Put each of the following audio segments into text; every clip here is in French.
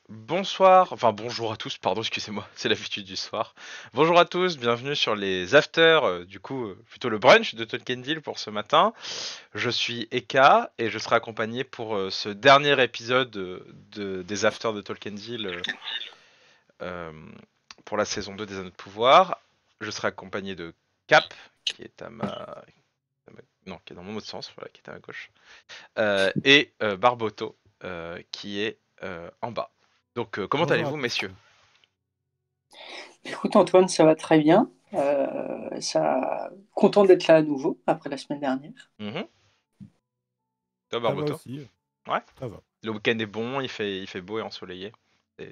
Bonsoir, enfin bonjour à tous, pardon, excusez-moi, c'est l'habitude du soir. Bonjour à tous, bienvenue sur les afters, plutôt le brunch de Tolkien Deal pour ce matin. Je suis Eka et je serai accompagné pour ce dernier épisode des afters de Tolkien Deal euh, pour la saison 2 des Anneaux de Pouvoir. Je serai accompagné de Cap, qui est non, qui est dans mon autre sens, voilà, qui est à ma gauche, et Barboto, qui est en bas. Donc, comment Bonjour à allez-vous, tous. messieurs? Écoute Antoine, ça va très bien. Content d'être là à nouveau après la semaine dernière. Mhm. Toi, Ça va Barboto? aussi, Ouais. ça va. Le week-end est bon, il fait beau et ensoleillé.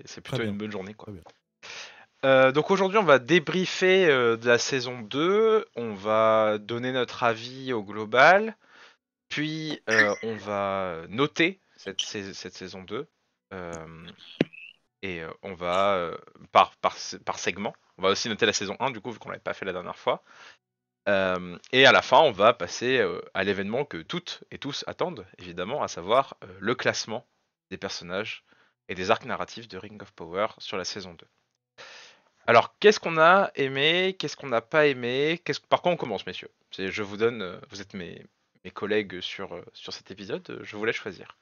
C'est Très plutôt une bien, bonne journée, quoi. très bien. Donc aujourd'hui, on va débriefer de la saison 2. On va donner notre avis au global. Puis on va noter cette saison 2. Euh, et on va, par segment, on va aussi noter la saison 1, du coup, vu qu'on l'avait pas fait la dernière fois. Et à la fin, on va passer à l'événement que toutes et tous attendent, évidemment, à savoir le classement des personnages et des arcs narratifs de Ring of Power sur la saison 2. Alors, qu'est-ce qu'on a aimé, qu'est-ce qu'on n'a pas aimé, par quoi on commence, messieurs? Je vous donne, vous êtes mes collègues sur cet épisode, je vous laisse choisir.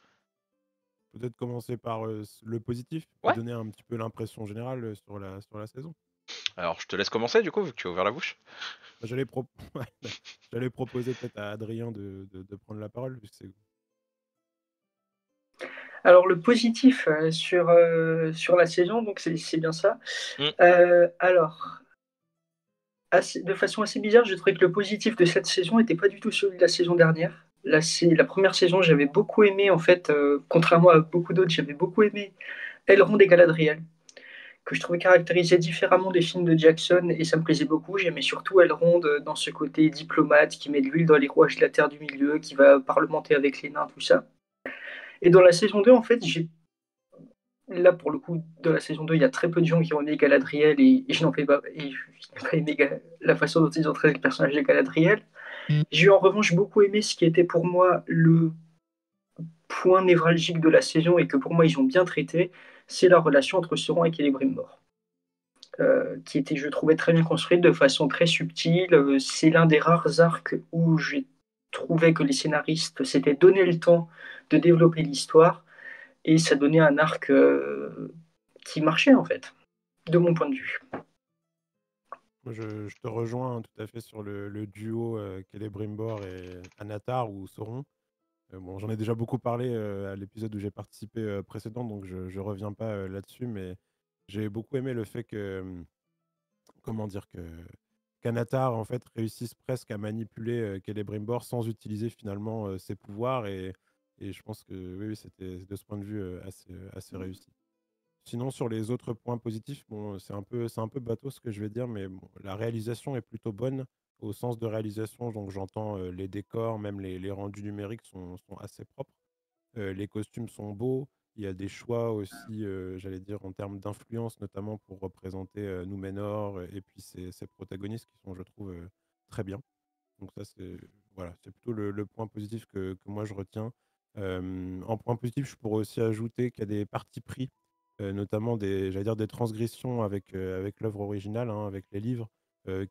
Peut-être commencer par le positif, puis Ouais. donner un petit peu l'impression générale sur la saison. Alors, je te laisse commencer, du coup, vu que tu as ouvert la bouche. Bah, ouais, j'allais proposer peut-être à Adrien de prendre la parole, puisque c'est... Alors le positif sur la saison, donc c'est bien ça. Hmm. Alors, de façon assez bizarre, j'ai trouvé que le positif de cette saison n'était pas du tout celui de la saison dernière. La première saison, j'avais beaucoup aimé, en fait, contrairement à beaucoup d'autres, j'avais beaucoup aimé Elrond et Galadriel, que je trouvais caractérisé différemment des films de Jackson, et ça me plaisait beaucoup. J'aimais surtout Elrond dans ce côté diplomate qui met de l'huile dans les rouages de la Terre du Milieu, qui va parlementer avec les nains, tout ça. Et dans la saison 2, en fait, là, pour le coup, de la saison 2, il y a très peu de gens qui ont aimé Galadriel et je n'en fais pas. Et je n'ai pas aimé la façon dont ils ont traité le personnage de Galadriel. J'ai eu en revanche beaucoup aimé ce qui était pour moi le point névralgique de la saison et que pour moi ils ont bien traité, c'est la relation entre Sauron et Celebrimbor. Qui était, je trouvais, très bien construite de façon très subtile. C'est l'un des rares arcs où j'ai trouvé que les scénaristes s'étaient donné le temps de développer l'histoire et ça donnait un arc qui marchait en fait, de mon point de vue. Moi, je te rejoins tout à fait sur le duo Celebrimbor et Anatar ou Sauron. Bon, j'en ai déjà beaucoup parlé à l'épisode où j'ai participé précédent, donc je ne reviens pas là-dessus, mais j'ai beaucoup aimé le fait que, comment dire, que qu'Anatar en fait réussisse presque à manipuler Celebrimbor sans utiliser finalement ses pouvoirs et je pense que oui, oui, c'était de ce point de vue assez réussi. Sinon sur les autres points positifs, bon, c'est un peu bateau ce que je vais dire, mais bon, la réalisation est plutôt bonne au sens de réalisation, donc j'entends les décors, même les rendus numériques sont assez propres. Les costumes sont beaux. Il y a des choix aussi, j'allais dire, en termes d'influence, notamment pour représenter Númenor et puis ses protagonistes qui sont, je trouve, très bien. Donc ça, voilà, c'est plutôt le point positif que moi je retiens. En point positif, je pourrais aussi ajouter qu'il y a des partis pris, notamment j'allais dire des transgressions avec l'œuvre originale, hein, avec les livres,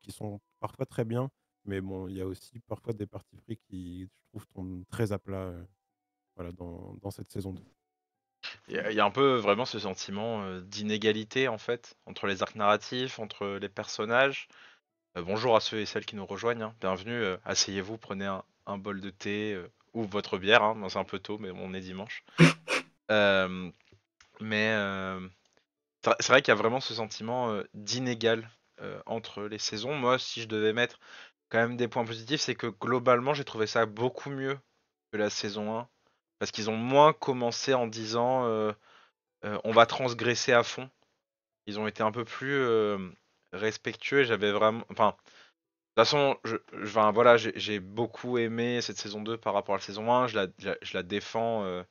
qui sont parfois très bien. Mais bon, il y a aussi parfois des partis pris qui, je trouve, tombent très à plat. Voilà, dans cette saison 2. Il y a un peu vraiment ce sentiment d'inégalité en fait entre les arcs narratifs, entre les personnages. Bonjour à ceux et celles qui nous rejoignent, hein. Bienvenue, asseyez-vous, prenez un bol de thé ou votre bière, hein. Moi, c'est un peu tôt, mais on est dimanche. Euh, mais c'est vrai qu'il y a vraiment ce sentiment d'inégal entre les saisons. Moi, si je devais mettre quand même des points positifs, c'est que globalement, j'ai trouvé ça beaucoup mieux que la saison 1. Parce qu'ils ont moins commencé en disant on va transgresser à fond. Ils ont été un peu plus respectueux. J'avais vraiment. Enfin, de toute façon, enfin, voilà, j'ai beaucoup aimé cette saison 2 par rapport à la saison 1. Je la défends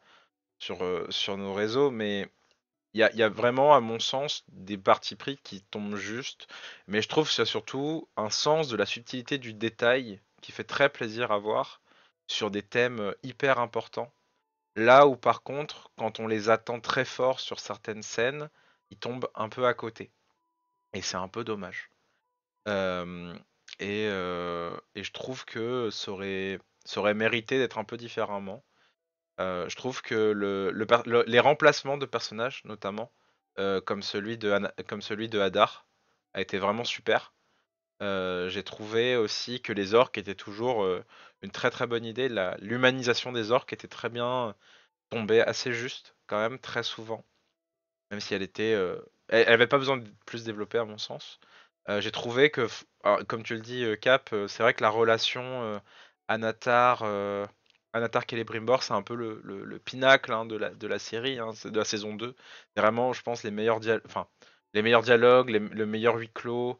sur nos réseaux, mais il y a vraiment, à mon sens, des partis pris qui tombent juste. Mais je trouve que c'est surtout un sens de la subtilité du détail qui fait très plaisir à voir sur des thèmes hyper importants. Là où par contre, quand on les attend très fort sur certaines scènes, ils tombent un peu à côté. Et c'est un peu dommage. Euh, et je trouve que ça aurait mérité d'être un peu différemment. Je trouve que les remplacements de personnages, notamment, comme celui de Hadar, a été vraiment super. J'ai trouvé aussi que les orques étaient toujours une très très bonne idée. L'humanisation des orques était très bien tombée, assez juste, quand même, très souvent. Même si elle avait pas besoin de plus développer à mon sens. J'ai trouvé que, alors, comme tu le dis, Cap, c'est vrai que la relation Anatar, Anatar Celebrimbor, c'est un peu le pinacle hein, de la série, hein, de la saison 2. C'est vraiment, je pense, les meilleurs dialogues, le meilleur huis clos,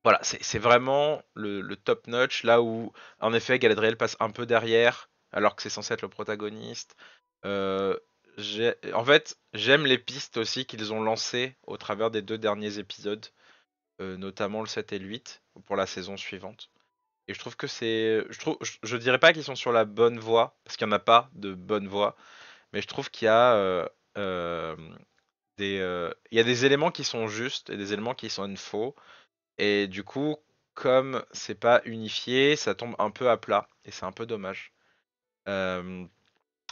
voilà, c'est vraiment le top notch, là où, en effet, Galadriel passe un peu derrière, alors que c'est censé être le protagoniste. Euh, en fait, j'aime les pistes aussi qu'ils ont lancées au travers des 2 derniers épisodes, notamment le 7 et le 8, pour la saison suivante. Et je trouve que je dirais pas qu'ils sont sur la bonne voie, parce qu'il n'y en a pas de bonne voie, mais je trouve qu'il y a euh, il y a des éléments qui sont justes et des éléments qui sont faux. Et du coup, comme c'est pas unifié, ça tombe un peu à plat. Et c'est un peu dommage. Euh,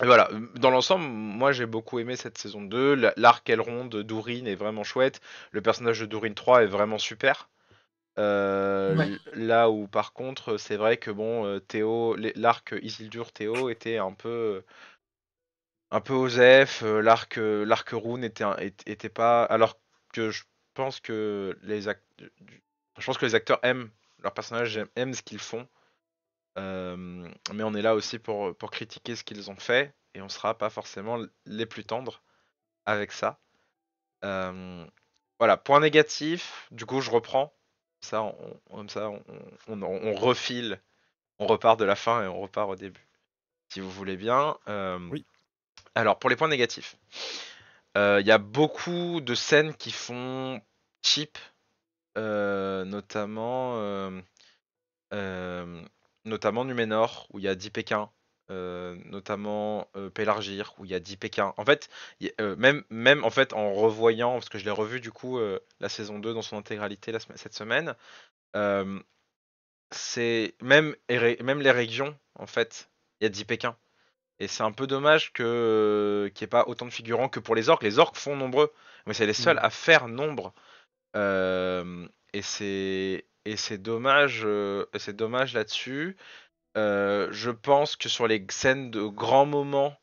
et voilà, dans l'ensemble, moi j'ai beaucoup aimé cette saison 2. L'arc Elrond de Durin est vraiment chouette. Le personnage de Durin 3 est vraiment super. Ouais. Là où par contre, c'est vrai que bon, l'arc Isildur Théo était un peu osef. L'arc Rune était pas. Alors que je pense que les acteurs aiment leurs personnages, aiment ce qu'ils font. Mais on est là aussi pour critiquer ce qu'ils ont fait et on sera pas forcément les plus tendres avec ça. Euh, voilà, point négatif, du coup je reprends. Comme ça on refile, on repart de la fin et on repart au début. Si vous voulez bien. Oui. Alors pour les points négatifs, il y a beaucoup de scènes qui font cheap, notamment. Euh, notamment Numénor, où il y a 10 Pékins, notamment Pélargir, où il y a 10 Pékins. En fait, même en fait, en revoyant, parce que je l'ai revu du coup, la saison 2 dans son intégralité cette semaine, euh, même les régions, en fait, il y a 10 Pékins. Et c'est un peu dommage qu'il n'y ait pas autant de figurants que pour les orques. Les orques font nombreux, mais c'est les seuls Mm. à faire nombre. Et c'est dommage là-dessus. Je pense que sur les scènes de grands moments,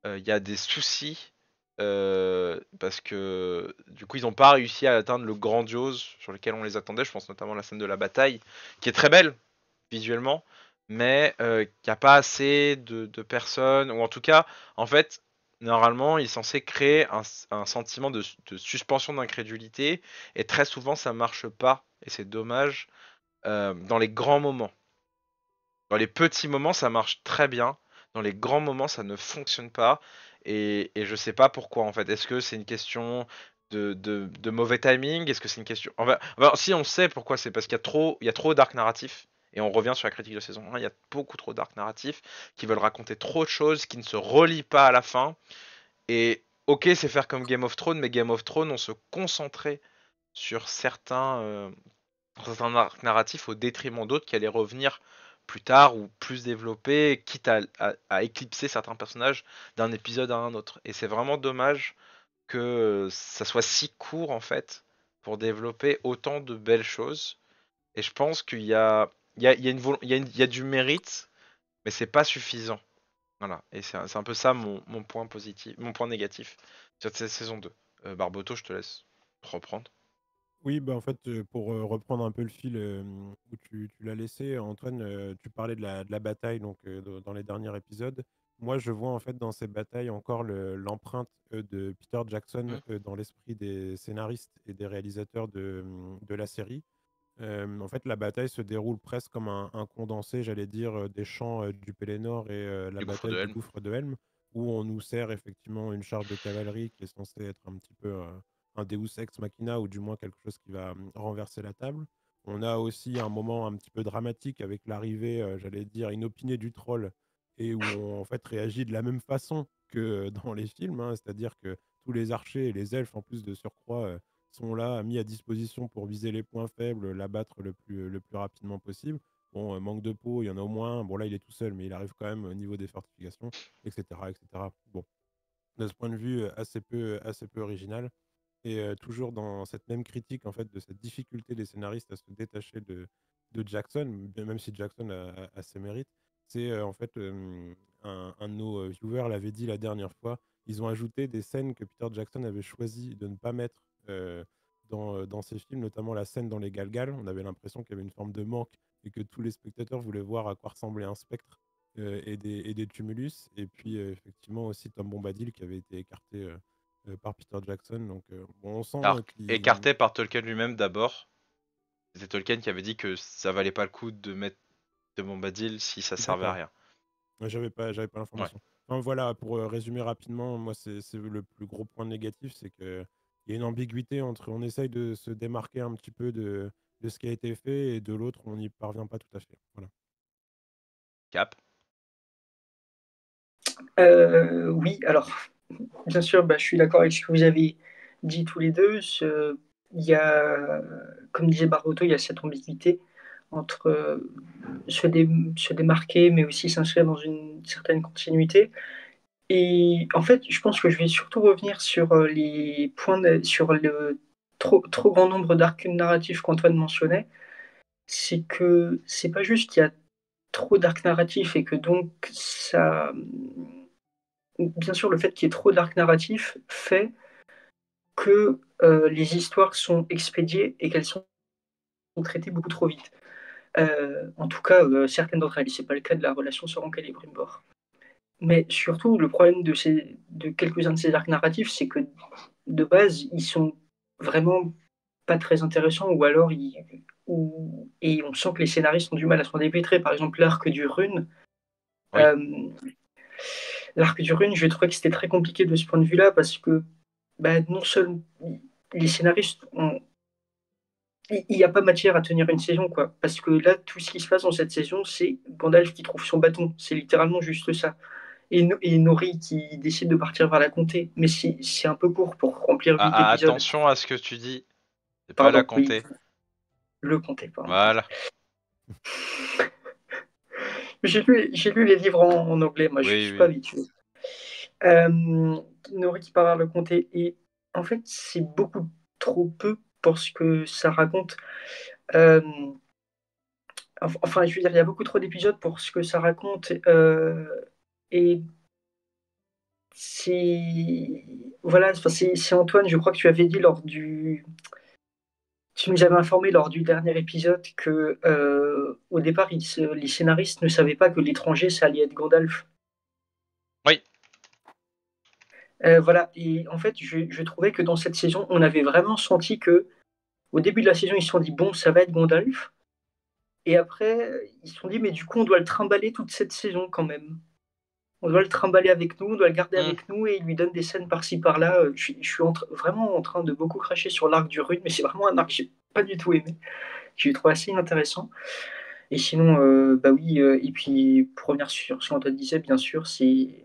il y a des soucis. Parce que du coup, ils n'ont pas réussi à atteindre le grandiose sur lequel on les attendait. Je pense notamment à la scène de la bataille, qui est très belle visuellement, mais qu'il n'y a pas assez de personnes, ou en tout cas, en fait, normalement, il est censé créer un sentiment de suspension d'incrédulité, et très souvent, ça marche pas, et c'est dommage dans les grands moments. Dans les petits moments, ça marche très bien. Dans les grands moments, ça ne fonctionne pas. Et je sais pas pourquoi en fait. Est-ce que c'est une question de mauvais timing? Est-ce que c'est une question. Si on sait pourquoi, c'est parce qu'il y a trop d'arcs narratifs. Et on revient sur la critique de saison 1, il y a beaucoup trop d'arcs narratifs qui veulent raconter trop de choses, qui ne se relient pas à la fin. Et ok, c'est faire comme Game of Thrones, mais Game of Thrones, on se concentrait sur certains arcs narratifs au détriment d'autres qui allaient revenir plus tard ou plus développés, quitte à éclipser certains personnages d'un épisode à un autre. Et c'est vraiment dommage que ça soit si court en fait pour développer autant de belles choses. Et je pense qu'il y a du mérite, mais c'est pas suffisant. Voilà. Et c'est un peu ça mon point positif, mon point négatif sur cette saison 2. Barboto, je te laisse reprendre. Oui, bah, en fait, pour reprendre un peu le fil où tu l'as laissé, Antoine, tu parlais de la bataille donc, dans les derniers épisodes. Moi, je vois en fait dans ces batailles encore l'empreinte de Peter Jackson Hmm. dans l'esprit des scénaristes et des réalisateurs de la série. En fait, la bataille se déroule presque comme un condensé, j'allais dire, des champs du Pélénor et la Du gouffre bataille de du Helm. gouffre de Helm, où on nous sert effectivement une charge de cavalerie qui est censée être un petit peu un Deus ex machina, ou du moins quelque chose qui va renverser la table. On a aussi un moment un petit peu dramatique avec l'arrivée, j'allais dire, inopinée du troll et où on en fait réagit de la même façon que dans les films, hein. C'est-à-dire que tous les archers et les elfes, en plus de surcroît, sont là, mis à disposition pour viser les points faibles, l'abattre le plus rapidement possible. Bon, manque de peau, il y en a au moins. Bon, là, il est tout seul, mais il arrive quand même au niveau des fortifications, etc., etc. Bon, de ce point de vue, assez peu original. Et toujours dans cette même critique en fait de cette difficulté des scénaristes à se détacher de Jackson, même si Jackson a ses mérites, c'est en fait un de nos viewers l'avait dit la dernière fois, ils ont ajouté des scènes que Peter Jackson avait choisi de ne pas mettre dans ses films, notamment la scène dans les Galgal. On avait l'impression qu'il y avait une forme de manque et que tous les spectateurs voulaient voir à quoi ressemblait un spectre et des tumulus. Et puis effectivement aussi Tom Bombadil qui avait été écarté par Peter Jackson. Donc, bon, on Alors, sent qu'il. écarté par Tolkien lui-même d'abord. C'était Tolkien qui avait dit que ça valait pas le coup de mettre de Bombadil si ça servait à D'accord. rien. Ouais, j'avais pas Ouais. l'information. Enfin, voilà, pour résumer rapidement, moi, c'est le plus gros point négatif, c'est qu'il y a une ambiguïté entre on essaye de se démarquer un petit peu de ce qui a été fait et de l'autre, on n'y parvient pas tout à fait. Voilà. Cap. Oui, alors, bien sûr, bah, je suis d'accord avec ce que vous avez dit tous les deux. Il y a, comme disait Baroto, il y a cette ambiguïté entre se démarquer, mais aussi s'inscrire dans une certaine continuité. Et en fait, je pense que je vais surtout revenir sur les sur le trop grand nombre d'arcs narratifs qu'Antoine mentionnait. C'est que c'est pas juste qu'il y a trop d'arcs narratifs et que donc ça. Bien sûr, le fait qu'il y ait trop d'arcs narratifs fait que les histoires sont expédiées et qu'elles sont traitées beaucoup trop vite. En tout cas, certaines d'entre elles. C'est pas le cas de la relation Sorankel et Brimbor. Mais surtout, le problème de quelques-uns de ces arcs narratifs, c'est que de base, ils sont vraiment pas très intéressants, ou alors et on sent que les scénaristes ont du mal à s'en dépêtrer. Par exemple, Oui. euh, l'arc du rune, je trouvais que c'était très compliqué de ce point de vue-là parce que bah, non seulement les scénaristes ont il n'y a pas matière à tenir une saison, quoi. Parce que là, tout ce qui se passe dans cette saison, c'est Gandalf qui trouve son bâton. C'est littéralement juste ça. Et Nori qui décide de partir vers la comté. Mais c'est un peu court pour remplir 8 épisodes. Attention à ce que tu dis. C'est pas la Pardon, oui, comté. le comté, pardon. Voilà. J'ai lu les livres en anglais, moi, je Oui, suis pas oui. habitué. Nori qui part vers le comté. Et en fait, c'est beaucoup trop peu pour ce que ça raconte. Euh, Enfin, je veux dire, il y a beaucoup trop d'épisodes pour ce que ça raconte. Et c'est. Voilà, enfin, c'est Antoine, je crois que tu avais dit lors du. Tu nous avais informé lors du dernier épisode que, au départ, les scénaristes ne savaient pas que l'étranger, ça allait être Gandalf. Oui. Voilà, et en fait, je trouvais que dans cette saison, on avait vraiment senti que, au début de la saison, ils se sont dit, bon, ça va être Gandalf. Et après, ils se sont dit, mais du coup, on doit le trimballer toute cette saison quand même. On doit le trimballer avec nous, on doit le garder Hmm. avec nous et il lui donne des scènes par-ci par-là. Je suis vraiment en train de beaucoup cracher sur l'arc du Rune, mais c'est vraiment un arc que j'ai pas du tout aimé. Je l'ai trouvé assez inintéressant. Et sinon, bah oui, et puis pour revenir sur ce qu'Antoine disait, bien sûr, c'est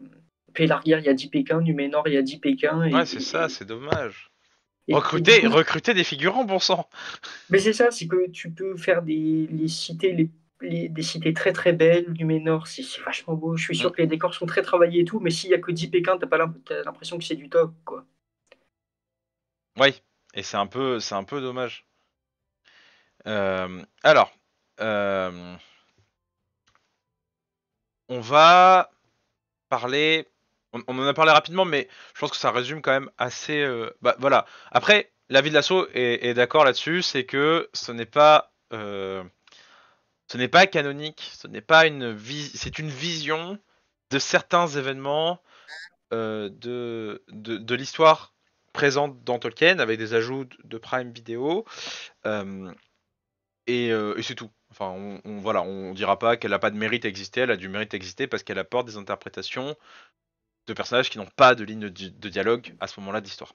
Pélarguerre, il y a 10 Pékins, Numénor, il y a 10 Pékins, Ouais, c'est ça, c'est dommage. et du coup, Recruter des figurants, bon sang. mais c'est ça, c'est que tu peux faire les cités, des cités très très belles, Numénor, c'est vachement beau. Je suis Hmm. sûr que les décors sont très travaillés et tout, mais s'il y a que 10 Pékins, t'as l'impression que c'est du top, quoi. Oui. Et c'est un peu dommage. Alors, euh, on va parler. On en a parlé rapidement, mais je pense que ça résume quand même assez. Bah voilà. Après, l'avis de l'assaut est d'accord là-dessus, c'est que ce n'est pas canonique, ce n'est pas c'est une vision de certains événements de l'histoire présente dans Tolkien avec des ajouts de Prime Video euh, et c'est tout. Enfin, voilà, on dira pas qu'elle a pas de mérite à exister, elle a du mérite à exister parce qu'elle apporte des interprétations de personnages qui n'ont pas de ligne de dialogue à ce moment-là d'histoire.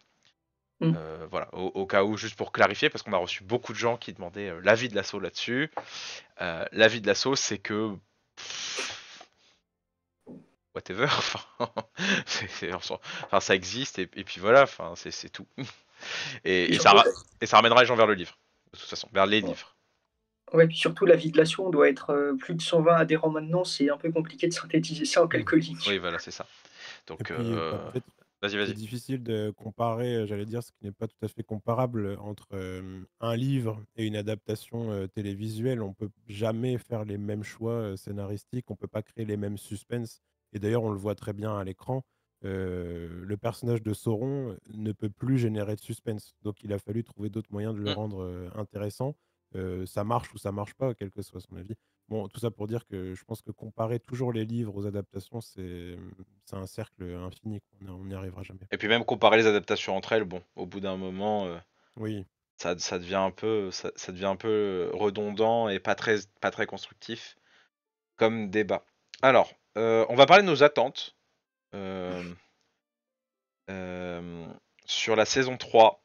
Mm. Voilà, au cas où, juste pour clarifier, parce qu'on a reçu beaucoup de gens qui demandaient l'avis de l'assaut là-dessus. L'avis de l'assaut, c'est que whatever. Enfin, ça existe et puis voilà. Enfin, c'est tout. Et Et surtout, ça ramènera les gens vers le livre, de toute façon, vers les livres. ouais, puis surtout, la vie de l'assaut, on doit être plus de 120 adhérents maintenant. C'est un peu compliqué de synthétiser ça en quelques lignes. Oui, voilà, c'est ça. Et Donc, puis, peut-être, vas-y, c'est vas-y. difficile de comparer, j'allais dire, ce qui n'est pas tout à fait comparable entre un livre et une adaptation télévisuelle. On peut jamais faire les mêmes choix scénaristiques, on peut pas créer les mêmes suspens. Et d'ailleurs, on le voit très bien à l'écran. Le personnage de Sauron ne peut plus générer de suspense. Donc, il a fallu trouver d'autres moyens de le Mm. rendre intéressant. Ça marche ou ça marche pas, quel que soit son avis. Bon, tout ça pour dire que je pense que comparer toujours les livres aux adaptations, c'est un cercle infini, quoi. On n'y arrivera jamais. Et puis même comparer les adaptations entre elles, bon, au bout d'un moment, Oui. ça devient un peu, ça devient un peu redondant et pas très constructif comme débat. Alors, on va parler de nos attentes euh, euh, sur la saison 3.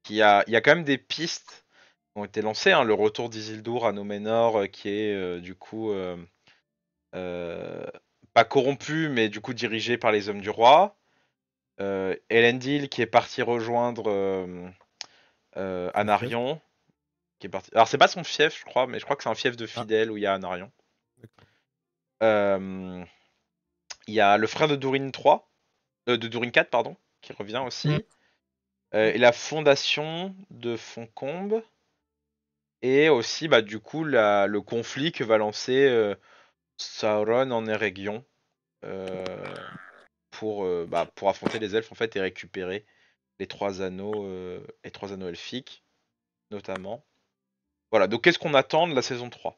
Il y a quand même des pistes qui ont été lancées, hein. Le retour d'Isildur à Númenor, qui est du coup euh, pas corrompu, mais du coup dirigé par les hommes du roi. Elendil qui est parti rejoindre Son fief. Anarion, qui est parti. Alors c'est pas son fief, je crois, mais je crois que c'est un fief de Ah, fidèles où il y a Anarion. d'accord. Il y a le frère de Durin 3, de Durin 4, pardon, qui revient aussi. Et la fondation de Foncombe. Et aussi, bah, du coup, le conflit que va lancer Sauron en Eregion pour affronter les elfes en fait et récupérer les 3 anneaux elfiques, notamment. Voilà, donc qu'est-ce qu'on attend de la saison 3?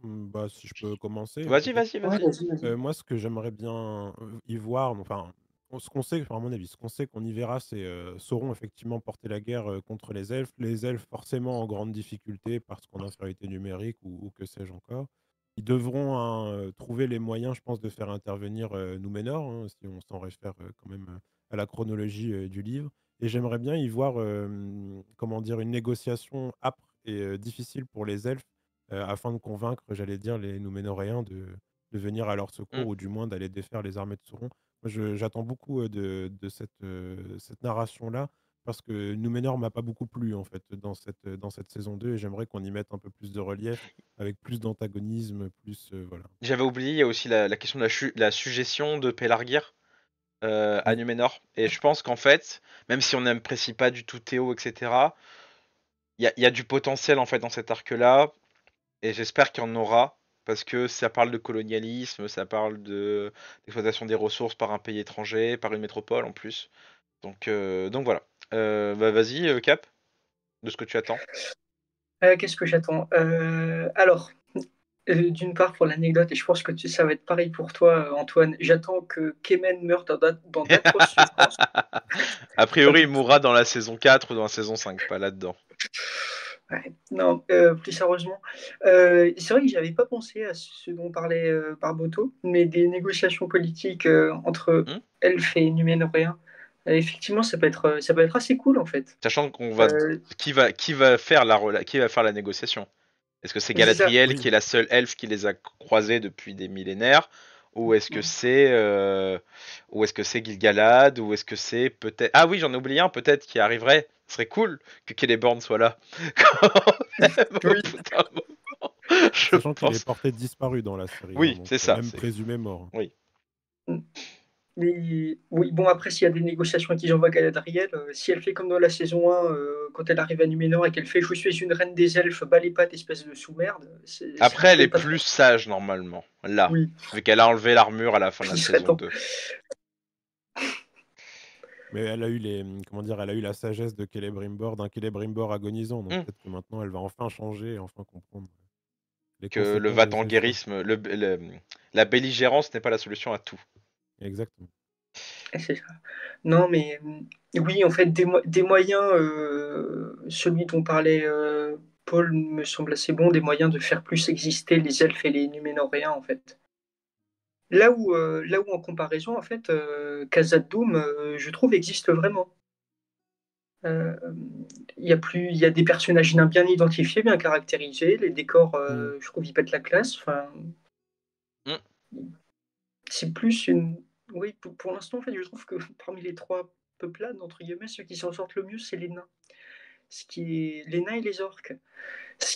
Bah, si je peux commencer, Vas-y, peut-être. vas-y, Ouais, vas-y. vas-y, vas-y. Moi, ce que j'aimerais bien y voir, enfin, ce qu'on sait, enfin, à mon avis, ce qu'on sait qu'on y verra, c'est Sauron effectivement porter la guerre contre les elfes. Les elfes forcément en grande difficulté parce qu'en infériorité numérique ou que sais-je encore. Ils devront hein, trouver les moyens, je pense, de faire intervenir Númenor, hein, si on s'en réfère quand même à la chronologie du livre. Et j'aimerais bien y voir, comment dire, une négociation âpre et difficile pour les elfes afin de convaincre, j'allais dire, les Núménoréens de venir à leur secours Mm. ou du moins d'aller défaire les armées de Sauron. Moi, j'attends beaucoup de cette narration-là parce que Númenor m'a pas beaucoup plu en fait dans cette saison 2 et j'aimerais qu'on y mette un peu plus de relief avec plus d'antagonisme, plus voilà. J'avais oublié, il y a aussi la question de la suggestion de Pelargir à Oui, Númenor. Et je pense qu'en fait, même si on n'apprécie pas du tout Théo, etc., il y a du potentiel en fait dans cet arc-là. Et j'espère qu'il y en aura. Parce que ça parle de colonialisme, ça parle d'exploitation des ressources par un pays étranger, par une métropole en plus. Donc voilà. Bah, vas-y, Cap, de ce que tu attends. Qu'est-ce que j'attends Alors, d'une part, pour l'anecdote, et je pense que ça va être pareil pour toi, Antoine, j'attends que Kemen meure dans d'atroces souffrances. A priori, il mourra dans la saison 4 ou dans la saison 5, pas là-dedans. Ouais, non, plus sérieusement, c'est vrai que j'avais pas pensé à ce dont parlait Barboto, mais des négociations politiques entre Hmm. elfes et Núménoréens. Effectivement, ça peut être assez cool en fait. Sachant qu'on va. Euh, Qui va faire qui va faire la négociation? Est-ce que c'est c'est ça. Galadriel qui oui. est la seule elfe qui les a croisés depuis des millénaires? Ou est-ce que c'est Gil-galad? Ou est-ce que c'est peut-être. Ah oui, j'en ai oublié un peut-être qui arriverait. Ce serait cool que Celeborn soit là. Quand même, au Oui. bout d'un moment, je Sachant qu'il est pense. porté disparu dans la série, hein, Oui, donc c'est ça. même présumé mort. Oui. Mais oui, bon, après, s'il y a des négociations qui envoient Galadriel, si elle fait comme dans la saison 1, quand elle arrive à Núménor et qu'elle fait Je suis une reine des elfes, bas les pattes, espèce de sous-merde, ça Après, elle est peut-être pas plus trop. sage normalement. Là. Oui, Vu qu'elle a enlevé l'armure à la fin de la il serait saison temps. 2. Mais elle a eu comment dire, elle a eu la sagesse de Celebrimbor, d'un Celebrimbor agonisant, donc Hmm. peut-être que maintenant elle va enfin changer et enfin comprendre les Que le conséquences de ses choix. va-t-en-guérisme, la belligérance n'est pas la solution à tout. Exactement. C'est ça. Non, mais oui, en fait, des moyens, celui dont parlait Paul me semble assez bon, des moyens de faire plus exister les elfes et les Núménoréens, en fait. Là où en comparaison, en fait, Khazad-dûm, je trouve, existe vraiment. Euh, il y a des personnages nains bien identifiés, bien caractérisés, les décors, Mm. je trouve, ils pètent la classe. Enfin, c'est plus une. Oui, pour l'instant, en fait, je trouve que parmi les 3 peuplades, entre guillemets, ceux qui s'en sortent le mieux, c'est les nains. Les nains et les orques.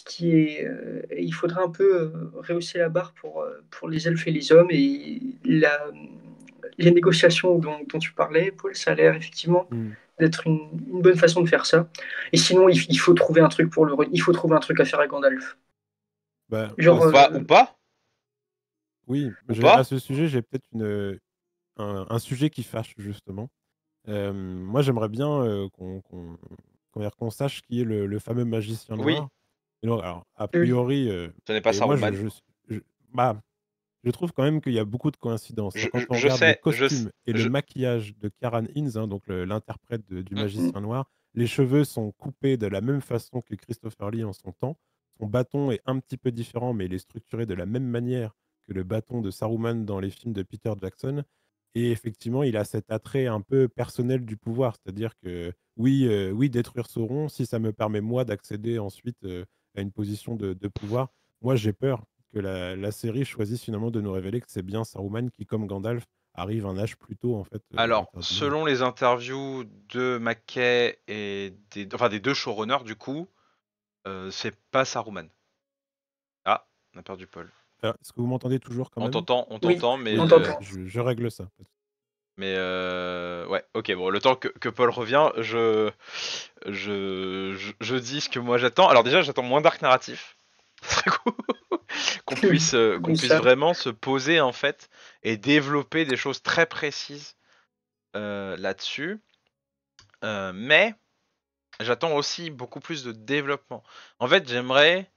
Il faudrait un peu rehausser la barre pour les elfes et les hommes. Et les négociations dont tu parlais, Paul, ça a l'air effectivement d'être une bonne façon de faire ça. Et sinon, il faut trouver un truc il faut trouver un truc à faire à Gandalf. Bah, Genre, Ou pas oui, Ou à pas ce sujet, j'ai peut-être un sujet qui fâche, justement. Moi, j'aimerais bien qu'on sache qui est le fameux magicien Oui, noir. Et donc, alors, a oui. priori, ce n'est pas et moi, Saruman. bah, je trouve quand même qu'il y a beaucoup de coïncidences. Je, Quand on je regarde le sais, costume et le maquillage de Karen Hinz, hein, donc l'interprète du magicien noir, les cheveux sont coupés de la même façon que Christopher Lee en son temps. Son bâton est un petit peu différent, mais il est structuré de la même manière que le bâton de Saruman dans les films de Peter Jackson. Et effectivement, il a cet attrait un peu personnel du pouvoir. C'est-à-dire que oui, oui, détruire Sauron, si ça me permet moi d'accéder ensuite à une position de pouvoir, moi j'ai peur que la série choisisse finalement de nous révéler que c'est bien Saruman qui, comme Gandalf, arrive un âge plus tôt en fait Alors, interdimensionnel. selon les interviews de McKay et des 2 showrunners, du coup, c'est pas Saruman. Ah, on a perdu Paul. Est-ce que vous m'entendez toujours quand On même? Oui, t'entend, mais on Oui, t'entend. je règle ça. ouais, ok, bon, le temps que Paul revient, je dis ce que moi j'attends. Alors déjà, j'attends moins d'arc narratif. Ce serait cool qu'on Oui, puisse ça. vraiment se poser en fait et développer des choses très précises là-dessus. Mais j'attends aussi beaucoup plus de développement. En fait, j'aimerais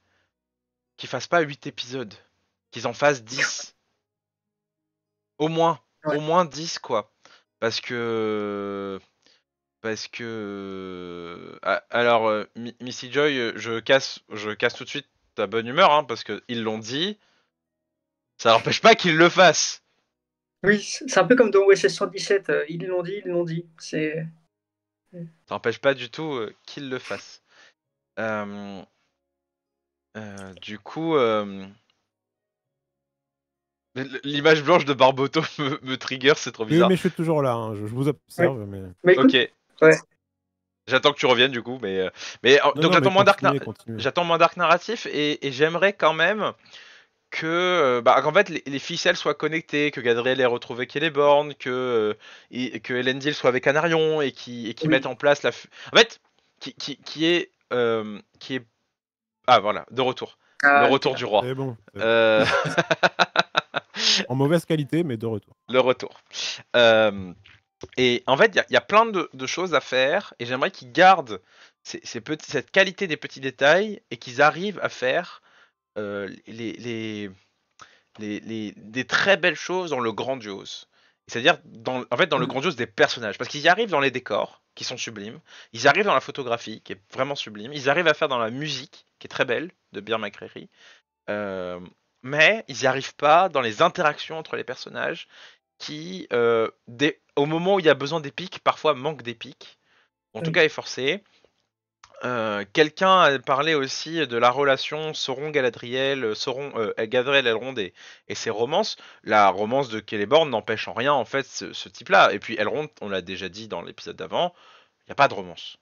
qu'ils fassent pas 8 épisodes, qu'ils en fassent 10. Au Ouais. moins 10 quoi. Parce que alors Missy Joy, je casse tout de suite ta bonne humeur hein, parce que ils l'ont dit, ça n'empêche pas qu'ils le fassent. Oui, c'est un peu comme dans OSS 117. Ils l'ont dit, ils l'ont dit. Ça n'empêche pas du tout qu'ils le fassent. Du coup, l'image blanche de Barboto me trigger, c'est trop Oui, bizarre. mais je suis toujours là, hein, je vous Oui. observe, mais... Mais écoute, Ok, ouais. j'attends que tu reviennes du coup, Non, donc non, mais continuez. j'attends moins d'arc narratif et j'aimerais quand même que qu'en fait les ficelles soient connectées, que Gadriel ait retrouvé Celeborn, que Elendil soit avec Anarion et qui Oui. mettent en place en fait qui est ah voilà de retour, le Ah, il était retour là. du roi. C'est bon. Euh, En mauvaise qualité, mais de retour. le retour. Et en fait, il y a plein de choses à faire, et j'aimerais qu'ils gardent cette qualité des petits détails, et qu'ils arrivent à faire des très belles choses dans le grandiose. C'est-à-dire, en fait, dans le grandiose des personnages. Parce qu'ils y arrivent dans les décors, qui sont sublimes, ils arrivent dans la photographie, qui est vraiment sublime, ils arrivent à faire dans la musique, qui est très belle, de Bear McCreary, euh, mais ils n'y arrivent pas dans les interactions entre les personnages, qui, au moment où il y a besoin d'épique, parfois manque d'épique, en tout Oui. cas est forcé. Quelqu'un a parlé aussi de la relation Sauron-Galadriel, Gadriel Elrond et ses romances. La romance de Celeborn n'empêche en rien en fait ce type-là. Et puis Elrond, on l'a déjà dit dans l'épisode d'avant, il n'y a pas de romance.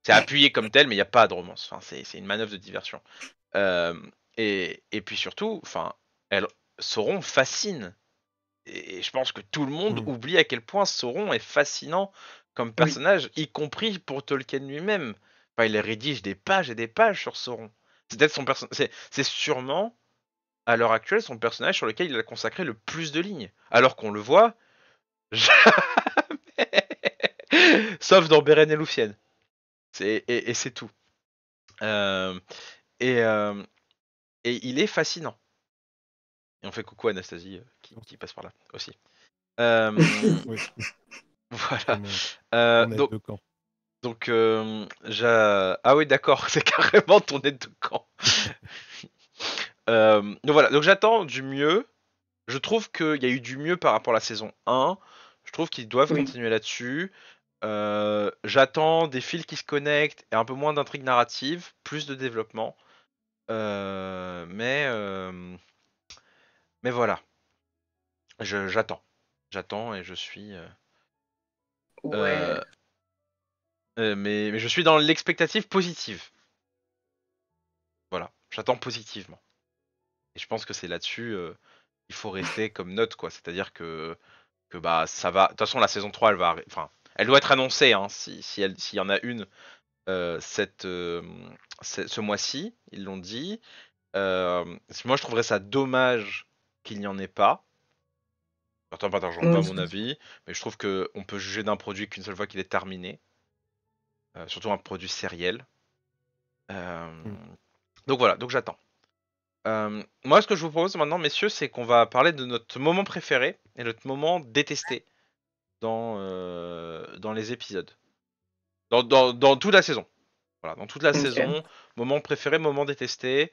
C'est appuyé comme tel, mais il n'y a pas de romance. Enfin, c'est une manœuvre de diversion. Euh, et puis surtout, enfin, Sauron fascine. Et je pense que tout le monde Mm. oublie à quel point Sauron est fascinant comme Oui. personnage, y compris pour Tolkien lui-même. Enfin, il rédige des pages et des pages sur Sauron. C'est peut-être son personnage. C'est sûrement, à l'heure actuelle, son personnage sur lequel il a consacré le plus de lignes. Alors qu'on le voit jamais. Sauf dans Beren et Luthien. Et c'est tout. Euh, et, euh, et il est fascinant. Et on fait coucou à Anastasie qui passe par là aussi. Euh, Oui, voilà. mon aide Donc, de camp. Donc, ah oui, d'accord, c'est carrément ton aide de camp. Donc voilà, donc j'attends du mieux. Je trouve qu'il y a eu du mieux par rapport à la saison 1. Je trouve qu'ils doivent Oui. continuer là-dessus. J'attends des fils qui se connectent et un peu moins d'intrigue narrative, plus de développement. Mais voilà. J'attends. J'attends et je suis. Ouais. Euh, mais je suis dans l'expectative positive. Voilà. J'attends positivement. Et je pense que c'est là-dessus, il faut rester comme note, quoi. C'est-à-dire que bah ça va. De toute façon, la saison 3, elle va. Enfin, elle doit être annoncée, hein, s'il y en a une ce mois-ci, ils l'ont dit. Moi, je trouverais ça dommage qu'il n'y en ait pas. Certains partageront pas mon avis, mais je trouve que on peut juger d'un produit qu'une seule fois qu'il est terminé, surtout un produit sériel. Mm. Donc voilà, donc j'attends. Moi, ce que je vous propose maintenant, messieurs, c'est qu'on va parler de notre moment préféré et notre moment détesté dans les épisodes. Dans toute la saison. Voilà, dans toute la Ok. saison, moment préféré, moment détesté,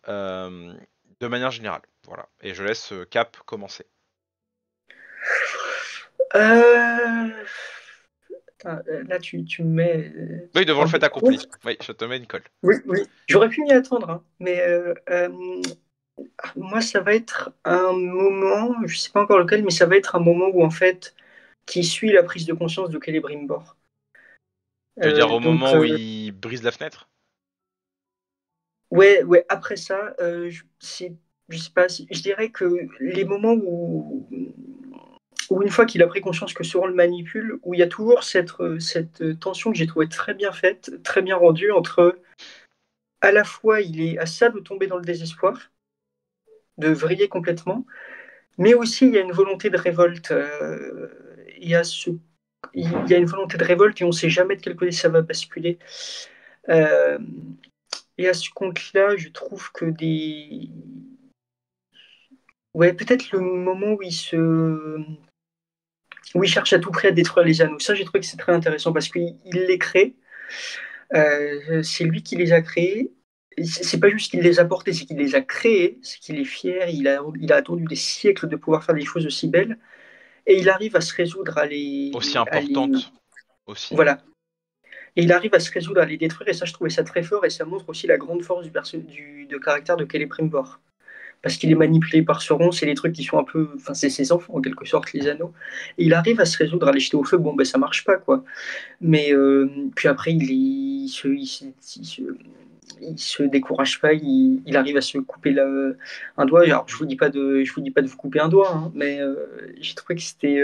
euh, de manière générale. Voilà. Et je laisse Cap commencer. Euh, Là, tu me mets Oui, devant en le fait découverte. accompli. Oui, je te mets une colle. Oui, oui. J'aurais pu m'y attendre, hein, mais moi, ça va être un moment, je sais pas encore lequel, mais ça va être un moment où en fait, qui suit la prise de conscience de Celebrimbor. Tu veux dire au Donc, moment où il brise la fenêtre? ouais, ouais. Après ça, je sais pas, je dirais que les moments où une fois qu'il a pris conscience que Sauron le manipule, où il y a toujours cette tension que j'ai trouvée très bien faite, très bien rendue entre à la fois il est à ça de tomber dans le désespoir, de vriller complètement, mais aussi il y a une volonté de révolte. Il y a une volonté de révolte et on ne sait jamais de quel côté ça va basculer. Euh, et à ce compte-là, je trouve que des. Ouais, peut-être le moment où il cherche à tout prix à détruire les anneaux. Ça, j'ai trouvé que c'est très intéressant parce qu'il les crée. C'est lui qui les a créés. C'est pas juste qu'il les a portés, c'est qu'il les a créés, c'est qu'il est fier, il a attendu des siècles de pouvoir faire des choses aussi belles, et il arrive à se résoudre Aussi à les importante. Aussi. voilà. Et il arrive à se résoudre à les détruire, et ça, je trouvais ça très fort, et ça montre aussi la grande force de caractère de Celebrimbor. Parce qu'il est manipulé par Sauron, c'est les trucs qui sont un peu. Enfin, c'est ses enfants, en quelque sorte, les anneaux. Et il arrive à se résoudre, à les jeter au feu. Bon, ben, ça marche pas, quoi. Mais puis après, il se décourage pas, il arrive à se couper un doigt. Alors, je vous dis pas de vous couper un doigt, hein, mais j'ai trouvé que c'était.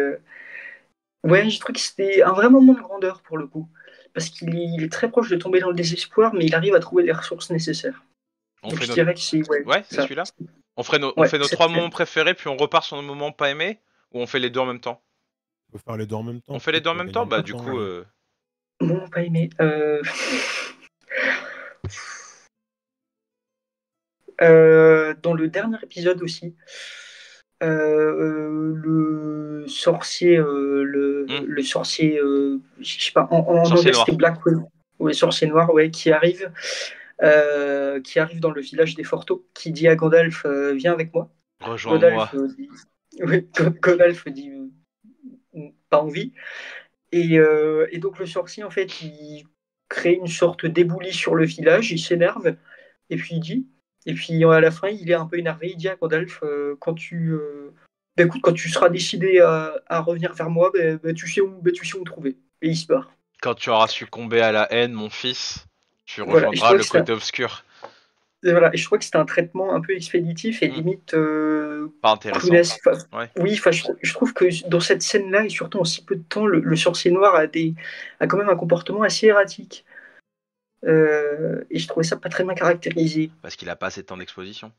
Ouais, j'ai trouvé que c'était un vrai moment de grandeur pour le coup. Parce il est très proche de tomber dans le désespoir, mais il arrive à trouver les ressources nécessaires. On Donc fait je notre. dirais que c'est ouais, Ouais, c'est ça. celui-là. On Ouais, fait nos c'est trois moments préférés, puis on repart sur nos moments pas aimés, ou on fait les deux en même temps? On peut faire les deux en même On temps, fait les peut-être deux en pour même gagner temps? un peu Bah de du temps. coup, bon, pas aimé. Dans le dernier épisode aussi, le sorcier, le sorcier, je sais pas, en Sorcier anglais c'était noir. Blackwell, ouais, sorcier noir, ouais, qui arrive dans le village des Forteaux, qui dit à Gandalf, viens avec moi. Rejoins-moi. Gandalf dit, oui, Gandalf dit, pas envie. Et donc le sorcier, en fait, il crée une sorte d'éboulis sur le village, il s'énerve, et puis il dit, et puis à la fin, il est un peu énervé, il dit à Gandalf, bah, écoute, quand tu seras décidé à revenir vers moi, tu sais où me trouver. Et il se barre. Quand tu auras succombé à la haine, mon fils, tu Voilà, et je rejoindras trouvais le que c'était côté obscur. voilà, et je trouvais que c'était un traitement un peu expéditif et Hmm. limite Pas intéressant. clownesque. Ouais. Oui, je trouve que dans cette scène-là, et surtout en si peu de temps, le sorcier noir a quand même un comportement assez erratique. Et je trouvais ça pas très bien caractérisé. Parce qu'il a pas assez de temps d'exposition.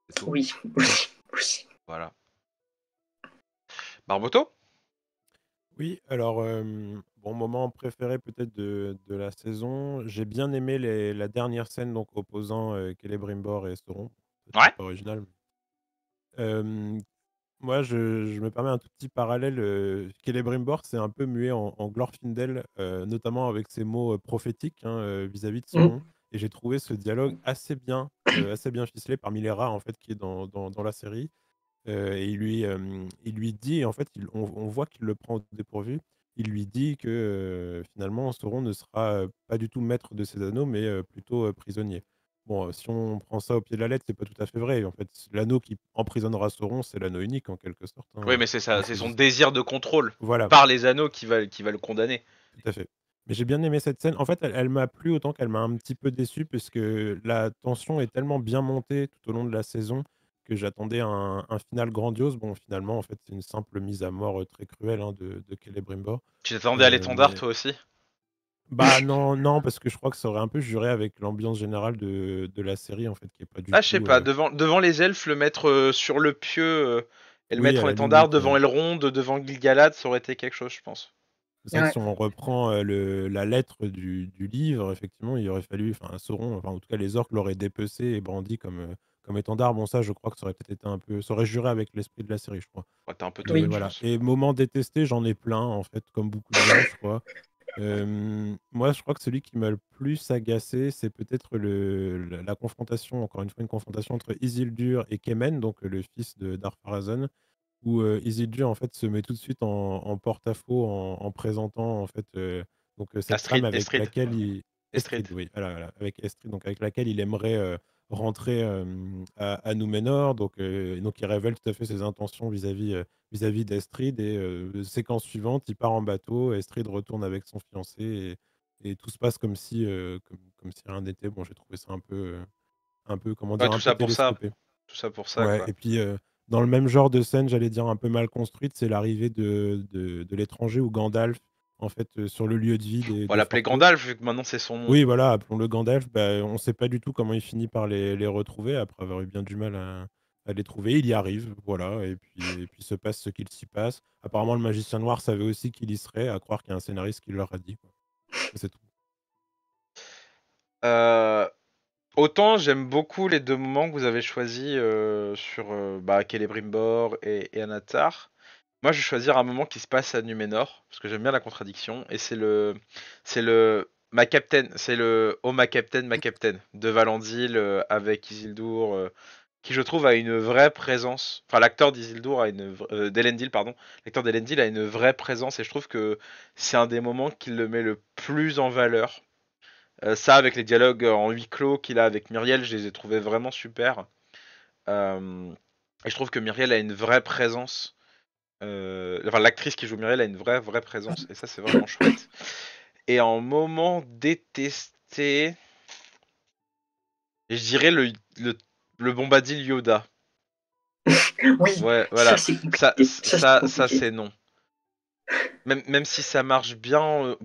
C'est tout. Oui, aussi, aussi. Voilà. Barboto? Oui, alors, bon, moment préféré peut-être de la saison. J'ai bien aimé la dernière scène donc opposant Celebrimbor et Sauron. C'est Ouais. très original. Euh, Moi, je me permets un tout petit parallèle. Celebrimbor, c'est un peu muet en Glorfindel, notamment avec ses mots prophétiques hein, vis-à-vis de Sauron. Mm. Et j'ai trouvé ce dialogue assez bien ficelé parmi les rares en fait qui est dans la série. Et il lui dit, en fait, on voit qu'il le prend au dépourvu. Il lui dit que finalement, Sauron ne sera pas du tout maître de ses anneaux, mais plutôt prisonnier. bon, si on prend ça au pied de la lettre, c'est pas tout à fait vrai. En fait, l'anneau qui emprisonnera Sauron, c'est l'anneau unique en quelque sorte, Oui, hein. mais c'est ça, Il c'est faut son juste désir de contrôle voilà, par les anneaux qui va le condamner. tout à fait. Mais j'ai bien aimé cette scène. En fait, elle m'a plu autant qu'elle m'a un petit peu déçu puisque la tension est tellement bien montée tout au long de la saison que j'attendais un final grandiose. Bon, finalement, en fait, c'est une simple mise à mort, très cruelle, hein, de Celebrimbor. Tu t'attendais à l'étendard, Mais toi aussi? bah, non, non, parce que je crois que ça aurait un peu juré avec l'ambiance générale de la série, en fait, qui est pas du Ah, je sais tout, pas, devant les elfes, le mettre sur le pieu et le oui, mettre à en la étendard limite, devant Elrond, devant Gil-galad, ça aurait été quelque chose, je pense. c'est vrai que Ouais. si on reprend, la lettre du livre, effectivement, il aurait fallu enfin, Sauron, enfin, en tout cas, les orques l'auraient dépecé et brandi comme étendard. Bon, ça, je crois que ça aurait peut-être été un peu ça aurait juré avec l'esprit de la série, je crois. Ouais, t'es un peu too Mais Oui. much, je voilà pense. et moments détestés, j'en ai plein, en fait, comme beaucoup de gens, je crois. Moi, je crois que celui qui m'a le plus agacé, c'est peut-être la confrontation, encore une fois, une confrontation entre Isildur et Kemen, donc le fils de d'Ar-Pharazôn, où Isildur, en fait, se met tout de suite en porte-à-faux en présentant, en fait, donc cette femme Astrid, avec Estrid, laquelle il Estrid. Estrid, oui, voilà, voilà, avec Estrid, donc avec laquelle il aimerait, rentrer, à Númenor, donc il révèle tout à fait ses intentions vis-à-vis d'Estrid et séquence suivante, il part en bateau, Estrid retourne avec son fiancé et tout se passe comme si rien n'était. Bon, j'ai trouvé ça un peu, comment Ouais, dire? tout Un peu ça pour ça. télescopé. Tout ça pour ça, Ouais quoi. et puis, dans le même genre de scène, j'allais dire un peu mal construite, c'est l'arrivée de l'étranger ou Gandalf, en fait, sur le lieu de vie On va des l'appeler Forclos. Gandalf, vu que maintenant c'est son nom. Oui, voilà, appelons-le Gandalf. Bah, on ne sait pas du tout comment il finit par les retrouver après avoir eu bien du mal à les trouver. Il y arrive, voilà et puis se passe ce qu'il s'y passe. Apparemment, le magicien noir savait aussi qu'il y serait, à croire qu'il y a un scénariste qui leur a dit, quoi. C'est tout. Euh, Autant j'aime beaucoup les deux moments que vous avez choisis sur Celebrimbor et Anatar. Moi, je vais choisir un moment qui se passe à Numénor parce que j'aime bien la contradiction et c'est le ma captain, c'est le Oh ma captain de Valandil avec Isildur qui je trouve a une vraie présence. Enfin, l'acteur d'Isildur a d'Elendil pardon, l'acteur d'Elendil a une vraie présence et je trouve que c'est un des moments qui le met le plus en valeur. Ça, avec les dialogues en huis clos qu'il a avec Myriel, je les ai trouvés vraiment super. Et je trouve que Myriel a une vraie présence. Enfin, l'actrice qui joue Myriel a une vraie présence. Et ça, c'est vraiment chouette. Et en moment détesté, je dirais le Bombadil Yoda. Oui, Ouais, ça voilà. c'est Ça, compliqué. Ça c'est ça compliqué. c'est non. Même si ça marche bien,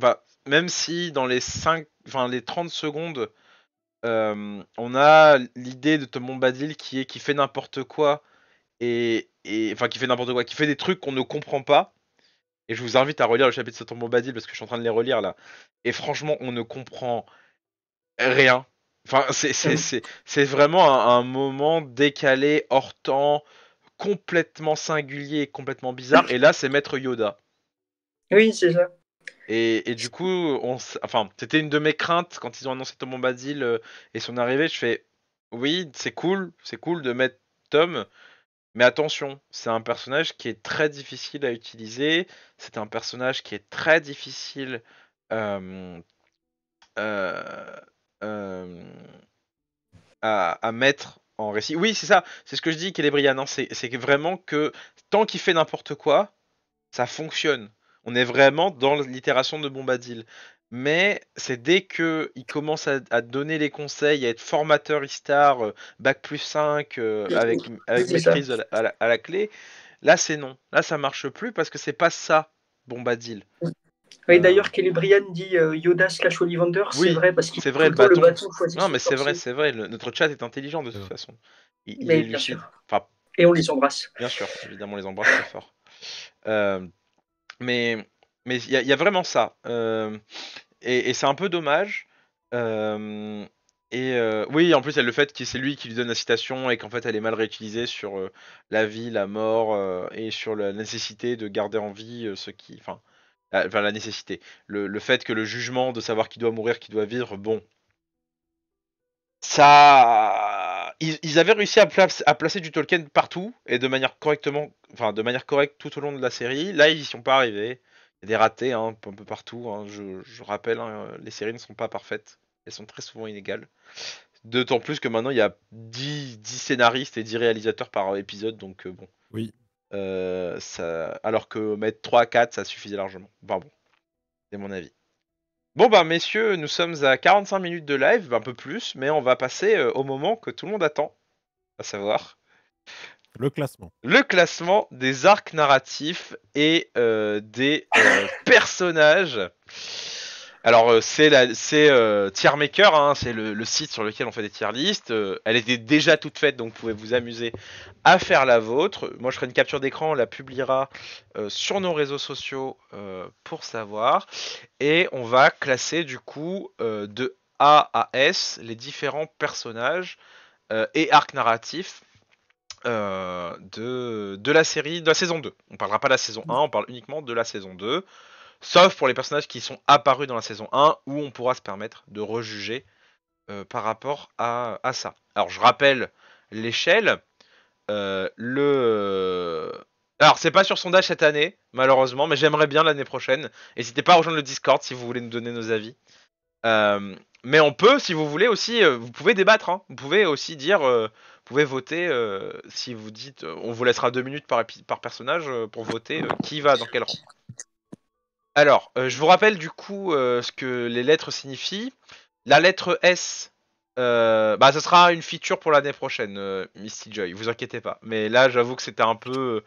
même si dans enfin, les 30 secondes, on a l'idée de Tom Bombadil qui fait n'importe quoi enfin qui fait n'importe quoi, qui fait des trucs qu'on ne comprend pas. Et je vous invite à relire le chapitre de Tom Bombadil parce que je suis en train de les relire là. Et franchement, on ne comprend rien. Enfin, c'est vraiment un moment décalé, hors temps, complètement singulier et complètement bizarre. Et là, c'est Maître Yoda. Oui, c'est ça. Et du coup, enfin, c'était une de mes craintes quand ils ont annoncé Tom Bombadil et son arrivée. Je fais, oui, c'est cool de mettre Tom, mais attention, c'est un personnage qui est très difficile à utiliser. C'est un personnage qui est très difficile euh, euh, euh, à mettre en récit. Oui, c'est ça, c'est ce que je dis, Celebrian, hein, c'est que vraiment que tant qu'il fait n'importe quoi, ça fonctionne. On est vraiment dans l'itération de Bombadil. Mais c'est dès que il commence à donner les conseils, à être formateur Istar, bac+5, Oui, avec c'est ça. maîtrise à la clé, là c'est non. Là ça marche plus parce que c'est pas ça, Bombadil. Oui, Euh, d'ailleurs, Celebrian dit Yoda slash Ollivander, c'est oui, vrai parce qu'il c'est dit tout vrai, le le temps le bâton. bâton choisit Non son mais c'est vrai, corset. c'est vrai. Notre chat est intelligent de C'est toute vrai. façon. Il est Mais bien lucide. sûr. Enfin, Et on les embrasse. bien sûr, évidemment, on les embrasse très fort. Euh, mais il y a vraiment ça. Et c'est un peu dommage. Euh, oui, en plus, il y a le fait que c'est lui qui lui donne la citation et qu'en fait, elle est mal réutilisée sur la vie, la mort et sur la nécessité de garder en vie ceux qui. Enfin, la nécessité. Le fait que le jugement de savoir qui doit mourir, qui doit vivre, bon. Ça. Ils avaient réussi à placer du Tolkien partout et de manière de manière correcte tout au long de la série. Là, ils y sont pas arrivés. Il y a des ratés hein, un peu partout. Hein. Je rappelle, hein, les séries ne sont pas parfaites. Elles sont très souvent inégales. D'autant plus que maintenant il y a 10 scénaristes et 10 réalisateurs par épisode, donc bon. Oui. Alors que mettre 3 à 4, ça suffisait largement. Enfin bon, c'est mon avis. Bon bah messieurs, nous sommes à 45 minutes de live, un peu plus, mais on va passer au moment que tout le monde attend, à savoir Le classement. le classement des arcs narratifs et des personnages. Alors c'est Tiermaker, hein, c'est le site sur lequel on fait des tier lists. Elle était déjà toute faite, donc vous pouvez vous amuser à faire la vôtre. Moi je ferai une capture d'écran, on la publiera sur nos réseaux sociaux pour savoir. Et on va classer du coup de A à S les différents personnages et arcs narratifs de la série, de la saison 2. On parlera pas de la saison 1, on parle uniquement de la saison 2. Sauf pour les personnages qui sont apparus dans la saison 1, où on pourra se permettre de rejuger par rapport à ça. Alors je rappelle l'échelle. Alors c'est pas sur sondage cette année, malheureusement, mais j'aimerais bien l'année prochaine. N'hésitez pas à rejoindre le Discord si vous voulez nous donner nos avis. Mais on peut, si vous voulez aussi, vous pouvez débattre. Hein. Vous pouvez aussi dire, vous pouvez voter si vous dites, on vous laissera 2 minutes par personnage pour voter qui va dans quel rang. Alors, je vous rappelle du coup ce que les lettres signifient. La lettre S, ce sera une feature pour l'année prochaine, Misty Joy. Vous inquiétez pas. Mais là, j'avoue que c'est un peu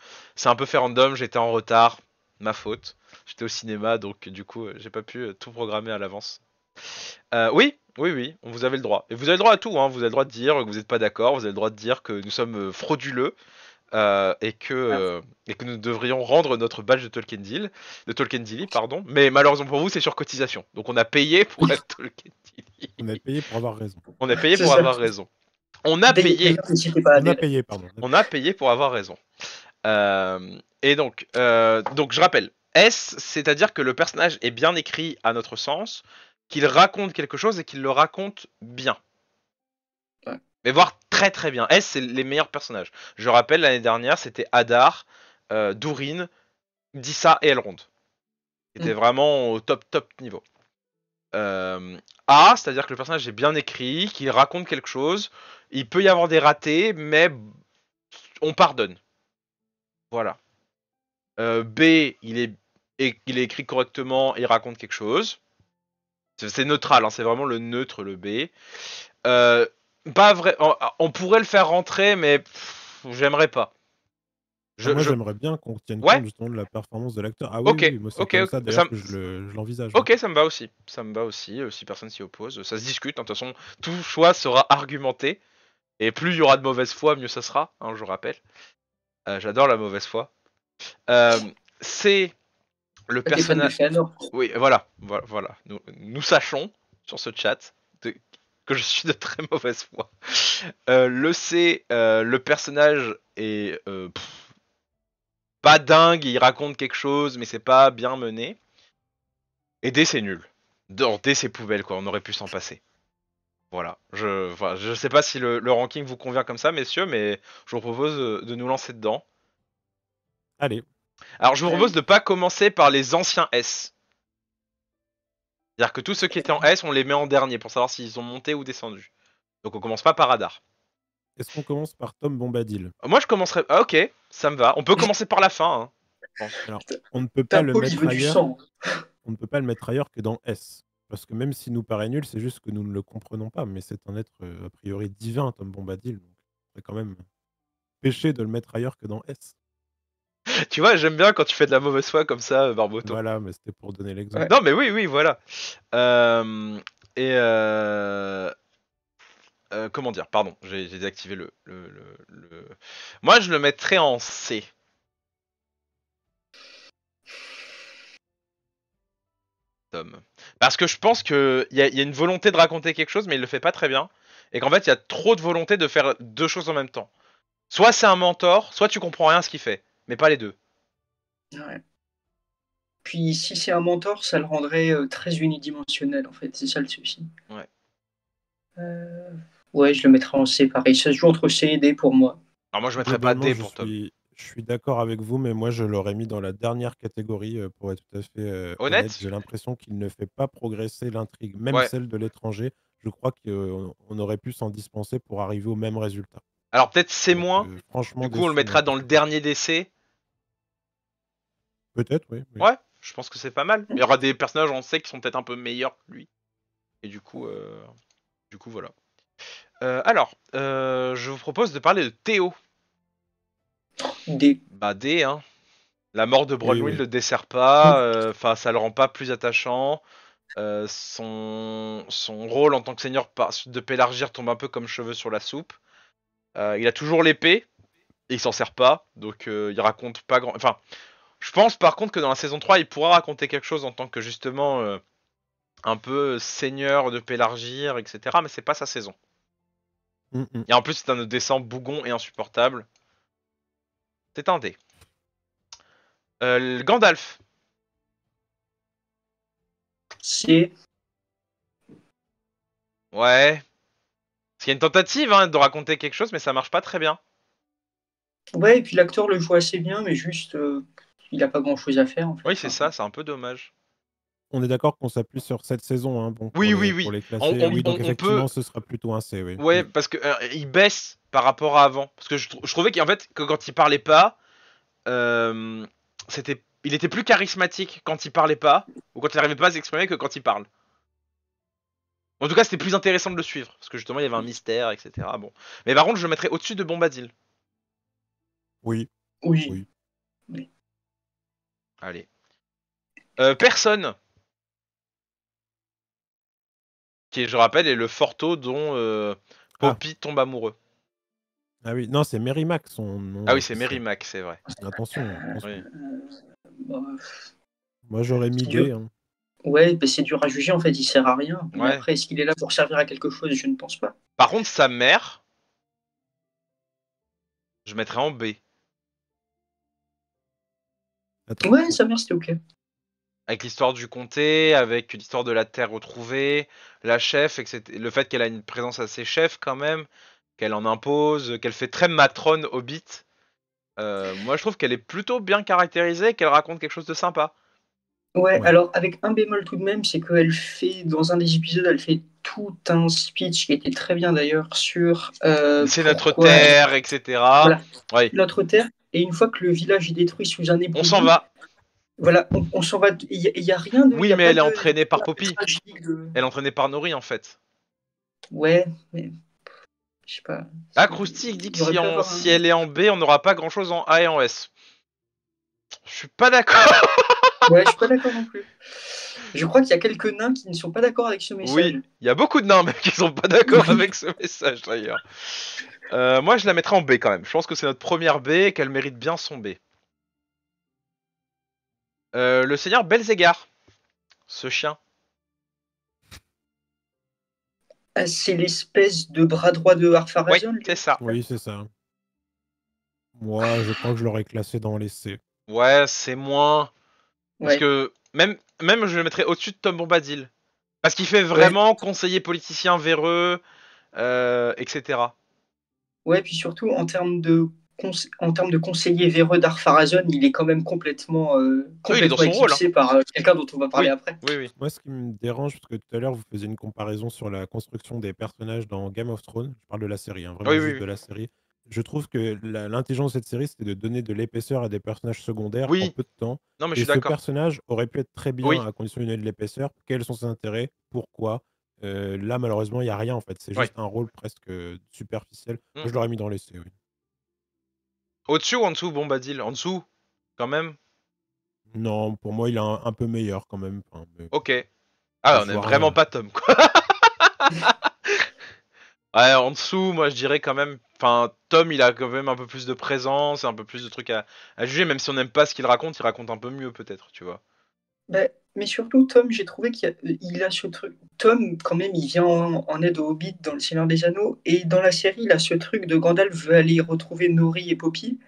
fait random. J'étais en retard, ma faute. J'étais au cinéma, donc du coup, j'ai pas pu tout programmer à l'avance. Oui, vous avez le droit. Et vous avez le droit à tout, hein. Vous avez le droit de dire que vous n'êtes pas d'accord, vous avez le droit de dire que nous sommes frauduleux et que nous devrions rendre notre badge de Tolkien Deal, pardon. Mais malheureusement pour vous, c'est sur cotisation. Donc on a payé pour être Tolkien Deal. On a payé pour avoir raison. On a payé pour avoir raison. On a payé. On a payé, pardon. On a payé pour avoir raison. Et donc je rappelle, S, c'est-à-dire que le personnage est bien écrit à notre sens, qu'il raconte quelque chose et qu'il le raconte bien. Ouais. Mais voire très très bien. S, c'est les meilleurs personnages. Je rappelle, l'année dernière, c'était Hadar, Durin, Dissa et Elrond. C'était vraiment au top niveau. A, c'est-à-dire que le personnage est bien écrit, qu'il raconte quelque chose. Il peut y avoir des ratés, mais on pardonne. Voilà. B, il est écrit correctement et il raconte quelque chose. C'est neutral, hein, c'est vraiment le neutre, le B. Pas vrai. On pourrait le faire rentrer, mais j'aimerais pas. Moi, j'aimerais bien qu'on tienne compte justement de la performance de l'acteur. Ah oui, oui, moi c'est comme ça d'ailleurs que je l'envisage. Ok, ça me va aussi. Si personne s'y oppose. Ça se discute. De toute façon, tout choix sera argumenté. Et plus il y aura de mauvaise foi, mieux ça sera, hein, je rappelle. J'adore la mauvaise foi. C'est le personnage. Oui, voilà. Nous sachons sur ce chat que je suis de très mauvaise foi. Le personnage est pas dingue, il raconte quelque chose, mais c'est pas bien mené. Et D, c'est nul. D, c'est poubelle, quoi. On aurait pu s'en passer. Voilà. Je sais pas si le ranking vous convient comme ça, messieurs, mais je vous propose de nous lancer dedans. Allez. Alors, je vous propose de pas commencer par les anciens S. C'est-à-dire que tous ceux qui étaient en S, on les met en dernier pour savoir s'ils ont monté ou descendu. Donc, on commence pas par Hadar. Est-ce qu'on commence par Tom Bombadil? Moi, je commencerai. Ah, ok, ça me va. On peut commencer par la fin. Hein, je pense. Alors, on ne peut pas le mettre ailleurs. On ne peut pas le mettre ailleurs que dans S. Parce que même s'il nous paraît nul, c'est juste que nous ne le comprenons pas. Mais c'est un être a priori divin, Tom Bombadil. Donc, c'est quand même péché de le mettre ailleurs que dans S. Tu vois, j'aime bien quand tu fais de la mauvaise foi comme ça, Barboto. Voilà, mais c'était pour donner l'exemple. Ouais. Non, mais oui, voilà. Comment dire? Pardon, j'ai désactivé le. Moi, je le mettrais en C. Tom. Parce que je pense qu'il y a une volonté de raconter quelque chose, mais il le fait pas très bien. Et qu'en fait, il y a trop de volonté de faire deux choses en même temps. Soit c'est un mentor, soit tu comprends rien à ce qu'il fait. Mais pas les deux. Ouais. Puis si c'est un mentor, ça le rendrait très unidimensionnel en fait, c'est ça le souci. Ouais. Ouais, je le mettrais en C pareil, ça se joue entre C et D pour moi. Alors moi je mettrais pas D pour Tom. Je suis d'accord avec vous, mais moi je l'aurais mis dans la dernière catégorie pour être tout à fait honnête. J'ai l'impression qu'il ne fait pas progresser l'intrigue, même celle de l'étranger. je crois qu'on aurait pu s'en dispenser pour arriver au même résultat. Alors peut-être c'est Donc, moins. franchement Du coup, on le déçu, mettra moi, dans par le ça. dernier décès. Peut-être, oui. Ouais, je pense que c'est pas mal. Il y aura des personnages, on sait, qui sont peut-être un peu meilleurs que lui. Et du coup voilà. Alors, je vous propose de parler de Théo. Des... Bah, D, hein. La mort de Oui, Bronwyn oui. le dessert pas. Enfin, ça le rend pas plus attachant. Son rôle en tant que seigneur de Pélargir tombe un peu comme cheveux sur la soupe. Il a toujours l'épée. Et il s'en sert pas. Donc, il raconte pas grand. Enfin, je pense par contre que dans la saison 3, il pourra raconter quelque chose en tant que justement un peu seigneur de Pélargir, etc. Mais c'est pas sa saison. Et en plus, c'est un descend bougon et insupportable. C'est un dé. Gandalf. C'est... Ouais. Parce qu'il y a une tentative de raconter quelque chose, mais ça marche pas très bien. Ouais, et puis l'acteur le joue assez bien, mais juste, il a pas grand-chose à faire, en fait. Oui, c'est ça, c'est un peu dommage. On est d'accord qu'on s'appuie sur cette saison, hein, bon, Oui, pour oui. les classer. Oui, donc On peut. effectivement, ce sera plutôt un C, oui. Ouais, parce que il baisse par rapport à avant. Parce que je trouvais qu'en fait, que quand il parlait pas, il était plus charismatique quand il parlait pas, ou quand il n'arrivait pas à s'exprimer que quand il parle. En tout cas, c'était plus intéressant de le suivre, parce que justement, il y avait un mystère, etc. Bon. Mais par contre, je le mettrais au-dessus de Bombadil. Oui, Oui. oui. Allez. Personne. Qui, je rappelle, est le Forto dont Poppy tombe amoureux. Ah oui, non, c'est Merrimack son nom. Ah oui, c'est officiel. Merrimack, c'est vrai. Attention, attention. Oui. Bah, Moi, j'aurais mis c'est D. dur. Hein. Ouais, bah, c'est dur à juger, en fait, il sert à rien. Mais Ouais. après, est-ce qu'il est là pour servir à quelque chose? Je ne pense pas. Par contre, sa mère, je mettrais en B. Attends. Ouais, sa mère, c'était ok. Avec l'histoire du comté, avec l'histoire de la terre retrouvée, la chef, etc. Le fait qu'elle a une présence assez chef quand même, qu'elle en impose, qu'elle fait très matrone Hobbit. Moi, je trouve qu'elle est plutôt bien caractérisée et qu'elle raconte quelque chose de sympa. Ouais, Ouais. alors avec un bémol tout de même, c'est qu'elle fait, dans un des épisodes, elle fait tout un speech qui était très bien d'ailleurs sur C'est notre pourquoi terre, etc. voilà, Ouais. notre terre. Et une fois que le village est détruit sous un On s'en éboulis, va. voilà, on s'en va. Il y a rien de, il Oui, y a mais pas elle est de entraînée par d'histoire Poppy. tragique de. Elle est entraînée par Nori en fait. Ouais, mais je sais pas. Acoustique dit que Il aurait pu avoir si un. elle est en B, on n'aura pas grand chose en A et en S. Je suis pas d'accord. Ouais, je suis pas d'accord non plus. Je crois qu'il y a quelques nains qui ne sont pas d'accord avec ce message. Oui, il y a beaucoup de nains même qui sont pas d'accord Oui. avec ce message d'ailleurs. Moi je la mettrais en B quand même. Je pense que c'est notre première B et qu'elle mérite bien son B. Le seigneur Belzégar. Ce chien. Ah, c'est l'espèce de bras droit de Oui, Ar-Pharazôn, lui. c'est ça. Oui, c'est ça. Moi, je crois que je l'aurais classé dans les C. Ouais, c'est moins. Parce Ouais. que même je le mettrais au-dessus de Tom Bombadil. Parce qu'il fait Ouais. vraiment conseiller politicien véreux, etc. Ouais, puis surtout en termes de conseiller véreux d'Ar-Pharazôn, il est quand même complètement, Oui, il est dans complètement son rôle. Hein. éclipsé par quelqu'un dont on va parler Oui, après. oui, oui. Moi, ce qui me dérange, parce que tout à l'heure, vous faisiez une comparaison sur la construction des personnages dans Game of Thrones. Je parle de la série, hein, vraiment Oui, juste oui, de la série. Je trouve que l'intelligence de cette série, c'était de donner de l'épaisseur à des personnages secondaires en oui. peu de temps. Non, mais je Et suis ce d'accord. personnage aurait pu être très bien Oui, à condition de donner de l'épaisseur. Quels sont ses intérêts? Pourquoi? Là, malheureusement, il n'y a rien en fait. C'est oui. juste un rôle presque superficiel. Moi, je Mm. l'aurais mis dans les C, oui. Au-dessus ou en dessous, Bombadil? En dessous, quand même. Non, pour moi, il est un peu meilleur quand même. Enfin, mais Ok. Ah, je on aime vois vraiment rien. pas Tom, quoi. Ouais, en dessous, moi je dirais quand même. Enfin, Tom, il a quand même un peu plus de présence, un peu plus de trucs à juger, même si on n'aime pas ce qu'il raconte, il raconte un peu mieux, peut-être, tu vois. Bah, mais surtout, Tom, j'ai trouvé qu'il a ce truc. Tom, quand même, il vient en aide au Hobbit dans Le Seigneur des Anneaux. Et dans la série, il a ce truc de Gandalf veut aller retrouver Nori et Poppy.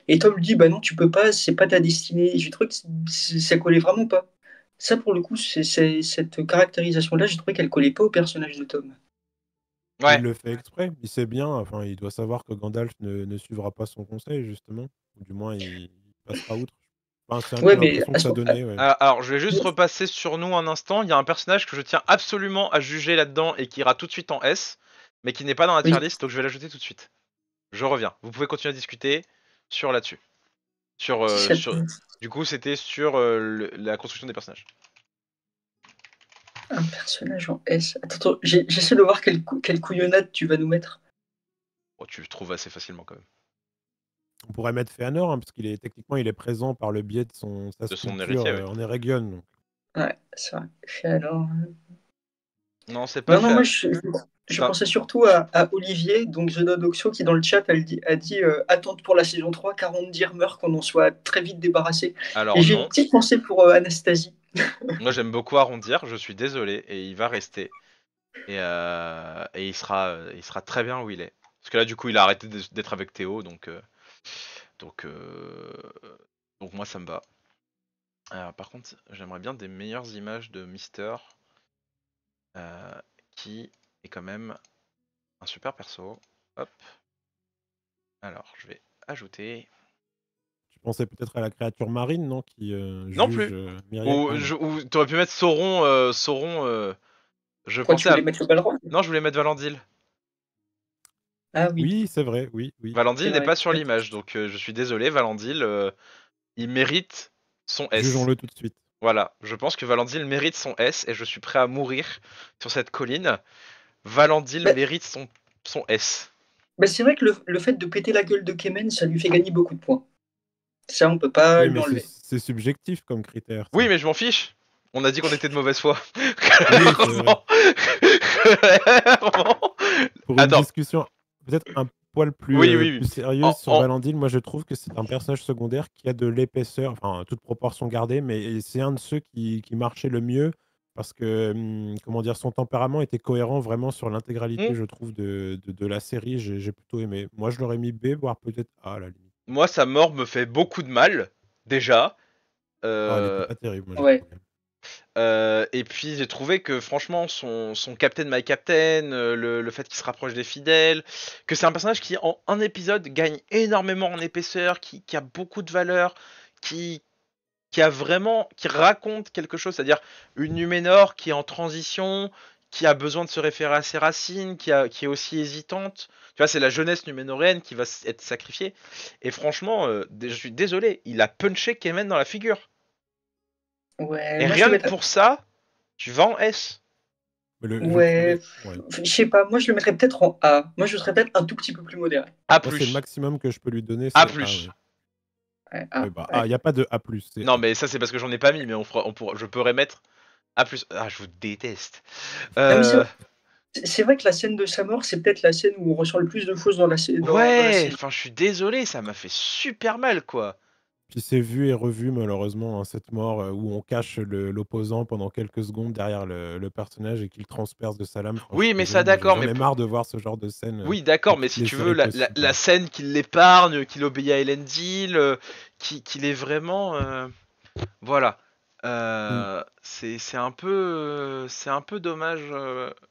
Et Tom lui dit, bah non, tu peux pas, c'est pas ta destinée. Et j'ai trouvé que ça collait vraiment pas. Ça, pour le coup, cette caractérisation-là, j'ai trouvé qu'elle collait pas au personnage de Tom. Il Ouais. le fait exprès, il sait bien, enfin, il doit savoir que Gandalf ne suivra pas son conseil, justement. Ou du moins, il passera outre. Enfin, c'est un Ouais, peu mais l'impression que ça donnait, ouais. Alors, je vais juste repasser sur nous un instant. Il y a un personnage que je tiens absolument à juger là-dedans et qui ira tout de suite en S, mais qui n'est pas dans la tier oui, list, donc je vais l'ajouter tout de suite. Je reviens. Vous pouvez continuer à discuter sur là-dessus. si ça- Du coup, c'était sur la construction des personnages. un personnage en S. Attends, j'essaie de voir quelle couillonnade tu vas nous mettre. Oh, tu le trouves assez facilement quand même. On pourrait mettre Fëanor, hein, parce qu'il est techniquement il est présent par le biais de sa De son sculpture héritier, ouais. en Eregion. Donc. Ouais, c'est vrai. Alors... Non, c'est pas Non, fait. moi je Enfin, pensais surtout à Olivier, donc The Dodoxo, qui dans le chat a dit attente pour la saison 3, 40 meurt qu'on en soit très vite débarrassé. Et alors j'ai une non. petite pensée pour Anastasie. Moi, j'aime beaucoup arrondir. Je suis désolé et il va rester. Et il sera très bien où il est. Parce que là, du coup, il a arrêté d'être avec Théo, donc, euh, donc moi, ça me va. Par contre, j'aimerais bien des meilleures images de Mister, qui est quand même un super perso. Hop. Alors, je vais ajouter. Tu pensais peut-être à la créature marine, non, qui Non juge plus. Myriac. Ou t'aurais pu mettre Sauron. Je Pourquoi tu pensais voulais à. mettre le Balrog? Non, je voulais mettre Valandil. Ah oui, Oui, c'est vrai, oui, oui. c'est Valandil n'est vrai. pas sur l'image, donc je suis désolé, Valandil, il mérite son S. Jugeons-le tout de suite. Voilà, je pense que Valandil mérite son S et je suis prêt à mourir sur cette colline. Valandil Bah, mérite son S. bah, c'est vrai que le fait de péter la gueule de Kemen, ça lui fait gagner beaucoup de points. Ça, on peut pas Oui, lui mais enlever. c'est subjectif comme critère, ça. Oui, mais je m'en fiche. On a dit qu'on était de mauvaise foi. Oui, c'est vrai. Clairement. Clairement. Pour une Attends, discussion peut-être un poil oui, oui, plus oui. sérieuse En, sur en- Valandil, moi je trouve que c'est un personnage secondaire qui a de l'épaisseur, enfin toute proportion gardée, mais c'est un de ceux qui marchait le mieux parce que, comment dire, son tempérament était cohérent vraiment sur l'intégralité, hmm, je trouve, de la série. J'ai plutôt aimé. Moi je l'aurais mis B, voire peut-être A à la limite. Moi, sa mort me fait beaucoup de mal, déjà. Ah, elle était Euh, pas terrible, moi j'ai Ouais. trouvé. Et puis j'ai trouvé que franchement son Captain My Captain, le fait qu'il se rapproche des fidèles, que c'est un personnage qui en un épisode gagne énormément en épaisseur, qui a beaucoup de valeur, qui, qui raconte quelque chose, c'est-à-dire une Numénor qui est en transition, qui a besoin de se référer à ses racines, qui est aussi hésitante. Tu vois, c'est la jeunesse numénoréenne qui va être sacrifiée. Et franchement, je suis désolé, il a punché Kemen dans la figure. Ouais, Et moi je le rien que mettrais. pour ça, tu vas en S. Mais je Ouais, trouvais, ouais. je sais pas, moi je le mettrais peut-être en A. Moi je serais peut-être un tout petit peu plus modéré. A+. Moi c'est le maximum que je peux lui donner, A+. c'est A, ouais. Ouais, Ouais, A. bah A, Ouais. il n'y a pas de A+, c'est Non, A. mais ça c'est parce que j'en ai pas mis, mais je pourrais mettre A+. Ah, je vous déteste. Non, mais Euh, c'est vrai que la scène de sa mort, c'est peut-être la scène où on ressent le plus de choses dans la ouais, saison. enfin je suis désolé, ça m'a fait super mal quoi. Puis c'est vu et revu malheureusement, hein, cette mort, où on cache l'opposant pendant quelques secondes derrière le personnage et qu'il transperce de sa lame. Enfin, je suis Oui, mais désolé, ça moi d'accord, j'en ai marre de voir ce genre de scène, oui dans d'accord, mais toutes si les tu veux séries possibles, la hein. scène qui l'épargne, qu'il obéit à Elendil, qu'il est vraiment, voilà. Mmh. C'est un peu dommage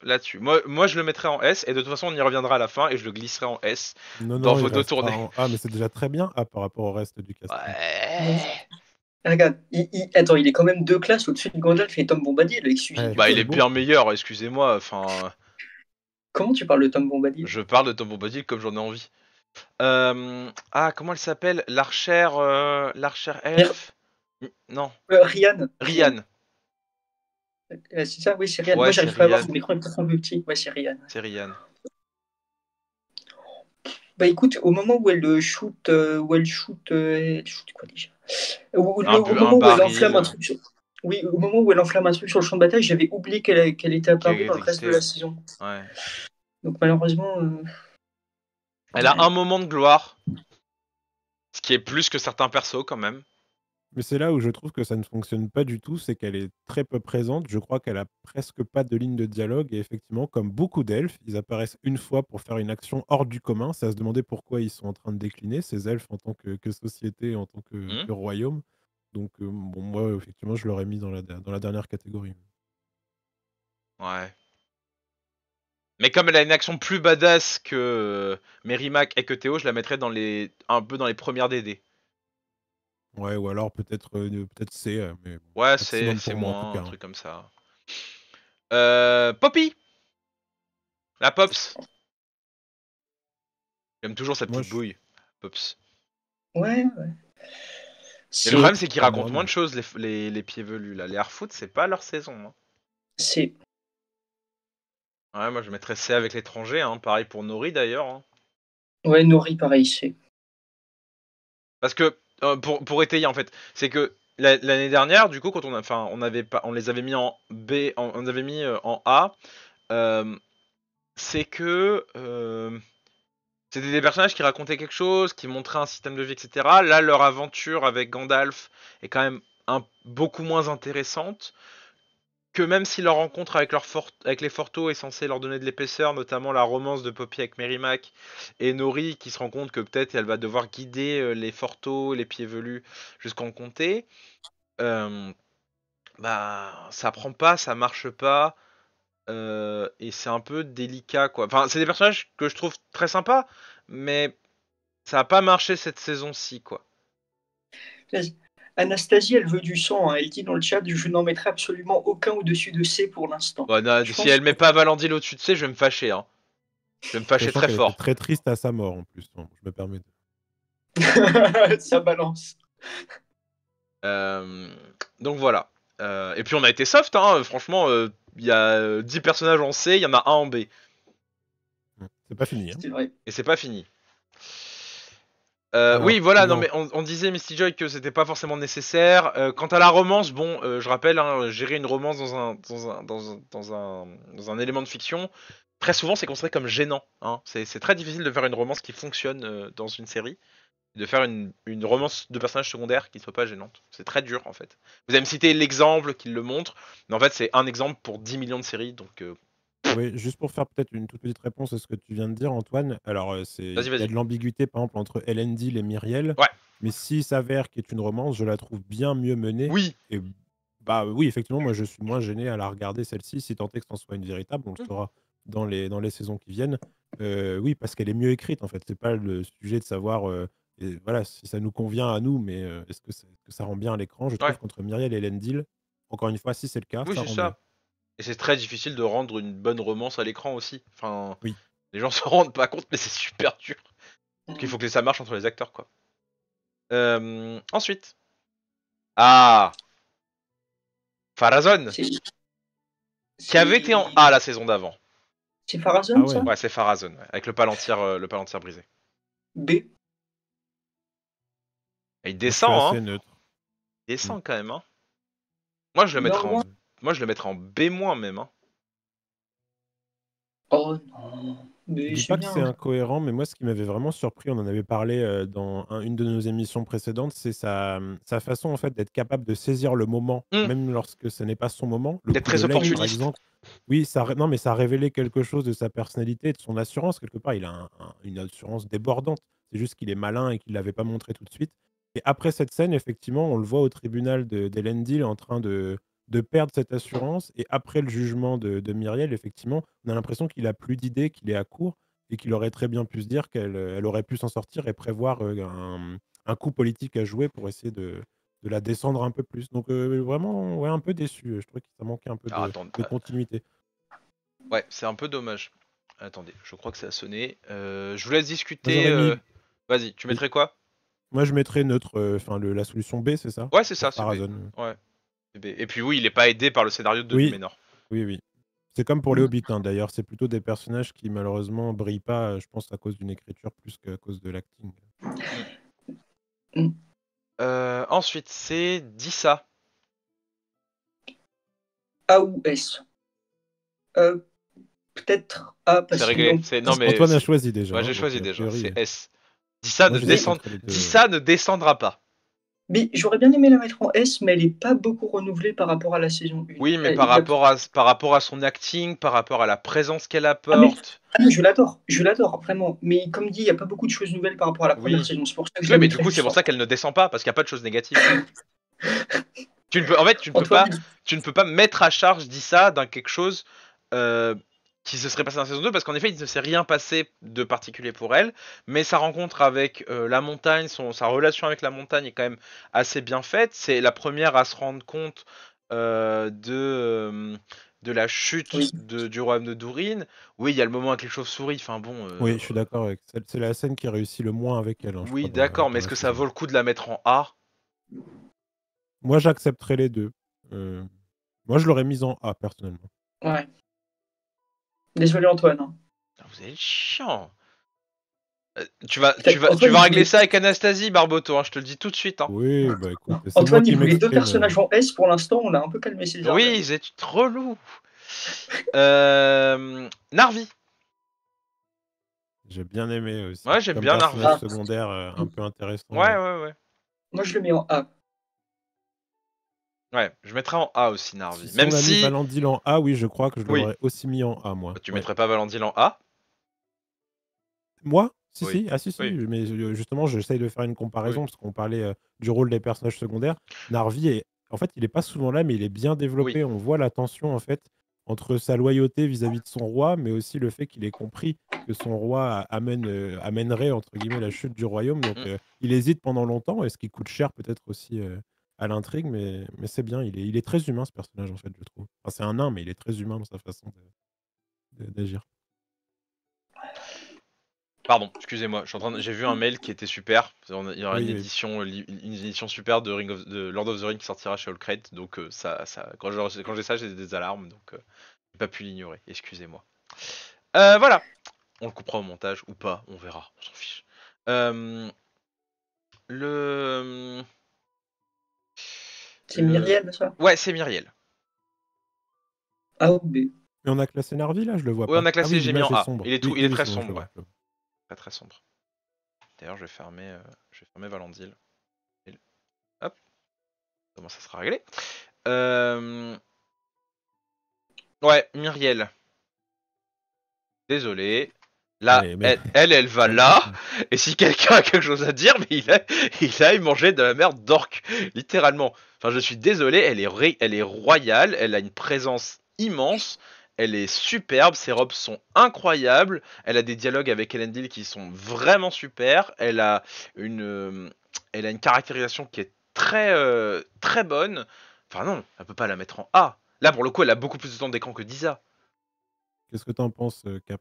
là-dessus. Moi, je le mettrai en S et de toute façon, on y reviendra à la fin et je le glisserai en S Non, dans non, il vos deux restera tournées. en A, mais c'est déjà très bien A par rapport au reste du casting. Ouais. Regarde, attends, il est quand même deux classes au-dessus de Gandalf et Tom Bombadil avec suivi Ouais, du Bah, il c'est est code. beau. bien meilleur, excusez-moi. Enfin, Comment tu parles de Tom Bombadil? je parle de Tom Bombadil comme j'en ai envie. Comment elle s'appelle? L'archère Mir- elfe? Non, Rian. Rian. C'est ça, oui, c'est Rian. Ouais, Moi, c'est j'arrive pas à voir, Rian. son écran est peut-être un peu petit. Ouais, c'est Rian. C'est Rian. Bah écoute, au moment où elle shoot quoi déjà? Au Un moment où elle enflamme un baril truc sur... Oui, au moment où elle enflamme un truc sur le champ de bataille, j'avais oublié qu'elle était qui apparue dans le reste de existait, la ouais. saison. Ouais. Donc malheureusement, Elle a un ouais. moment de gloire, ce qui est plus que certains persos quand même. Mais c'est là où je trouve que ça ne fonctionne pas du tout, c'est qu'elle est très peu présente. Je crois qu'elle a presque pas de ligne de dialogue et effectivement, comme beaucoup d'elfes, ils apparaissent une fois pour faire une action hors du commun. C'est à se demander pourquoi ils sont en train de décliner, ces elfes, en tant que société, en tant Hmm. que royaume. Donc, bon, moi, effectivement, je l'aurais mis dans la dernière catégorie. Ouais. Mais comme elle a une action plus badass que Merrimack et que Théo, je la mettrais un peu dans les premières DD. Ouais, ou alors peut-être C, mais Ouais, maximum c'est pour moi en tout moins, cas, un hein. truc comme ça. Poppy! La Pops! J'aime toujours sa Moi, petite je... bouille. Pops. Ouais, Mais le c'est, problème, c'est qu'ils pour moi, racontent moins non. de choses, les pieds velus, là. Les Harfoot, c'est pas leur saison, hein. c'est, Ouais, moi je mettrais C avec l'étranger, hein. Pareil pour Nori d'ailleurs, hein. ouais, Nori, pareil, c'est. Parce que, pour étayer en fait, c'est que l'année dernière, du coup, quand on les avait mis en B, on avait mis en A, c'est que c'était des personnages qui racontaient quelque chose, qui montraient un système de vie, etc. Là, leur aventure avec Gandalf est quand même beaucoup moins intéressante. Que même si leur rencontre avec les Fortos est censée leur donner de l'épaisseur, notamment la romance de Poppy avec Merrimack et Nori qui se rend compte que peut-être elle va devoir guider les Fortos, les pieds velus jusqu'en comté, euh, bah ça prend pas, ça marche pas, et c'est un peu délicat quoi. Enfin, c'est des personnages que je trouve très sympas, mais ça a pas marché cette saison-ci quoi. Vas-y. Anastasie, elle veut du sang, hein. Elle dit dans le chat, je n'en mettrai absolument aucun au-dessus de C pour l'instant. Bon, Je si pense elle met pas Valandil au-dessus de C, je vais me fâcher, hein. Je vais me fâcher Sachant très qu'elle était fort. très triste à sa mort en plus, bon, je me permets de... que ça balance. Euh, donc voilà. Et puis on a été soft, hein. Franchement, il y a 10 personnages en C, il y en a un en B. C'est pas fini, hein. C'est vrai. Et c'est pas fini. Oui, Alors, voilà, non suivant. mais on disait Misty Joy que c'était pas forcément nécessaire. Quant à la romance, bon, je rappelle, hein, gérer une romance dans un élément de fiction, très souvent c'est considéré comme gênant, hein. C'est très difficile de faire une romance qui fonctionne dans une série. De faire une romance de personnage secondaire qui soit pas gênante. C'est très dur en fait. Vous allez me citer l'exemple qui le montre, mais en fait c'est un exemple pour 10 millions de séries, donc Oui, juste pour faire peut-être une toute petite réponse à ce que tu viens de dire, Antoine. Alors, vas-y, il y a vas-y. de l'ambiguïté, par exemple, entre Elendil et Myriel. Ouais, Mais s'il s'avère qu'il est une romance, je la trouve bien mieux menée. oui. Et bah oui, effectivement, moi, je suis moins gêné à la regarder, celle-ci, si tant est que ce soit une véritable. On le saura dans les saisons qui viennent. Oui, parce qu'elle est mieux écrite, en fait. C'est pas le sujet de savoir et voilà, si ça nous convient à nous, mais est-ce que, que ça rend bien à l'écran? Je Ouais, trouve qu'entre Myriel et Elendil, encore une fois, si c'est le cas, oui ça c'est rend mieux. ça. Et c'est très difficile de rendre une bonne romance à l'écran aussi. Enfin, Oui. les gens se rendent pas compte, mais c'est super dur. Parce qu'il faut que ça marche entre les acteurs, quoi. Ensuite. Ah, Farazon, C'est qui avait été en c'est- A la saison d'avant. c'est Ah Farazan, ouais. ça? Ouais, c'est Farazon, ouais, avec le palantir brisé. B. Et il Moi, je suis descend, hein. assez neutre. Il descend quand même, hein. Moi, je le Non, mettrais en, loin. moi, je le mettrais en B- même, hein. Oh non. Je B, dis c'est pas que c'est bien. incohérent, mais moi, ce qui m'avait vraiment surpris, on en avait parlé dans une de nos émissions précédentes, c'est sa façon en fait d'être capable de saisir le moment, Hmm. même lorsque ce n'est pas son moment. Le D'être coup de très Lane, par opportuniste. exemple. Oui, non, mais ça révélait quelque chose de sa personnalité, de son assurance quelque part. Il a une assurance débordante. C'est juste qu'il est malin et qu'il l'avait pas montré tout de suite. Et après cette scène, effectivement, on le voit au tribunal d'Elendil en train de perdre cette assurance. Et après le jugement de Myriel, effectivement, on a l'impression qu'il a plus d'idées, qu'il est à court et qu'il aurait très bien pu se dire qu'elle aurait pu s'en sortir et prévoir un coup politique à jouer pour essayer de la descendre un peu plus. Donc vraiment, ouais, un peu déçu. Je trouvais que ça manquait un peu Alors, attends, de continuité. ouais, c'est un peu dommage. Attendez, je crois que ça a sonné. Je vous laisse Moi, discuter. j'aurais mis... Vas-y, tu Oui. mettrais quoi? Moi, je mettrais neutre, enfin la solution B, c'est ça? Ouais, c'est ça, Pour c'est B. Farazon. Ouais, c'est B. Et puis oui, il est pas aidé par le scénario de Oui, Numénor. oui, oui. C'est comme pour les Hobbits, hein, d'ailleurs. C'est plutôt des personnages qui, malheureusement, brillent pas, je pense, à cause d'une écriture plus qu'à cause de l'acting. Mm. Ensuite, c'est Dissa. A ou S? Euh, Peut-être A C'est parce réglé. qu'ils Non mais Antoine a choisi déjà, ouais, hein, j'ai donc choisi a déjà. priori... C'est S. Dissa Moi, ne j'hésite Mais, descend... entre les deux. Dissa ne descendra pas. mais j'aurais bien aimé la mettre en S, mais elle est pas beaucoup renouvelée par rapport à la saison 1. Oui, mais Il y a... par rapport à son acting, par rapport à la présence qu'elle Ah, mais, apporte. je l'adore, vraiment. Mais comme dit, il n'y a pas beaucoup de choses nouvelles par rapport à la première Oui. saison. C'est pour ça que je Oui, la mais du mettrais coup, c'est juste pour en... ça qu'elle ne descend pas, parce qu'il n'y a pas de choses négatives. En fait, Antoine, tu ne peux pas mettre à charge Dissa d'un quelque chose qui se serait passé dans la saison 2, parce qu'en effet, il ne s'est rien passé de particulier pour elle, mais sa rencontre avec la montagne, sa relation avec la montagne est quand même assez bien faite. C'est la première à se rendre compte de la chute Oui. du royaume de Durin. Oui, il y a le moment avec les chauves-souris, enfin bon... Oui, je suis d'accord avec ça. C'est la scène qui réussit le moins avec elle, je oui, crois, d'accord, mais dans est-ce la que ça saison. vaut le coup de la mettre en A? Moi, j'accepterais les deux. Moi, je l'aurais mise en A, personnellement. Ouais. Désolé Antoine. Hein. Vous êtes chiant. Tu vas Antoine, il régler voulait... ça avec Anastasie, Barboto, hein, je te le dis tout de suite. Hein. Oui, bah écoute, c'est moi Antoine, qui il voulait 2 m'exprime. personnages en S pour l'instant, on a un peu calmé ses ardeurs. Oui, vous êtes trop loup. Narvi. J'ai bien aimé aussi. Ouais, j'aime Comme bien Narvi. personnage secondaire un peu intéressant. Ouais. Moi, je le mets en A. Ouais, je mettrais en A aussi Narvi. Si Même on a mis si... Valandil en A, oui, je crois que je Oui. l'aurais aussi mis en A, moi. Tu Ouais. mettrais pas Valandil en A? Moi? Si, Oui. si. Ah si, Oui. mais justement, j'essaye de faire une comparaison, Oui. parce qu'on parlait du rôle des personnages secondaires. Narvi, en fait, il est pas souvent là, mais il est bien développé. Oui. On voit la tension, en fait, entre sa loyauté vis-à-vis de son roi, mais aussi le fait qu'il ait compris que son roi amènerait, entre guillemets, la chute du royaume. Donc, il hésite pendant longtemps, et ce qui coûte cher peut-être aussi à l'intrigue, mais c'est bien. Il est très humain, ce personnage, en fait, je trouve. Enfin, c'est un nain, mais il est très humain dans sa façon d'agir. Pardon, excusez-moi, j'ai vu un mail qui était super. Il y aura Oui, une oui. édition super de Lord of the Rings qui sortira chez All Crate, donc quand j'ai ça, j'ai des alarmes, donc j'ai pas pu l'ignorer. Excusez-moi. Voilà, on le coupera au montage ou pas, on verra, on s'en fiche. C'est Myriel, ça? Ouais, c'est Myriel. A ou B? Mais on a classé Narvi là, je le vois Oui, pas. on a Ah classé, oui, j'ai mis en l'image est A. sombre. Il est Oui, très c'est bon, je le sombre, ouais. vois. Très sombre. D'ailleurs, je vais fermer Valandil. Hop. Comment ça sera réglé? Ouais, Myriel. Désolé. Là, Allez, mais... elle va là. Et si quelqu'un a quelque chose à dire, mais il a mangé de la merde d'orque, littéralement. Enfin, je suis désolé, elle est royale, elle a une présence immense, elle est superbe, ses robes sont incroyables, elle a des dialogues avec Elendil qui sont vraiment super, elle a une caractérisation qui est très bonne. Enfin non, elle peut pas la mettre en A. Là, pour le coup, elle a beaucoup plus de temps d'écran que Disa. Qu'est-ce que t'en penses, Cap?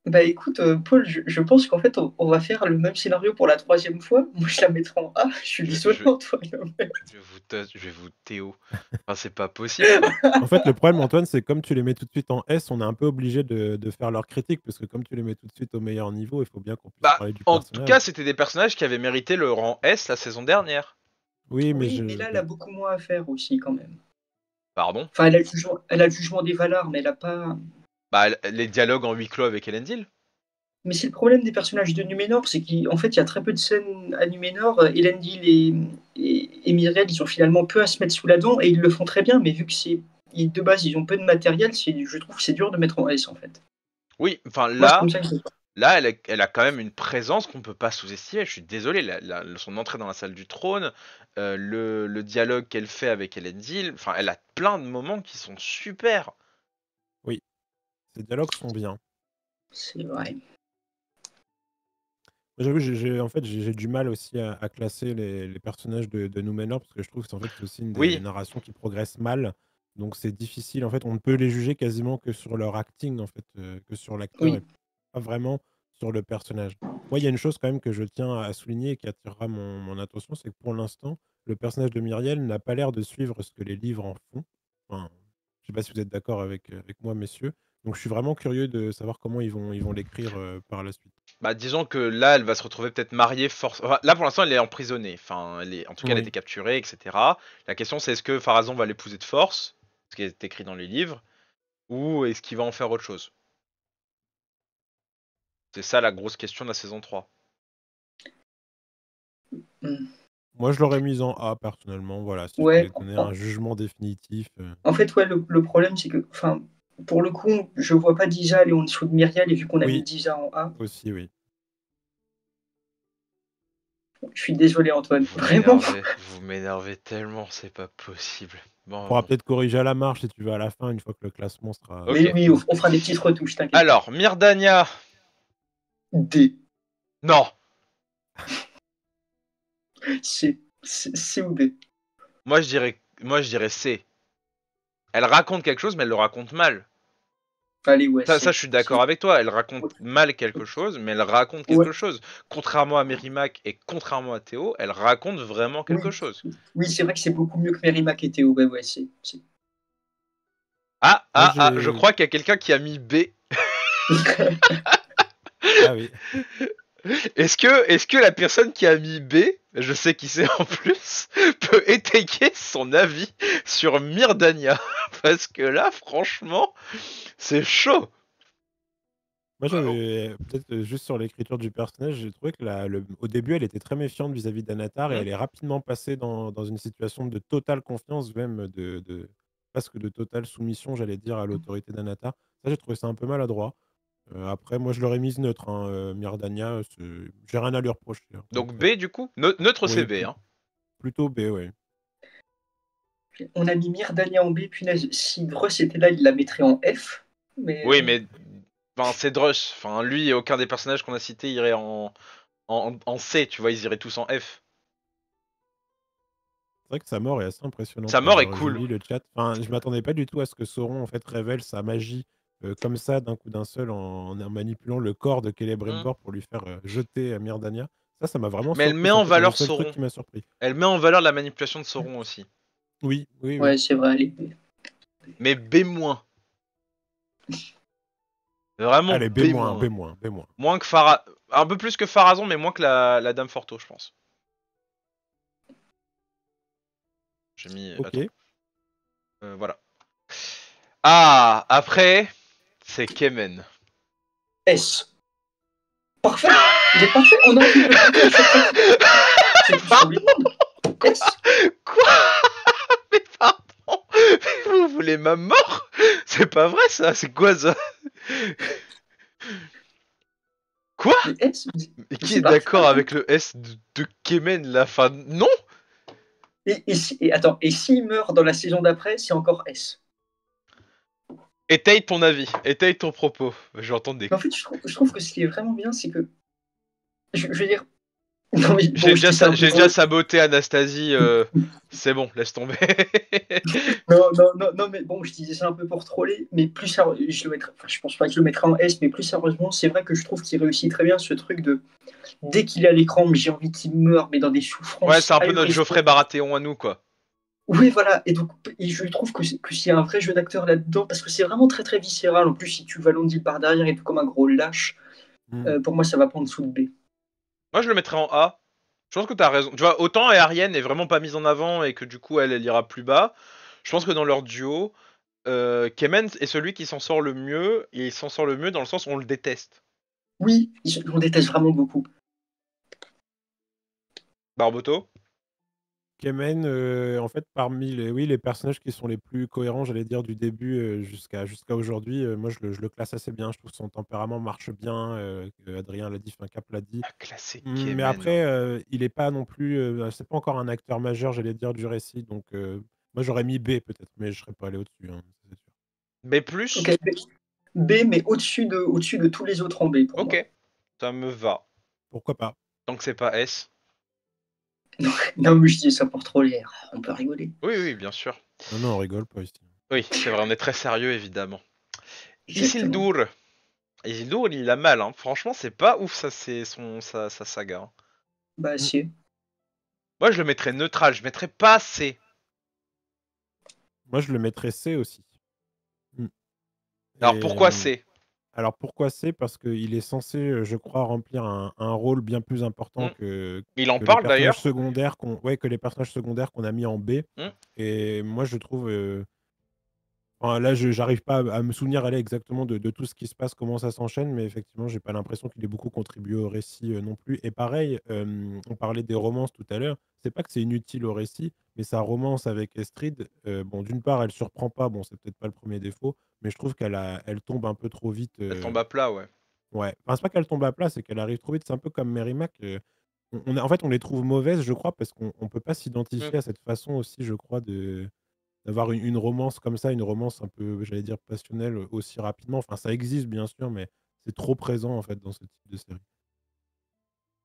Bah écoute, Paul, je pense qu'en fait, on va faire le même scénario pour la 3e fois. Moi, je la mettrai en A. Je suis désolé, Antoine. Je vais vous Théo. Enfin, c'est pas possible, quoi. En fait, le problème, Antoine, c'est que comme tu les mets tout de suite en S, on est un peu obligé de faire leur critique, parce que comme tu les mets tout de suite au meilleur niveau, il faut bien qu'on puisse Bah, parler du en tout personnage. cas, c'était des personnages qui avaient mérité le rang S la saison dernière. Oui, mais Oui, mais là, elle a beaucoup moins à faire aussi, quand même. Pardon? Enfin, elle a le jugement des Valar, mais elle a pas... Bah, les dialogues en huis clos avec Elendil. Mais c'est le problème des personnages de Numénor, c'est qu'en fait, il y a très peu de scènes à Numénor. Elendil et Myriel, ils ont finalement peu à se mettre sous la dent, et ils le font très bien, mais vu que de base, ils ont peu de matériel, je trouve que c'est dur de mettre en S, en fait. Oui, enfin Moi, c'est là, comme ça que je le vois. là elle a quand même une présence qu'on peut pas sous-estimer. Je suis désolé, son entrée dans la salle du trône, le dialogue qu'elle fait avec Elendil, enfin, elle a plein de moments qui sont super. Oui, ces dialogues sont bien. C'est vrai. J'avoue, j'ai du mal aussi à classer les personnages de Númenor, parce que je trouve que c'est aussi une des Oui, narrations qui progressent mal. Donc c'est difficile. En fait, on ne peut les juger quasiment que sur leur acting, en fait, que sur l'acteur, et Oui. pas vraiment sur le personnage. Moi, il y a une chose quand même que je tiens à souligner et qui attirera mon attention, c'est que pour l'instant, le personnage de Myriel n'a pas l'air de suivre ce que les livres en font. Enfin, je sais pas si vous êtes d'accord avec moi, messieurs. Donc je suis vraiment curieux de savoir comment ils vont l'écrire par la suite. bah disons que là, elle va se retrouver peut-être mariée force. Enfin, là, pour l'instant, elle est emprisonnée. Enfin, en tout cas, elle a Oui. été capturée, etc. La question, c'est est-ce que Pharazôn va l'épouser de force, ce qui est écrit dans les livres, ou est-ce qu'il va en faire autre chose? C'est ça la grosse question de la saison 3. Hmm. Moi, je l'aurais mise en A, personnellement. Voilà, si je Ouais. devais donner un jugement définitif. En fait, ouais, le problème, c'est que, enfin, pour le coup, je vois pas Disa aller en dessous de Myriel, et vu qu'on a mis Oui, Disa en A, aussi, oui. je suis désolé, Antoine. Vraiment. Vous m'énervez tellement, c'est pas possible. On pourra Bon. peut-être corriger à la marche si tu veux à la fin, une fois que le classement sera. Ok. Mais oui, on fera des petites retouches, t'inquiète pas. Alors, Myrdania. D. Non. C ou D. Moi, je dirais C. Elle raconte quelque chose, mais elle le raconte mal. Allez, ouais, Ça, C. je suis d'accord avec toi. Elle raconte Ouais. mal quelque chose, mais elle raconte Ouais. quelque chose. Contrairement à Merrimack et contrairement à Théo, elle raconte vraiment quelque Oui. chose. Oui, c'est vrai que c'est beaucoup mieux que Merrimack et Théo. Ouais, C. Moi, Je crois qu'il y a quelqu'un qui a mis B. Ah oui. Est-ce que la personne qui a mis B, je sais qui c'est en plus, peut étayer son avis sur Myrdania? Parce que là, franchement, c'est chaud. Moi, j'avais peut-être juste sur l'écriture du personnage, j'ai trouvé que au début, elle était très méfiante vis-à-vis d'Anatar et elle est rapidement passée dans une situation de totale confiance, même presque de totale soumission, j'allais dire, à l'autorité d'Anatar. Ça, j'ai trouvé ça un peu maladroit. Après, moi, je l'aurais mise neutre, hein, Myrdania, j'ai rien à lui reprocher, hein, au Donc contraire. B, du coup, neutre Oui, CB. Hein. plutôt B, ouais. On a mis Myrdania en B, punaise. Si Dross était là, il la mettrait en F. Mais, Oui, mais c'est Drush. Enfin, lui et aucun des personnages qu'on a cités irait en C, tu vois, ils iraient tous en F. C'est vrai que sa mort est assez impressionnante. Sa Là, mort est je cool. lis le chat. Enfin, je m'attendais pas du tout à ce que Sauron en fait révèle sa magie comme ça d'un coup d'un seul en manipulant le corps de Celebrimbor pour lui faire jeter Myrdania. Ça m'a vraiment Mais elle surpris. met C'est en en fait le valeur seul truc Sauron. qui m'a surpris. Elle met en valeur la manipulation de Sauron aussi. Oui, oui, ouais, oui. c'est vrai, elle est B. Mais B-. Vraiment Allez, B-. B-, B-, B-. Moins que Phara... Un peu plus que Pharazon, mais moins que la Dame Forto, je pense. J'ai mis... Ok. Attends. Voilà. Ah, après, c'est Kemen. S. Parfait. Il est parfait. On a envie de le buter à chaque fois qu'il est. C'est tout ce qu'on lui demande. S. Quoi? Mais pardon. Mais vous voulez ma mort? C'est pas vrai ça. C'est quoi ça? Quoi? Mais S. Et qui C'est est parfait. d'accord avec le S de Kemen là? Enfin, non. Attends, et s'il meurt dans la saison d'après, c'est encore S. Étaye ton avis. Étaye ton propos. Je vais entendre des... Mais en fait, je trouve que ce qui est vraiment bien, c'est que. Je veux dire. Non, mais bon, J'ai je dis ça un peu déjà pour le- saboté Anastasie. C'est bon, laisse tomber. Non, mais bon, je disais ça un peu pour troller, mais plus sérieusement, je pense pas que je le mettrai en S, mais plus sérieusement, c'est vrai que je trouve qu'il réussit très bien ce truc de dès qu'il est à l'écran, mais j'ai envie qu'il meure, mais dans des souffrances. Ouais, c'est un peu notre ahurissantes. Geoffrey Baratheon à nous, quoi. Oui, voilà, et donc je trouve que s'il y a un vrai jeu d'acteur là-dedans, parce que c'est vraiment très très viscéral. En plus, si tu Valondil par derrière et tout comme un gros lâche, pour moi, ça va pas en dessous de B. Moi, je le mettrais en A. Je pense que t'as raison. Tu vois, autant Ariane est vraiment pas mise en avant et que du coup, elle ira plus bas. Je pense que dans leur duo, Kemen est celui qui s'en sort le mieux. Et il s'en sort le mieux dans le sens où on le déteste. Oui, on déteste vraiment beaucoup. Barboto. Kemen, en fait, parmi les personnages qui sont les plus cohérents, j'allais dire, du début jusqu'à aujourd'hui, moi, je le classe assez bien. Je trouve que son tempérament marche bien. Adrien l'a dit, Cap l'a dit. Classé Mais Kemen. après, il est pas non plus, c'est pas encore un acteur majeur, j'allais dire, du récit. Donc, moi, j'aurais mis B peut-être, mais je serais pas allé au-dessus, hein, ça, c'est sûr. B+. Ok, B, mais au-dessus de tous les autres en B pour moi. Ok. Ça me va. Pourquoi pas? Tant que c'est pas S. Non, mais je dis ça pour troller. On peut rigoler. Oui, bien sûr. Non, on rigole pas ici. Oui, c'est vrai, on est très sérieux, évidemment. Exactement. Isildur. Isildur, il a mal, hein. Franchement, c'est pas ouf, ça, c'est sa saga. Hein. Bah, si. Moi, je le mettrais neutral, je mettrais pas C. Moi, je le mettrais C aussi. Alors, Et, pourquoi C? Alors, pourquoi C? Parce qu'il est censé, je crois, remplir un rôle bien plus important que Il en les parle, personnages d'ailleurs. secondaires que les personnages secondaires qu'on a mis en B. Et moi, je trouve... enfin, là, j'arrive pas à me souvenir exactement de tout ce qui se passe, comment ça s'enchaîne, mais effectivement, j'ai pas l'impression qu'il ait beaucoup contribué au récit non plus. Et pareil, on parlait des romances tout à l'heure. C'est pas que c'est inutile au récit, mais sa romance avec Estrid, bon, d'une part, elle surprend pas, bon, c'est peut-être pas le premier défaut, mais je trouve elle tombe un peu trop vite. Elle tombe à plat, ouais. Ouais, enfin, c'est pas qu'elle tombe à plat, c'est qu'elle arrive trop vite. C'est un peu comme Merrimack. En fait, on les trouve mauvaises, je crois, parce qu'on peut pas s'identifier à cette façon aussi, je crois, d'avoir une romance comme ça, une romance un peu, j'allais dire passionnelle, aussi rapidement. Enfin, ça existe bien sûr, mais c'est trop présent en fait dans ce type de série.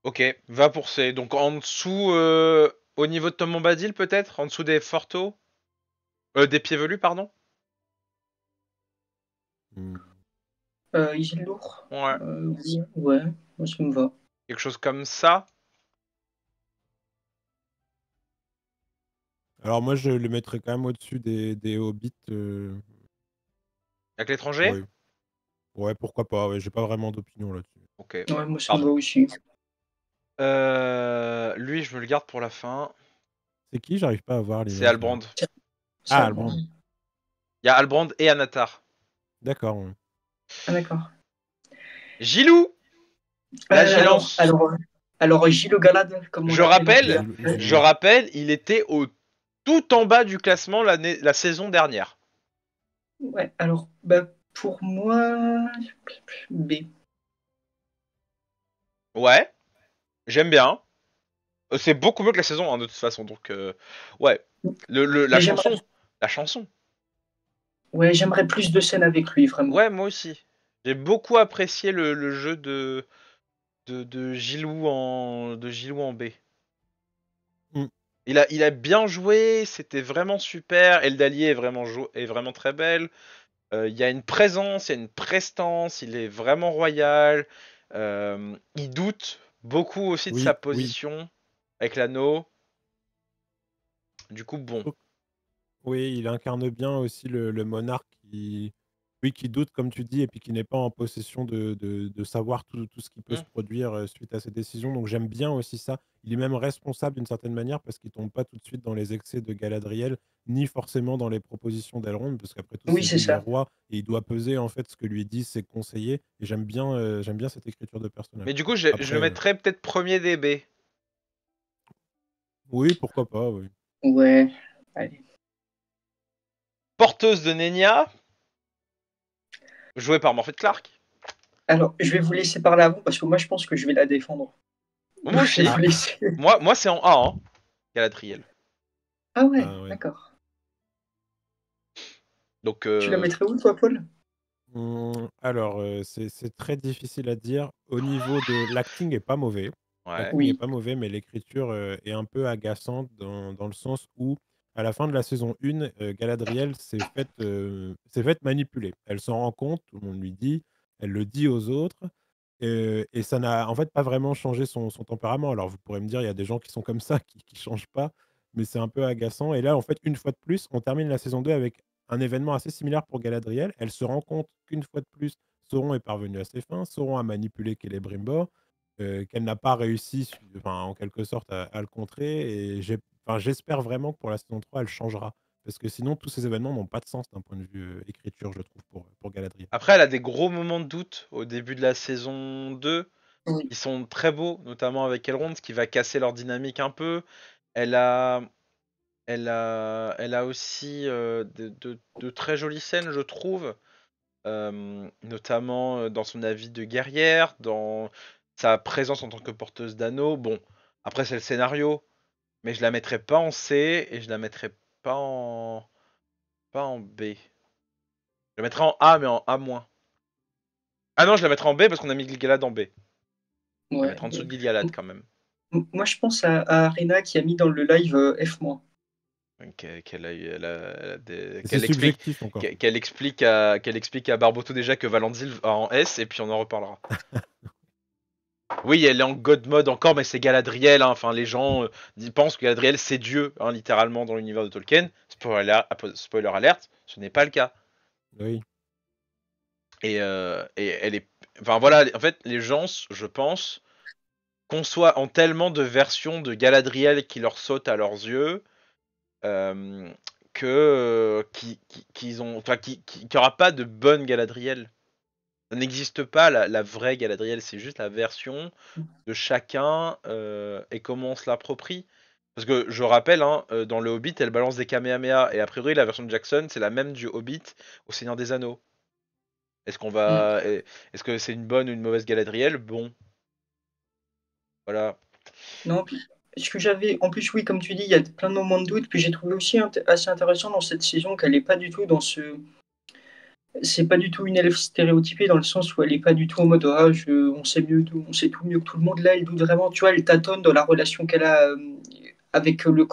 Ok, va pour C. Donc en dessous, au niveau de Tom Bombadil peut-être, en dessous des Forto, des pieds velus, pardon. Mmh. Easy lourd. Ouais, Oui, ouais, moi, ça me va. quelque chose comme ça. Alors moi, je le mettrais quand même au-dessus des Hobbits, Avec l'étranger. ouais. Ouais, pourquoi pas, ouais, j'ai pas vraiment d'opinion là-dessus. Ok, Ouais, moi, ça me pardon. va aussi. Lui, je me le garde pour la fin. C'est qui? J'arrive pas à voir C'est l'image, Albrand. C'est Ah, Alban. Alban. Il y a Albrand et Anatar. D'accord, ouais. Ah, d'accord. Gilou. Là, j'y Alors, lance. alors, alors, Gilles Galade, comme on Je l'appelle en rappelle, Gilou PRP. je rappelle, il était au tout en bas du classement la saison dernière. Ouais, alors, bah, pour moi, B. Ouais, j'aime bien. C'est beaucoup mieux que la saison 1 de toute façon, donc ouais. La Mais j'aimerais, chanson, la chanson. ouais, j'aimerais plus de scènes avec lui, vraiment. Ouais, moi aussi. J'ai beaucoup apprécié le jeu de Gilou en B. Mmh. Il a bien joué, c'était vraiment super. Eldali est vraiment très belle. Il y a une présence, il y a une prestance, il est vraiment royal. Il doute beaucoup aussi de sa Oui, oui. position avec l'anneau. Du coup, bon. Oui, il incarne bien aussi le monarque qui oui, qui doute comme tu dis et puis qui n'est pas en possession de savoir tout ce qui peut se Hmm. produire, suite à ses décisions, donc j'aime bien aussi ça. Il est même responsable d'une certaine manière parce qu'il tombe pas tout de suite dans les excès de Galadriel, ni forcément dans les propositions d'Elrond parce qu'après tout, Oui, c'est c'est lui le ça. roi et il doit peser en fait ce que lui disent ses conseillers et j'aime bien cette écriture de personnage. Mais du coup, je le Après, mettrais peut-être premier DB. oui, pourquoi pas, oui. Ouais, allez. Porteuse de Nenya, jouée par Morpeth Clark. Alors, je vais vous laisser parler avant parce que moi, je pense que je vais la défendre. Moi Donc, je vais aussi. vous Ah, laisser. Moi c'est en A, hein, Galadriel. Ah ouais, ah ouais. d'accord. Donc, Tu la mettrais où, toi, Paul? Alors, c'est très difficile à dire. Au niveau de l'acting est pas mauvais. ouais. L'acting est Oui. pas mauvais, mais l'écriture, est un peu agaçante dans le sens où, à la fin de la saison 1, Galadriel s'est faite manipuler. Elle s'en rend compte, tout le monde lui dit, elle le dit aux autres, et ça n'a, en fait, pas vraiment changé son tempérament. Alors vous pourrez me dire, il y a des gens qui sont comme ça, qui changent pas, mais c'est un peu agaçant et là, en fait, une fois de plus, on termine la saison 2 avec un événement assez similaire pour Galadriel. Elle se rend compte qu'une fois de plus, Sauron est parvenu à ses fins. Sauron a manipulé Celebrimbor, qu'elle n'a pas réussi, enfin, en quelque sorte, à le contrer. Et j'espère vraiment que pour la saison 3, elle changera. Parce que sinon, tous ces événements n'ont pas de sens d'un point de vue écriture, je trouve, pour Galadriel. Après, elle a des gros moments de doute au début de la saison 2 Oui. qui sont très beaux, notamment avec Elrond, ce qui va casser leur dynamique un peu. Elle a, elle a aussi de très jolies scènes, je trouve, notamment dans son avis de guerrière, dans sa présence en tant que porteuse d'anneaux. Bon, après c'est le scénario, mais je la mettrais pas en C et je la mettrais pas en pas en B. Je la mettrais en A, mais en A-. Ah non, je la mettrais en B parce qu'on a mis Gilgalad en B. Je la Ouais. mettrais en dessous de Gilgalad quand même. Moi, je pense à Arena qui a mis dans le live F-. Et c'est subjectif encore. Qu'elle explique à Barboto déjà que Valandil va en S et puis on en reparlera. Oui, elle est en God mode encore, mais c'est Galadriel. Hein. Enfin, les gens pensent que Galadriel c'est Dieu, hein, littéralement dans l'univers de Tolkien. Spoiler alerte, ce n'est pas le cas. Oui. Et elle est, enfin voilà, en fait, les gens, je pense, conçoivent en tellement de versions de Galadriel qui leur sautent à leurs yeux euh, qu'ils ont, enfin, qu'il n'y aura pas de bonne Galadriel. Ça n'existe pas la vraie Galadriel, c'est juste la version de chacun et comment on se l'approprie. Parce que je rappelle, hein, dans le Hobbit, elle balance des Kamehameha et a priori la version de Jackson, c'est la même du Hobbit au Seigneur des Anneaux. Mm. Est-ce que c'est une bonne ou une mauvaise Galadriel? Bon, voilà. Non, puis ce que j'avais, en plus, oui, comme tu dis, il y a plein de moments de doute. Puis j'ai trouvé aussi assez intéressant dans cette saison qu'elle est pas du tout dans ce. C'est pas du tout une elfe stéréotypée dans le sens où elle est pas du tout en mode on sait mieux tout, on sait tout mieux que tout le monde. Là, elle doute vraiment, tu vois, elle tâtonne dans la relation qu'elle a avec le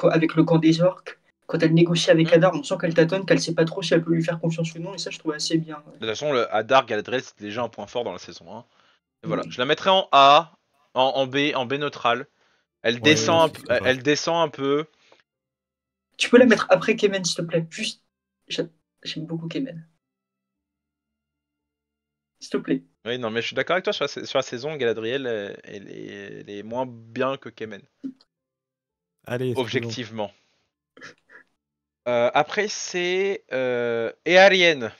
camp des orques. Quand elle négocie avec Adar, on sent qu'elle tâtonne, qu'elle sait pas trop si elle peut lui faire confiance ou non, et ça, je trouve assez bien. De toute façon, le Hadar Galadriel, c'était déjà un point fort dans la saison 1. Et voilà, Oui. je la mettrais en A, en B neutral. Elle Ouais, descend, c'est ça. elle descend un peu. Tu peux la mettre après Kemen, s'il te plaît. Juste, j'aime beaucoup Kemen. S'il te plaît. Oui, non, mais je suis d'accord avec toi sur la saison. Galadriel, elle est moins bien que Kemen, Allez, suivant. objectivement. Après, c'est Eärien.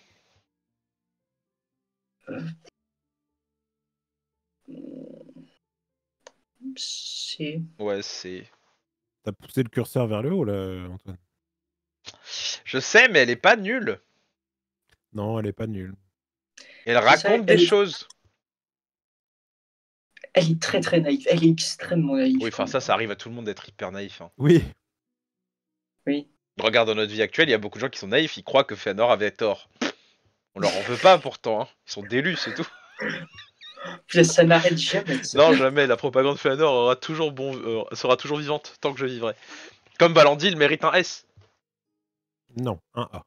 C'est. Ouais, c'est. T'as poussé le curseur vers le haut, là, Antoine. Je sais, mais elle est pas nulle. Non, elle est pas nulle. Elle C'est ça, raconte des choses. Elle est très très naïve. Elle est extrêmement naïve. Oui, enfin ça arrive à tout le monde d'être hyper naïf. Hein. Oui. Oui. Regarde, dans notre vie actuelle, il y a beaucoup de gens qui sont naïfs, ils croient que Fëanor avait tort. On leur en veut pas pourtant, hein. Ils sont délus, c'est tout. Ça n'arrête jamais. Non, jamais, la propagande Fëanor sera toujours vivante tant que je vivrai. Comme Valandi, il mérite un S. Non, un A.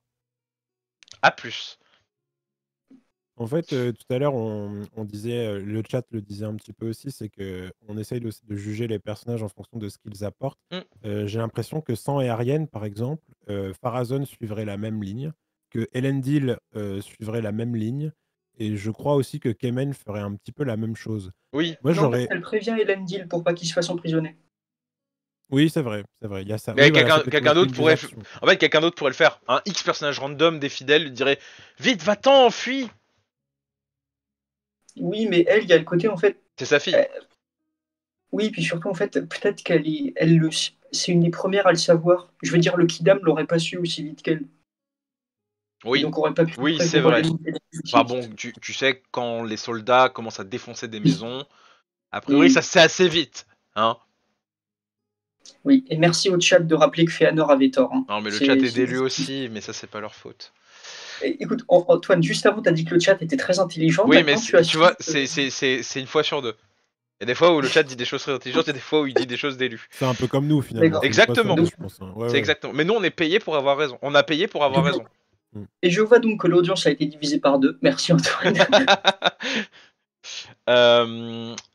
A+. En fait, tout à l'heure, on disait, le chat le disait un petit peu aussi, c'est qu'on essaye de juger les personnages en fonction de ce qu'ils apportent. J'ai l'impression que sans Eärien, par exemple, Pharazôn suivrait la même ligne, que Elendil suivrait la même ligne, et je crois aussi que Kemen ferait un petit peu la même chose. Oui. Moi, Non, j'aurais... elle prévient Elendil pour pas qu'il se fasse emprisonner. Oui, c'est vrai, il y a ça. Mais Oui, voilà, quelqu'un d'autre une des pourrait. options. En fait, quelqu'un d'autre pourrait le faire. Un X personnage random des fidèles lui dirait vite, va-t'en, fuis. Oui, mais elle, il y a le côté en fait. C'est sa fille. Oui, puis surtout en fait, peut-être c'est une des premières à le savoir. Je veux dire, le Kidam l'aurait pas su aussi vite qu'elle. Oui. Et donc aurait pas pu Oui, c'est prévoir vrai. les Enfin bon, tu sais, quand les soldats commencent à défoncer des maisons, a priori Oui. ça se fait assez vite. Hein. Oui, et merci au chat de rappeler que Fëanor avait tort. Hein. Non, mais le chat est d'élu aussi, mais ça, c'est pas leur faute. Écoute, Antoine, juste avant, tu as dit que le chat était très intelligent. Oui, mais Maintenant, tu vois, c'est une fois sur deux. Il y a des fois où le chat dit des choses très intelligentes, il y a des fois où il dit des choses d'élus. C'est un peu comme nous, finalement. Exactement. Je pense, hein. Ouais, c'est ouais. exactement. Mais nous, on est payé pour avoir raison. On a payé pour avoir raison. Et je vois donc que l'audience a été divisée par 2. Merci Antoine.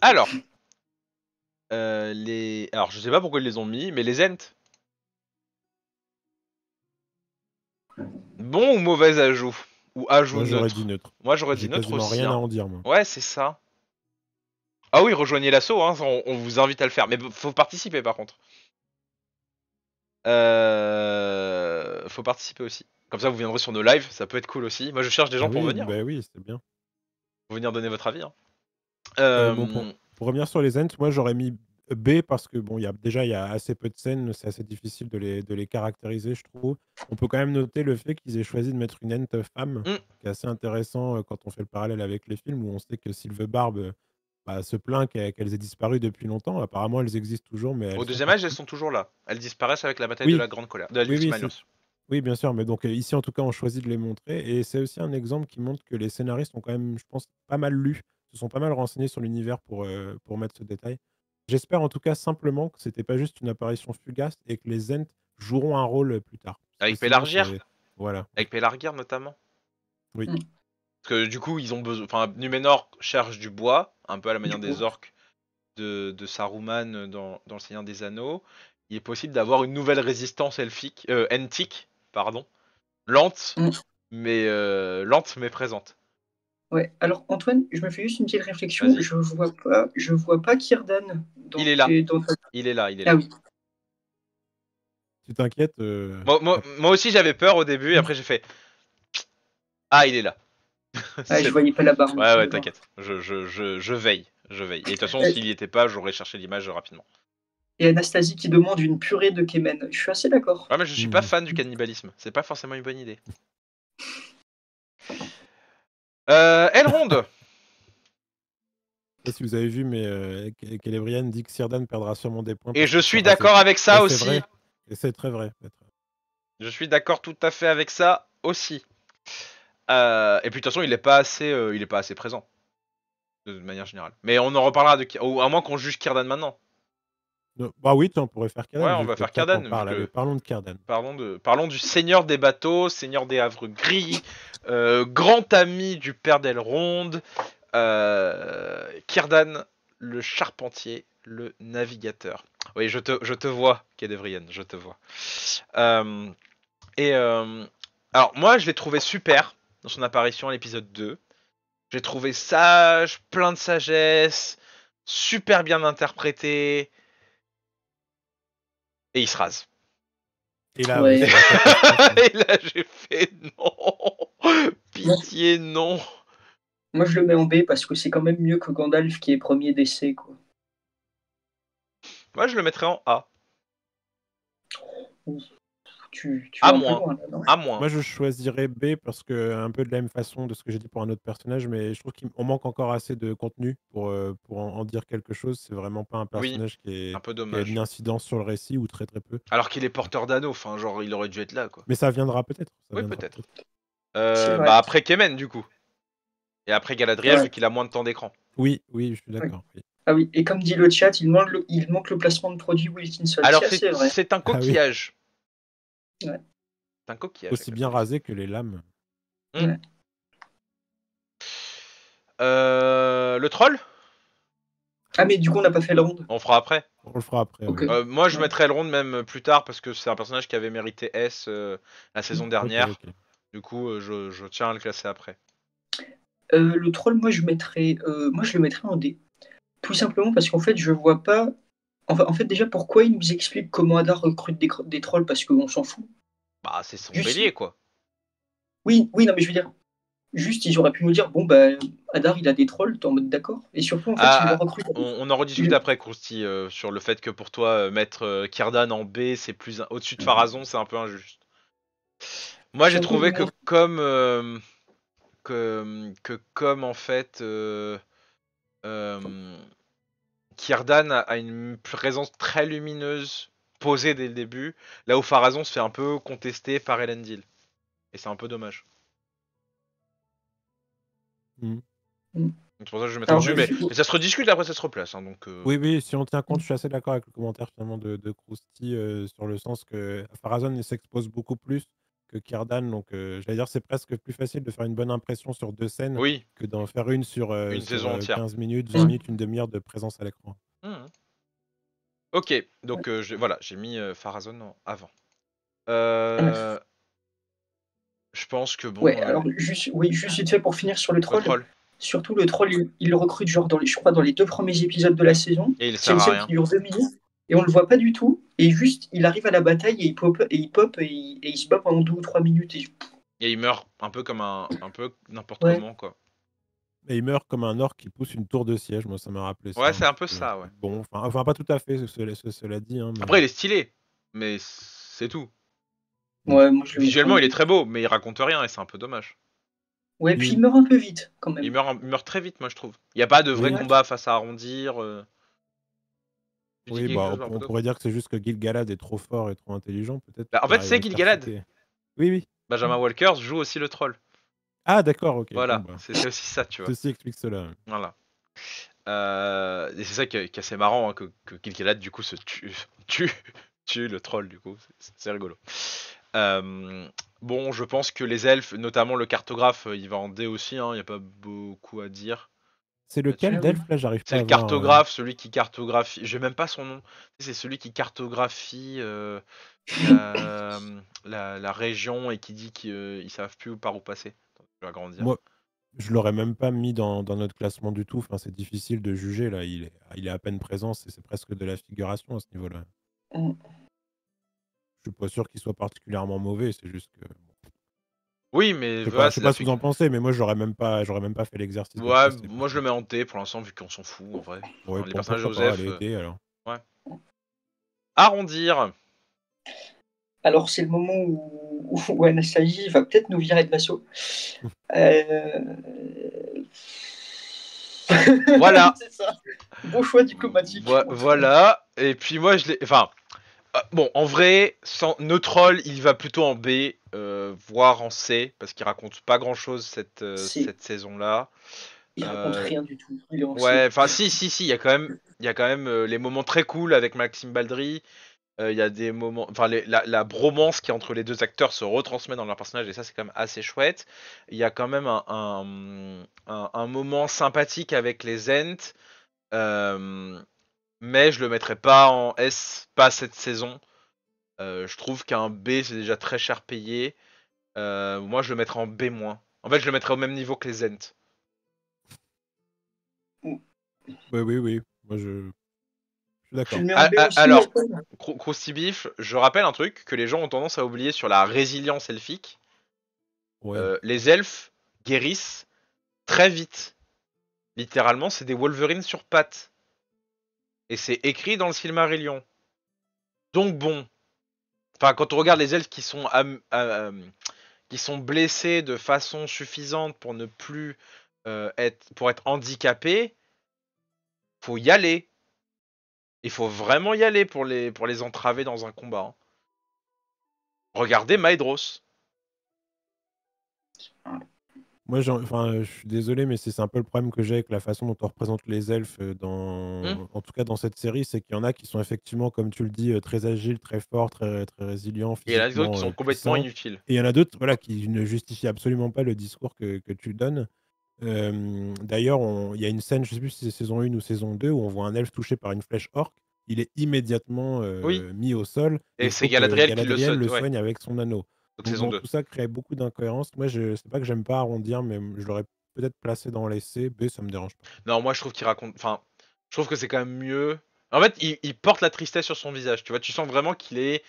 Alors, alors, je sais pas pourquoi ils les ont mis, mais les Ents. Bon ou mauvais ajout? Ou ajout Moi, neutre? j'aurais dit neutre. Moi, j'aurais dit J'ai neutre quasiment aussi. rien à Hein. en dire, moi. Ouais, c'est ça. Ah oui, rejoignez l'assaut, hein, on vous invite à le faire. Mais faut participer, par contre. Faut participer aussi. Comme ça, vous viendrez sur nos lives, ça peut être cool aussi. Moi, je cherche des gens pour venir. Bah oui, c'est bien. Pour venir donner votre avis. Hein. Bon, pour revenir sur les Ents, moi, j'aurais mis B parce que bon, il y a assez peu de scènes, c'est assez difficile de les caractériser, je trouve. On peut quand même noter le fait qu'ils aient choisi de mettre une Ent femme, qui est assez intéressant quand on fait le parallèle avec les films, où on sait que Sylvebarbe se plaint qu'elles aient disparu depuis longtemps. Apparemment, elles existent toujours, mais Au deuxième âge, elles sont toujours là. Elles disparaissent avec la bataille Oui. de la Grande Colère. De Oui, l'Ultima North. oui, bien sûr, mais donc ici, en tout cas, on choisit de les montrer. Et c'est aussi un exemple qui montre que les scénaristes ont quand même, je pense, pas mal lu, se sont pas mal renseignés sur l'univers pour mettre ce détail. J'espère en tout cas simplement que c'était pas juste une apparition fugace et que les Ents joueront un rôle plus tard. Avec Sinon, Pélargir. Voilà. Avec Pélargir notamment. Oui. Parce que du coup, ils ont besoin. Enfin, Numénor cherche du bois, un peu à la manière des orques de Saruman dans Le Seigneur des Anneaux. Il est possible d'avoir une nouvelle résistance entique, pardon. Lente, mais présente. Ouais, alors Antoine, je me fais juste une petite réflexion. Je vois pas Kirdan. Il est là. Il est là. Ah oui. Tu t'inquiètes moi aussi, j'avais peur au début, et après, j'ai fait. Ah, il est là. Je voyais pas la barre. Ouais, t'inquiète. Je veille. Et de toute façon, s'il y était pas, j'aurais cherché l'image rapidement. Et Anastasie qui demande une purée de Kemen. Je suis assez d'accord. Ouais, mais je suis pas fan du cannibalisme. C'est pas forcément une bonne idée. Elrond. sais pas si vous avez vu, mais Celebrian dit que Círdan perdra sûrement des points. Et parce je qu'il suis sera rasé. d'accord avec ça Et c'est aussi. vrai. Et c'est très vrai. Je suis d'accord tout à fait avec ça aussi. Et puis de toute façon, il est pas assez présent de manière générale. Mais on en reparlera ou à moins qu'on juge Círdan maintenant. Bah oui, on pourrait faire Ouais, Círdan. on va faire Tant qu'on Círdan, vu parle. Allez, que parlons de Círdan. parlons du seigneur des bateaux, seigneur des havres gris, grand ami du père d'Elrond, Círdan, le charpentier, le navigateur. Oui, je te vois, Celebrian, je te vois. Alors moi, je l'ai trouvé super dans son apparition à l'épisode 2. J'ai trouvé sage, plein de sagesse, super bien interprété, et il se rase. Et là, Ouais. c'est la catastrophe. Et là, j'ai fait non, pitié, non. Moi, je le mets en B parce que c'est quand même mieux que Gandalf qui est premier d'essai, quoi. Moi, je le mettrais en A. Tu A vas un peu moins. loin, là, non? A moins. Moi, je choisirais B parce que, un peu de la même façon de ce que j'ai dit pour un autre personnage, mais je trouve qu'on manque encore assez de contenu pour en dire quelque chose. C'est vraiment pas un Oui, personnage un peu qui a dommage. une incidence sur le récit ou très peu. Alors qu'il est porteur d'anneau, enfin, genre, il aurait dû être là, quoi. Mais ça viendra peut-être. Oui, peut-être. C'est vrai. Bah après Kemen, du coup. Et après Galadriel, Ouais. vu qu'il a moins de temps d'écran. Oui, je suis d'accord. Oui. Ah oui, et comme dit le chat, il manque le placement de produit Wilkinson. Alors, C'est assez vrai. c'est un Ah oui. coquillage. Ouais. C'est un coquillage. Aussi bien rasé que les lames. Ouais. Le troll? Ah, mais du coup, on n'a pas fait le ronde. On fera après. On le fera après. Ok. Ouais. Moi, je Ouais. mettrais Elrond même plus tard parce que c'est un personnage qui avait mérité S la saison dernière. Ok. Du coup, je tiens à le classer après. Le troll, moi, je le mettrais en D. Tout simplement parce qu'en fait, je vois pas. En fait, déjà, pourquoi il nous explique comment Hadar recrute des trolls? Parce qu'on s'en fout. Bah, c'est son Juste- bélier, quoi. Oui, non, mais je veux dire, juste, ils auraient pu nous dire, bon, bah, Hadar, il a des trolls, t'es en mode d'accord. Et surtout, en fait, il le recrute. On en rediscute après, Krusty, sur le fait que pour toi, mettre Círdan en B, c'est plus au-dessus de Pharazôn, c'est un peu injuste. Moi, j'ai Surtout, trouvé que moi- comme en fait, Círdan a une présence très lumineuse, posée dès le début, là où Pharazôn se fait un peu contester par Elendil. Et c'est un peu dommage. Mhm. Donc c'est pour ça que je mettrai Alors, dessus, mais ça se rediscute après, ça se replace. Hein, donc, Oui, si on tient compte, je suis assez d'accord avec le commentaire finalement de Krusty sur le sens que Pharazôn s'expose beaucoup plus que Círdan. Donc, j'allais dire, c'est presque plus facile de faire une bonne impression sur 2 scènes oui, que d'en faire une sur saison entière. 15 minutes, 20 minutes, une demi-heure de présence à l'écran. Ok, donc voilà, j'ai mis Pharazôn en avant. Je pense que bon. Ouais, alors, juste vite fait pour finir sur le troll. Le troll. Surtout, le troll, il le recrute, genre, je crois, dans les 2 premiers épisodes de la saison. Et il C'est une sert à scène rien. qui dure 2 minutes. Et on le voit pas du tout. Et juste, il arrive à la bataille et il pop et il se bat pendant 2 ou 3 minutes. Et il meurt un peu comme un peu n'importe Ouais. comment, quoi. Et il meurt comme un orc qui pousse une tour de siège. Moi, ça m'a rappelé ça. Ouais, c'est un peu petit ça, ouais. Bon, enfin, pas tout à fait, cela dit. Hein, mais... Après, il est stylé, mais c'est tout. Ouais, moi, je le Visuellement, il mettrais en est très beau, mais il raconte rien et c'est un peu dommage. Ouais, puis il meurt un peu vite, quand même. Il meurt très vite, moi, je trouve. Il n'y a pas de vrai Oui. combat face à arrondir. Tu dis Oui, quelque bah, chose, on Barbato pourrait dire que c'est juste que Gil-galad est trop fort et trop intelligent, peut-être. Bah, en qu'il fait, arrive c'est à le Gil-galad. faire sauter. Oui. Benjamin Walker joue aussi le troll. Ah, d'accord, ok. Voilà, Bon, bah, c'est aussi ça, tu vois. ceci explique cela. Voilà. Et c'est ça qui est assez marrant, hein, que Gil-galad, du coup, se tue le troll, du coup. C'est rigolo. Bon, je pense que les elfes, notamment le cartographe, il va en D aussi, il n'y a pas beaucoup à dire. C'est lequel Ah oui. d'elfe, là? J'arrive C'est pas à le voir. cartographe, celui qui cartographie. J'ai même pas son nom. C'est celui qui cartographie la région et qui dit qu'ils savent plus par où passer. Attends, je vais agrandir. Moi, je l'aurais même pas mis dans notre classement du tout. Enfin, c'est difficile de juger, là. Il est à peine présent, c'est presque de la figuration à ce niveau-là. Mm. Je suis pas sûr qu'il soit particulièrement mauvais, c'est juste que... Oui, mais Je voilà, sais pas ce que vous en pensez, mais moi, j'aurais même pas fait l'exercice de Ouais, classer. moi je le mets en T pour l'instant, vu qu'on s'en fout en vrai. Ouais, Enfin, les personnages de pourquoi pas, Joseph. allez, D, alors. Arrondir. Alors, c'est le moment où Anastasie va peut-être nous virer de l'assaut. Voilà. C'est ça. Bon choix diplomatique. Voilà. Et puis moi, je l'ai. Enfin, bon, en vrai, Neutroll, il va plutôt en B, voire en C, parce qu'il raconte pas grand-chose C'est- cette saison-là. Il raconte Euh, rien du tout. Il est en ouais, C. enfin, si, il y a quand même les moments très cool avec Maxime Baldry. Il y a des moments, enfin, la bromance qui est entre les deux acteurs se retransmet dans leur personnage, et ça, c'est quand même assez chouette. Il y a quand même un moment sympathique avec les Ents. Mais je le mettrai pas en S, pas cette saison. Je trouve qu'un B c'est déjà très cher payé. Moi je le mettrai en B-. En fait je le mettrai au même niveau que les Ents. Oui. Moi, je suis Tu d'accord. le mets en B aussi, Alors, Alpone? Krusty Beef, je rappelle un truc que les gens ont tendance à oublier sur la résilience elfique. Ouais. Les elfes guérissent très vite. Littéralement, c'est des Wolverines sur pattes. Et c'est écrit dans le Silmarillion. Donc bon, enfin quand on regarde les elfes qui sont blessés de façon suffisante pour ne plus être handicapés, faut y aller. Il faut vraiment y aller pour les entraver dans un combat. Hein. Regardez Maedros. Moi, je suis désolé, mais c'est un peu le problème que j'ai avec la façon dont on représente les elfes en tout cas dans cette série, c'est qu'il y en a qui sont effectivement, comme tu le dis, très agiles, très forts, très résilients, Et il y en a d'autres qui physiquement sont complètement puissants. inutiles. Et il y en a d'autres, voilà, qui ne justifient absolument pas le discours que tu donnes. D'ailleurs, il y a une scène, je sais plus si c'est saison 1 ou saison 2, où on voit un elfe touché par une flèche orque. Il est immédiatement Oui. mis au sol et Et il faut c'est que Galadriel qui le Galadriel saute. le Ouais. soigne avec son anneau. Donc Donc saison bon, 2. tout ça crée beaucoup d'incohérences. Moi, c'est pas que j'aime pas arrondir, mais je l'aurais peut-être placé dans les C. B, ça me dérange pas. Non, moi je trouve qu'il raconte. Enfin, je trouve que c'est quand même mieux. En fait, il porte la tristesse sur son visage. Tu vois, tu sens vraiment qu'il est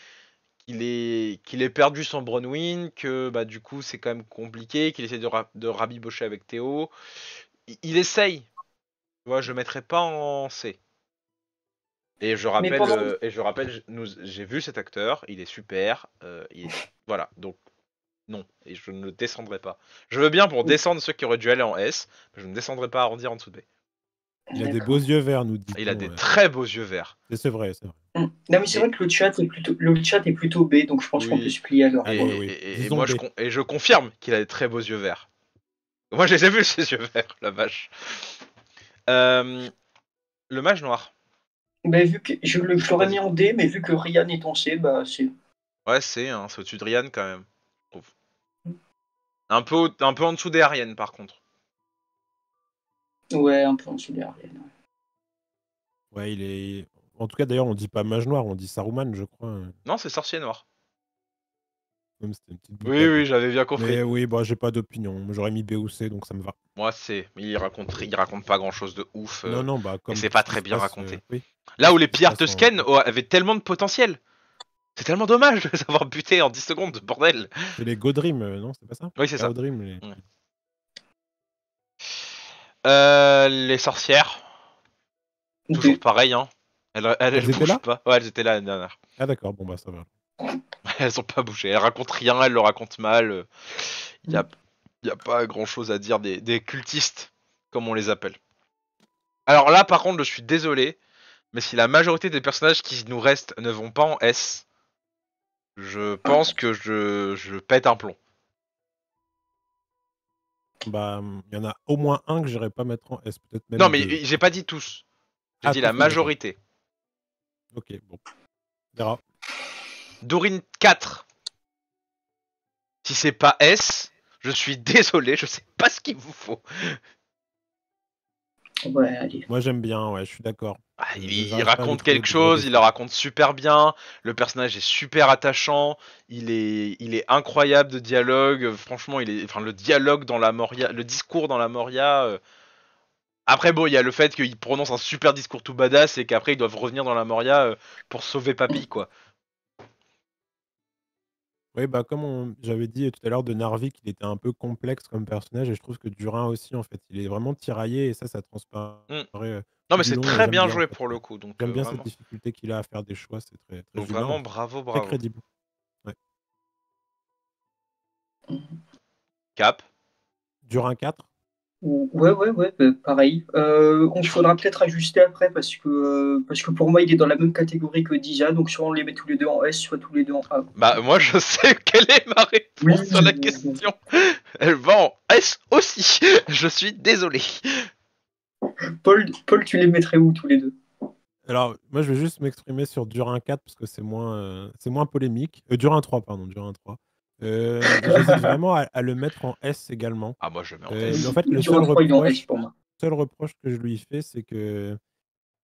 perdu sans Bronwyn, que bah du coup c'est quand même compliqué, qu'il essaie de rabibocher avec Théo. Il essaye. Tu vois, je mettrai pas en C. Mais pendant. Et je rappelle, j'ai vu cet acteur, il est super. Voilà, donc non, et je ne le descendrai pas. Je veux bien pour descendre ceux qui auraient dû aller en S, mais je ne descendrai pas à arrondir en dessous de B. Il a des beaux yeux verts, nous dit-on. Il a des très beaux yeux verts. C'est vrai, c'est vrai. Non, mais c'est vrai que le chat est plutôt B, donc je pense qu'on peut Oui. se plier alors. Allez, oui. Et Disons moi, B. je confirme qu'il a des très beaux yeux verts. Moi, je les ai vus, ces yeux verts, la vache. Le mage noir. Bah, vu que je l'aurais mis en D, mais vu que Ryan est en C, bah c'est. Ouais, c'est au-dessus de Ryan quand même, je trouve. Un peu en dessous des Ariennes, par contre. Ouais, un peu en dessous des Ryan. Ouais, il est. En tout cas, d'ailleurs, on dit pas mage noir, on dit Saruman, je crois. Non, c'est sorcier noir. Comme c'était une petite Oui, boutade. j'avais bien compris. Mais oui, bah, j'ai pas d'opinion. J'aurais mis B ou C, donc ça me va. Moi, il raconte pas grand-chose de ouf. Non, bah, Et comme c'est tout pas ce qui très se bien passe, raconté. oui. Là où les Tout ce qui pillards se passe Tusken avaient tellement de potentiel. C'est tellement dommage de les avoir butés en 10 secondes, bordel. C'est les Godrim, non, c'est pas ça? Oui, c'est ça. Gaodrim, Les sorcières. Toujours pareil, hein. Elles étaient bougent là? pas. Ouais, elles étaient là l'année dernière. Ah d'accord, bon bah ça va. Elles ont pas bougé. Elles racontent rien, elles le racontent mal. Y a pas grand chose à dire des cultistes, comme on les appelle. Alors là, par contre, je suis désolé, mais si la majorité des personnages qui nous restent ne vont pas en S, je pense que je pète un plomb. Bah, il y en a au moins un que j'irais pas mettre en S, peut-être même Non, mais deux. j'ai pas dit tous. J'ai dit la tous, oui, d'accord. majorité. Ok, bon. On verra. Dorine 4. Si c'est pas S, je suis désolé, je sais pas ce qu'il vous faut. Ouais, allez. Moi j'aime bien, ouais, je suis d'accord. Il raconte quelque chose, il le raconte super bien, le personnage est super attachant, il est incroyable de dialogue, franchement, le dialogue dans la Moria, le discours dans la Moria. Après, bon, il y a le fait qu'il prononce un super discours tout badass et qu'après ils doivent revenir dans la Moria pour sauver Papy, quoi. Oui, bah comme j'avais dit tout à l'heure de Narvik, il était un peu complexe comme personnage et je trouve que Durin aussi, en fait. Il est vraiment tiraillé et ça transparaît Non, mais du c'est long et très j'aime bien bien, en joué fait. pour le coup, donc J'aime bien cette vraiment. difficulté qu'il a à faire des choix, c'est très Donc humain, vraiment, bravo. très crédible. Ouais. Cap. Durin 4. Ouais, pareil. On faudra peut-être ajuster après parce que pour moi, il est dans la même catégorie que Dija, donc soit on les met tous les deux en S, soit tous les deux en A. Bah, moi, je sais quelle est ma Oui, réponse sur la question. Elle va en S aussi. Je suis désolé. Paul, tu les mettrais où tous les deux? Alors, moi, je vais juste m'exprimer sur Durin 4 parce que c'est moins polémique. Durin 3, pardon, Durin 3. J'hésite vraiment à le mettre en S également. Ah, moi, je le mets en Mais en S. fait, le Durant 3, il est en S pour moi. seul reproche que je lui fais, c'est que.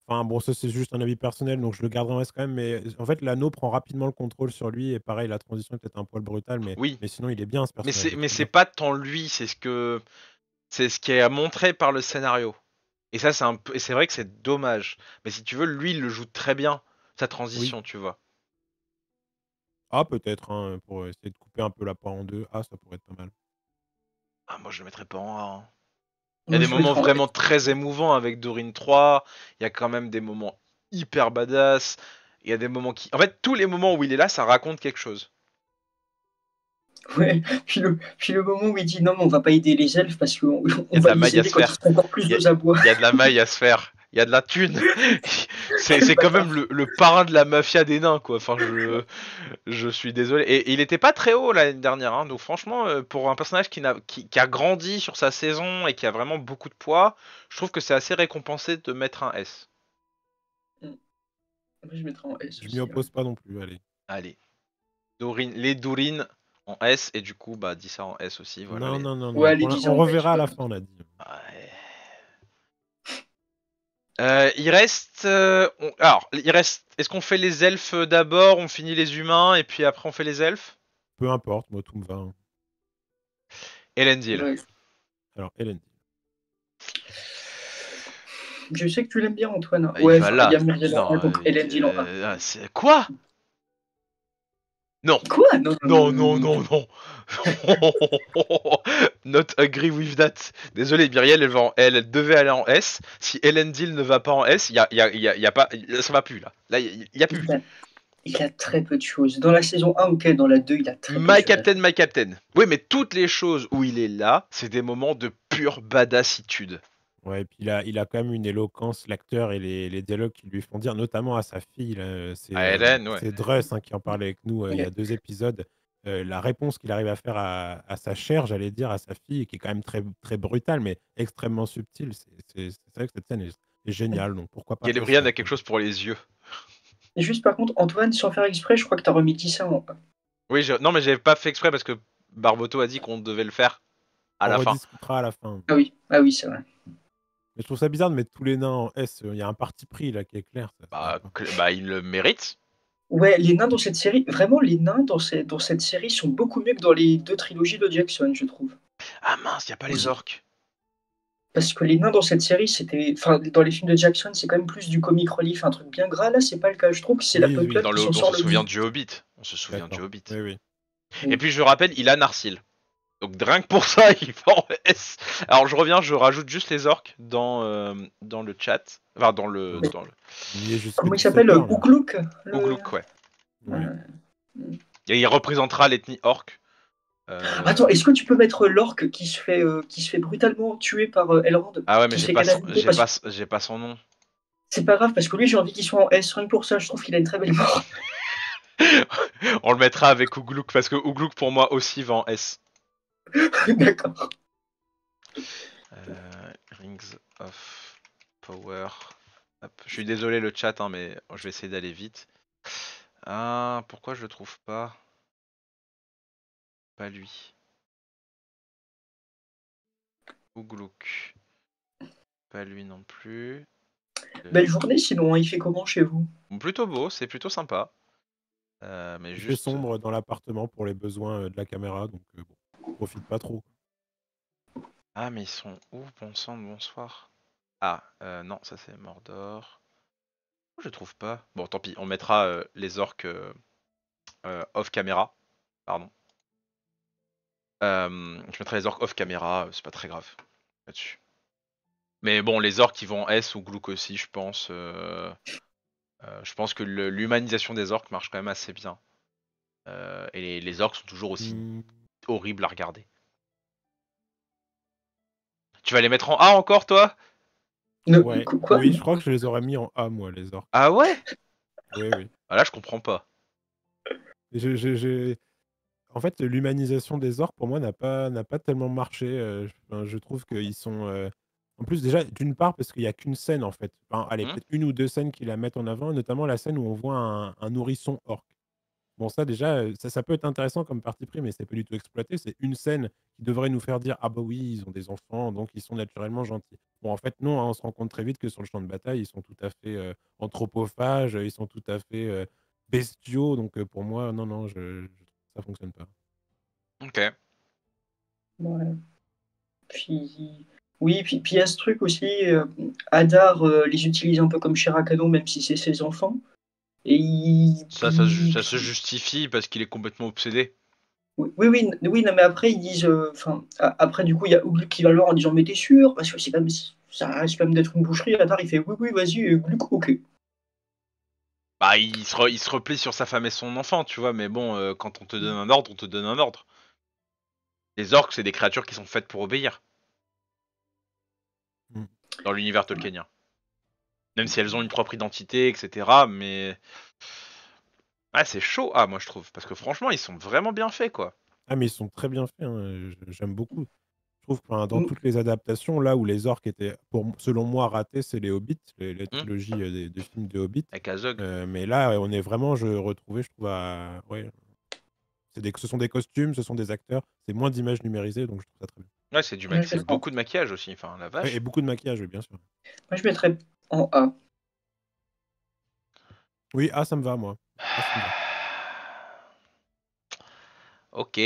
Enfin, bon, ça, c'est juste un avis personnel, donc je le garderai en S quand même. Mais en fait, l'anneau prend rapidement le contrôle sur lui. Et pareil, la transition est peut-être un poil brutale, Oui, mais sinon, il est bien, ce mais personnage. Il est mais très c'est bien. pas tant lui, c'est ce qui est montré par le scénario. Et ça, c'est un peu, et c'est vrai que c'est dommage. Mais si tu veux, lui, il le joue très bien, sa Oui. transition, tu vois. Ah, peut-être, hein, pour essayer de couper un peu la part en deux. Ah, ça pourrait être pas mal. Ah, moi, je le mettrais pas en A, hein. Il y a Moi, des je le moments mettrais en S. vraiment très émouvants avec Dorine 3. Il y a quand même des moments hyper badass. Il y a des moments qui. En fait, tous les moments où il est là, ça raconte quelque chose. Ouais. Puis le moment où il dit non, mais on va pas aider les elfes parce qu'on Il y on a de va la les maille à aider se quand ils faire. seront encore plus Il y a, aux abois. il y a de la maille à se faire. Il y a de la thune. C'est quand même le parrain de la mafia des nains, quoi. Enfin, je suis désolé. Et il était pas très haut l'année dernière, hein. Donc franchement, pour un personnage qui a grandi sur sa saison et qui a vraiment beaucoup de poids, je trouve que c'est assez récompensé de mettre un S. Moi, je mettrais en S Je m'y aussi. oppose pas non plus, allez. Allez. Les Dourines en S et du coup, bah, dis ça en S aussi. Voilà Non, les. non, non, non. Ouais, les 10 On en S, reverra à quoi. la fin, on a dit. Ouais. Il reste. Alors, il reste. Est-ce qu'on fait les elfes d'abord, on finit les humains et puis après on fait les elfes? Peu importe, moi, tout me va, hein. Elendil. Ouais. Alors, Hélène. Je sais que tu l'aimes bien, Antoine. Il Ouais, va enfin, il y là. a Muriel en A, Non. donc Hélène dit en A. Quoi? Non. Quoi? Non, non, non, Non, non, non, non. non, non. Not agree with that. Désolé, Myriel, elle devait aller en S. Si Elendil ne va pas en S, y a pas, ça va plus là. Là, y a plus. Il a très peu de choses. Dans la saison 1, ok, dans la 2, il a très peu de My choses à Captain, faire. My Captain. Oui, mais toutes les choses où il est là, c'est des moments de pure badassitude. Ouais, et puis il a quand même une éloquence, l'acteur, et les dialogues qui lui font dire, notamment à sa fille, là, À Hélène, ouais. c'est Druss, hein, qui en parlait avec nous il y a Ouais. 2 épisodes. La réponse qu'il arrive à faire à sa chère, j'allais dire, à sa fille, qui est quand même très, très brutale, mais extrêmement subtile. C'est vrai que cette scène est géniale, donc pourquoi pas S Galébrian a quelque maintenant. chose pour les yeux. Et juste par contre, Antoine, sans faire exprès, je crois que t'as remis 10 en A. Oui, non, mais j'avais pas fait exprès parce que Barboto a dit qu'on devait le faire à On la fin. rediscutera à la fin. Ah oui, c'est vrai. Mais je trouve ça bizarre de mettre tous les nains en S. Il y a un parti pris là qui est clair. Ça va pas. Bah, il le mérite. Ouais, les nains dans cette série, vraiment, les nains dans cette série sont beaucoup mieux que dans les 2 trilogies de Jackson, je trouve. Ah mince, y a pas les orques. Parce que les nains dans cette série, c'était. Enfin, dans les films de Jackson, c'est quand même plus du comic relief, un truc bien gras. Là, c'est pas le cas. Je trouve que c'est la Oui, peuplade oui, Dans qui le s'en Hobbit, on sort se le souvient mieux. du Hobbit. On se souvient du d'accord. Hobbit. Oui, oui. Et puis je rappelle, il a Narsil. Donc rien que pour ça, il va en S. Alors je reviens, je rajoute juste les orques dans le chat. Enfin, dans le. Oui. Dans le... On y est jusque Comment il 17 s'appelle? h là. Ouglook Ouglook, ouais. Ouais. Et il représentera l'ethnie orque. Attends, est-ce que tu peux mettre l'orque qui se fait brutalement tuer par Elrond, Ah ouais, mais qui se fait canaliser j'ai pas son nom. c'est pas grave, parce que lui, j'ai envie qu'il soit en S. Rien que pour ça, je trouve qu'il a une très belle mort. On le mettra avec Ouglook parce que Ouglook pour moi aussi va en S. D'accord. Rings of Power. Hop. Je suis désolé le chat, hein, mais je vais essayer d'aller vite. Ah, pourquoi je le trouve pas? Pas lui. Ouglook. Pas lui non plus. Belle journée, sinon, hein, il fait comment chez vous? Plutôt beau, c'est plutôt sympa. Mais Il fait juste. sombre dans l'appartement pour les besoins de la caméra, donc bon, on profite pas trop. Ah, mais ils sont où? Bon sang de bonsoir. Ah, non, ça c'est Mordor. Je trouve pas. Bon, tant pis, on mettra les orques off caméra. Pardon. Je mettrai les orques off caméra, c'est pas très grave là-dessus. Mais bon, les orques qui vont en S ou Glook aussi, je pense. Je pense que l'humanisation des orques marche quand même assez bien. Et les orques sont toujours aussi Hmm, horribles à regarder. Tu vas les mettre en A encore, toi? Ouais. Quoi? Oui, je crois que je les aurais mis en A, moi, les orques. Ah ouais? Oui, oui. Ah là, je comprends pas. En fait, l'humanisation des orques, pour moi, n'a pas tellement marché. Je trouve qu'ils sont. En plus, déjà, d'une part, parce qu'il n'y a qu'une scène, en fait. Enfin, allez, Hmm. peut-être une ou deux scènes qui la mettent en avant, notamment la scène où on voit un nourrisson orque. Bon, ça, déjà, ça peut être intéressant comme parti pris, mais c'est pas du tout exploité. C'est une scène qui devrait nous faire dire: ah bah oui, ils ont des enfants, donc ils sont naturellement gentils. Bon, en fait, non, hein, on se rend compte très vite que sur le champ de bataille, ils sont tout à fait anthropophages, ils sont tout à fait bestiaux. Donc, pour moi, non, non, je trouve que ça fonctionne pas. Ok. Ouais. Puis, oui, puis il y a ce truc aussi, Hadar les utilise un peu comme Shirakado, même si c'est ses enfants. Et Ça se justifie parce qu'il est complètement obsédé. oui, oui, non, mais après, ils disent. Après, du coup, il y a Ugluk qui va le voir en disant: mais t'es sûr? Parce que c'est quand même, ça reste quand même d'être une boucherie. Hadar, il fait: oui, oui, vas-y, Ugluk, ok. Bah, il se replie sur sa femme et son enfant, tu vois, mais bon, quand on te donne un ordre, on te donne un ordre. Les orques, c'est des créatures qui sont faites pour obéir. Mm. Dans l'univers tolkienien. Même si elles ont une propre identité, etc. Mais. Ah, c'est chaud, ah, moi je trouve. Parce que franchement, ils sont vraiment bien faits, quoi. Ah, mais ils sont très bien faits, hein, j'aime beaucoup. Je trouve que dans Mm. toutes les adaptations, là où les orques étaient, selon moi, ratés, c'est les Hobbits, les Hmm. trilogies des films de Hobbits. Avec Azog. Mais là, on est vraiment, je trouve, ouais, ce sont des costumes, ce sont des acteurs, c'est moins d'images numérisées, donc je trouve ça très bien. Ouais, Moi, c'est beaucoup de maquillage aussi, enfin, la Ouais, et vache. beaucoup de maquillage, oui, bien sûr. je mettrais en A. Oui, ah, ça me va, moi. Ah, ça me va. Ok,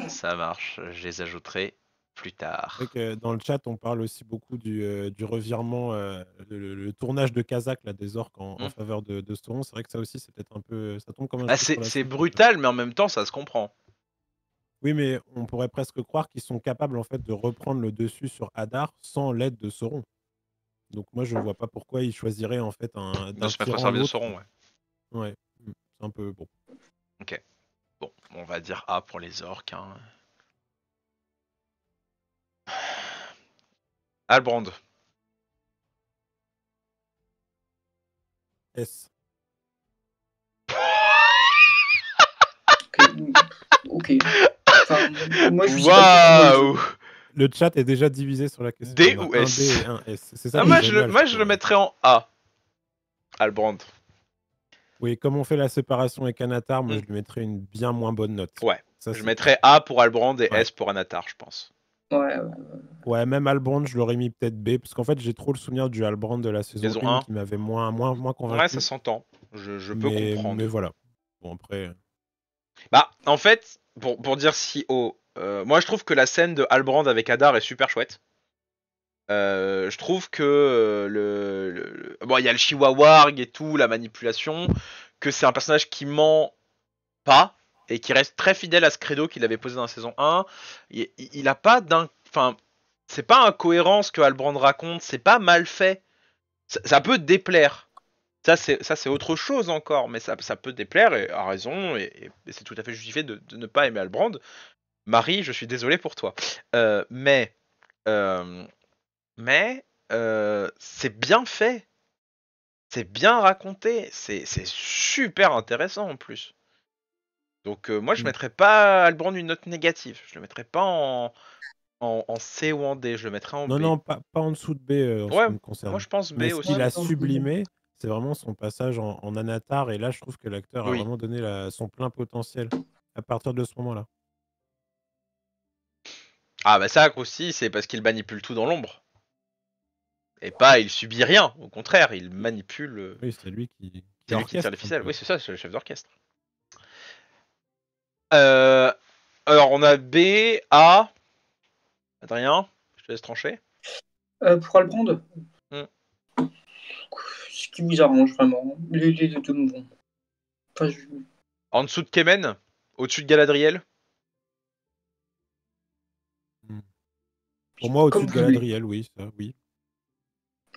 ça marche, je les ajouterai plus C'est vrai tard. que dans le chat, on parle aussi beaucoup du revirement, le tournage de Kazakh là, des orques en Hmm. faveur de Sauron. C'est vrai que ça aussi, c'est peut-être un peu. Ça tombe comme un Ah, cheveu sur la c'est soupe. brutal, mais en même temps, ça se comprend. Oui, mais on pourrait presque croire qu'ils sont capables en fait de reprendre le dessus sur Hadar sans l'aide de Sauron. Donc moi, je vois pas pourquoi ils choisiraient en fait De d'un se mettre au tyran service de l'autre. Sauron, ouais. Ouais, c'est un peu bon. Ok. Bon, on va dire A pour les orques, hein. Albrand. S. Ok. Enfin, moi, je sais pas comment les Waouh! autres. Le chat est déjà divisé sur la question. D On a ou un D S? et un S. C'est ça Ah, qui est génial, moi je je le trouve. mettrais en A. Albrand. Oui, comme on fait la séparation avec Anatar, moi Hmm. je lui mettrais une bien moins bonne note. Ouais. Ça, Je c'est clair. mettrais A pour Albrand et Ouais. S pour Anatar, je pense. Ouais, Ouais, même Albrand, je l'aurais mis peut-être B, parce qu'en fait, j'ai trop le souvenir du Albrand de la saison Saison 1 1. qui m'avait moins Ouais, ça convaincu. s'entend. Je peux Mais comprendre. voilà. Bon, après. Bah, en fait, pour dire si haut, moi je trouve que la scène de Albrand avec Hadar est super chouette. Je trouve que bon, il y a le Chihuahuarg et tout, la manipulation, que c'est un personnage qui ment pas et qui reste très fidèle à ce credo qu'il avait posé dans la saison 1. Il a pas enfin, c'est pas incohérent ce que Albrand raconte, c'est pas mal fait. Ça peut déplaire. Ça c'est autre chose encore, mais ça peut déplaire et a raison et c'est tout à fait justifié de ne pas aimer Albrand. Marie, je suis désolé pour toi. Euh, mais euh, mais c'est bien fait, c'est bien raconté, c'est super intéressant en plus. Donc moi je Hmm. mettrais pas Albrand une note négative, je le mettrais pas en C ou en D, je le mettrais en Non, B. non, pas en dessous de B en ce Ouais, qui me moi concerne. je pense B Mais ce qu'il ouais, aussi. a non, sublimé, c'est vraiment son passage en Anatar. Et là, je trouve que l'acteur a Oui. vraiment donné son plein potentiel à partir de ce moment-là. Ah bah ça aussi c'est parce qu'il manipule tout dans l'ombre. Et pas il subit rien, au contraire, il manipule. Oui, c'est lui qui C'est lui qui tire les orchestre un ficelles, peu. oui c'est ça, c'est le chef d'orchestre. Euh, alors on a B, A, Adrien, je te laisse trancher. pour Albrand, Hmm. ce qui vous arrange vraiment. Les deux me vont. Enfin, En dessous de Kemen, au-dessus de Galadriel. Hmm. Pour moi, au-dessus comme de vous voulez. Galadriel, oui, ça, oui.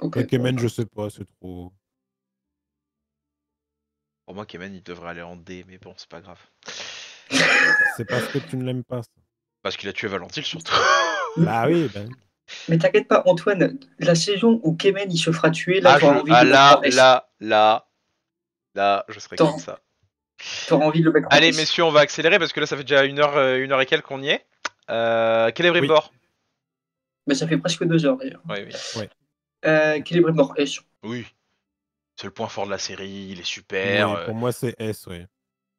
Ok. Mais Kemen, je sais pas, c'est trop. Pour moi, Kemen, il devrait aller en D, mais bon, c'est pas grave. C'est parce que tu ne l'aimes pas, ça. Parce qu'il a tué Valentil, surtout. Bah oui, bah oui. Mais t'inquiète pas, Antoine, la saison où Kemen il se fera tuer, là, Ah, t'auras envie de le mettre en S. là, je serais comme T'auras ça. t'auras envie de le mettre en Allez, S. messieurs, on va accélérer parce que là, ça fait déjà une heure et quelques qu'on y est. Quel est Oui, Brimbor? Mais ça fait presque 2 heures d'ailleurs. Oui, oui. ouais. Équilibré mort S. Oui, c'est le point fort de la série, il est super. Oui, pour moi, c'est S, ouais.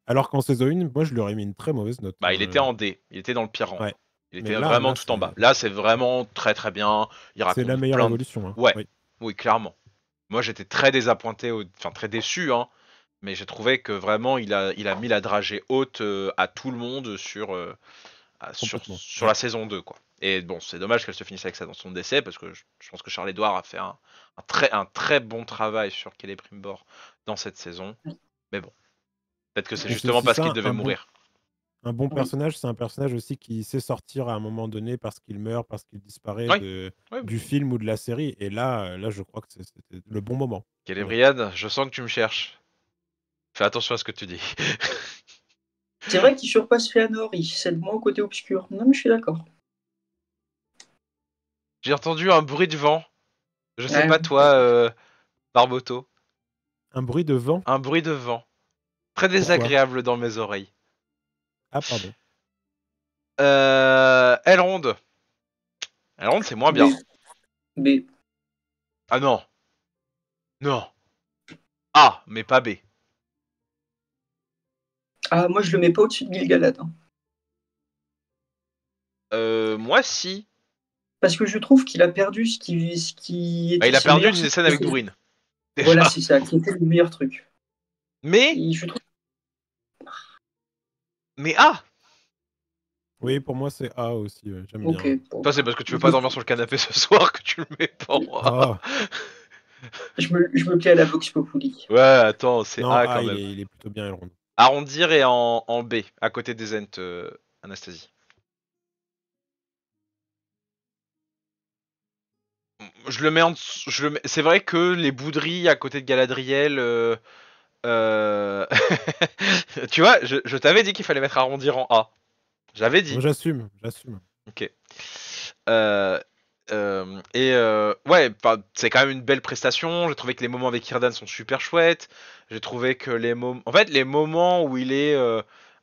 Alors qu'en saison 1, moi, je lui aurais mis une très mauvaise note. Bah, il était en D, il était dans le pire rang. Ouais. Il Mais était là, vraiment tout en bas. Là, c'est vraiment très très bien. Il c'est la raconte meilleure plein de... évolution. Hein. Ouais, Oui. oui, clairement. Moi, j'étais très désappointé, enfin très déçu, hein. Mais j'ai trouvé que vraiment, il a mis la dragée haute à tout le monde Complètement. sur Ouais. la saison 2, quoi. Et bon, c'est dommage qu'elle se finisse avec ça dans son décès, parce que je pense que Charles-Édouard a fait un très bon travail sur Celebrimbor dans cette saison. Mais bon, peut-être que c'est Et c'est justement aussi parce qu'il ça, devait mourir. un bon Oui. personnage, c'est un personnage aussi qui sait sortir à un moment donné parce qu'il meurt, parce qu'il disparaît Oui, oui. du film ou de la série. Et là, je crois que c'était le bon moment. Voilà. Celebriad, je sens que tu me cherches. Fais attention à ce que tu dis. C'est vrai qu'il surpasse Fëanor, il cède moins au côté obscur. Non, mais je suis d'accord. J'ai entendu un bruit de vent. Je sais Ouais. pas toi, Barboto. Un bruit de vent. Un bruit de vent. Très Pourquoi? désagréable dans mes oreilles. Ah, pardon. Elrond. Elrond, c'est moins bien. B. B. Ah non. Non. A, mais pas B. Ah, moi je le mets pas au-dessus de Gil-galad. Hein. Moi si. Parce que je trouve qu'il a perdu ce qui Bah, était il a ses perdu meilleurs une trucs. scène avec Durin. Voilà, Déjà. c'est ça, qui était le meilleur truc. Mais, Et je trouve. mais A. Oui, pour moi, c'est A aussi. Ouais, j'aime Ok. bien. Bon. Toi, c'est parce que tu veux pas dormir sur le canapé ce soir que tu le mets pas en A. Ah, Je me plais à la Vox Populi. Ouais, attends, c'est non, A A, quand même. il est plutôt bien, Elrond. Arrondir et en B, à côté des Ents, Anastasie. Je le mets en dessous- C'est vrai que les bouderies à côté de Galadriel. Euh, tu vois, je t'avais dit qu'il fallait mettre arrondir en A. J'avais Moi, dit. j'assume. Ok. Euh, ouais, c'est quand même une belle prestation. J'ai trouvé que les moments avec Irdan sont super chouettes. J'ai trouvé que en fait, les moments où il est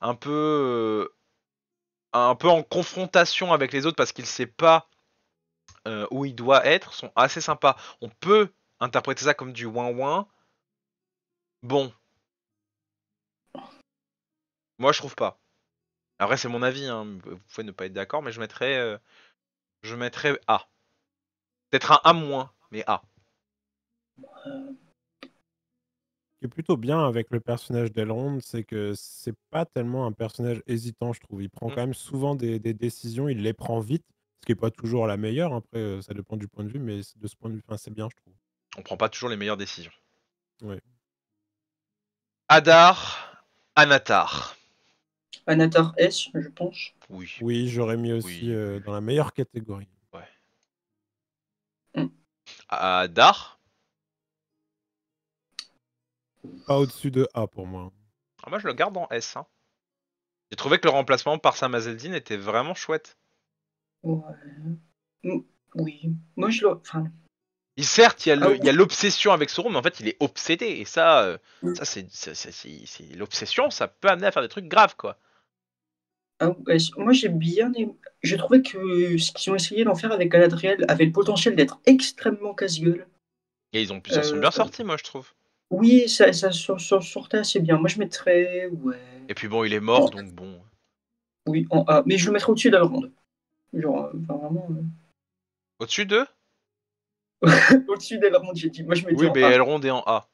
un peu en confrontation avec les autres parce qu'il sait pas où il doit être sont assez sympas. On peut interpréter ça comme du ouin-ouin. Bon, moi je trouve pas. Après, c'est mon avis, hein. Vous pouvez ne pas être d'accord, mais je mettrais A. Peut-être un A-, mais A. Ce qui est plutôt bien avec le personnage d'Elrond, c'est que c'est pas tellement un personnage hésitant, je trouve. Il prend Mm. quand même souvent des décisions, il les prend vite, ce qui est pas toujours la meilleure. Après, ça dépend du point de vue, mais de ce point de vue, enfin, c'est bien, je trouve. On prend pas toujours les meilleures décisions. Ouais. Adar, Anatar. Anatar S, je pense. Oui. Oui, j'aurais mis aussi Oui, oui, dans la meilleure catégorie. ouais. Mm. Adar. Pas au-dessus de A pour moi. Ah, moi, je le garde en S, hein. J'ai trouvé que le remplacement par Sam Hazeldine était vraiment chouette. Ouais. Oui. Moi je le. Enfin. Et certes, Ah, il y a l'obsession avec Sauron, mais en fait, il est obsédé. Et ça, c'est l'obsession, ça peut amener à faire des trucs graves, quoi. ouais, moi j'ai bien aimé. J'ai trouvé que ce qu'ils ont essayé d'en faire avec Galadriel avait le potentiel d'être extrêmement casse-gueule. Et ils s'en sont bien sortis, moi, je trouve. Oui, ça sortait assez bien. Moi je mettrais. Ouais. Et puis bon, il est mort, donc bon. Oui, en A. Mais je le mettrais au-dessus d'Elrond. Genre, enfin, vraiment. Au-dessus d'eux? Au-dessus d'Elrond, j'ai dit. Moi je mettais Oui, en mais A. Elrond est en A.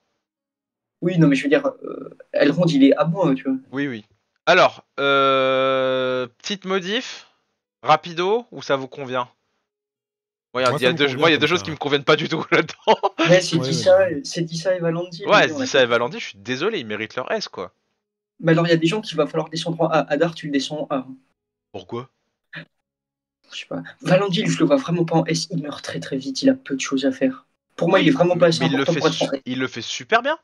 Oui, non, mais je veux dire, Elrond il est à moi, tu vois. Oui, oui. Alors, petite modif, rapido, ou ça vous convient? Ouais, Moi, ça me convient il y a comme deux choses ça. qui me conviennent pas du tout là-dedans. Ouais, Ouais, ouais, C'est Dissa et Valandi. Ouais, Oui, on a Zissa et compris. Valandi, je suis désolé, ils méritent leur S, quoi. Mais alors, il y a des gens qu'il va falloir descendre en A. Adar, tu le descends en A. Pourquoi? Je sais pas. Valandi, je le vois vraiment pas en S. Il meurt très très vite. Il a peu de choses à faire. Pour moi, il est Oui, vraiment pas assez mais important pour être en S. il le fait super bien.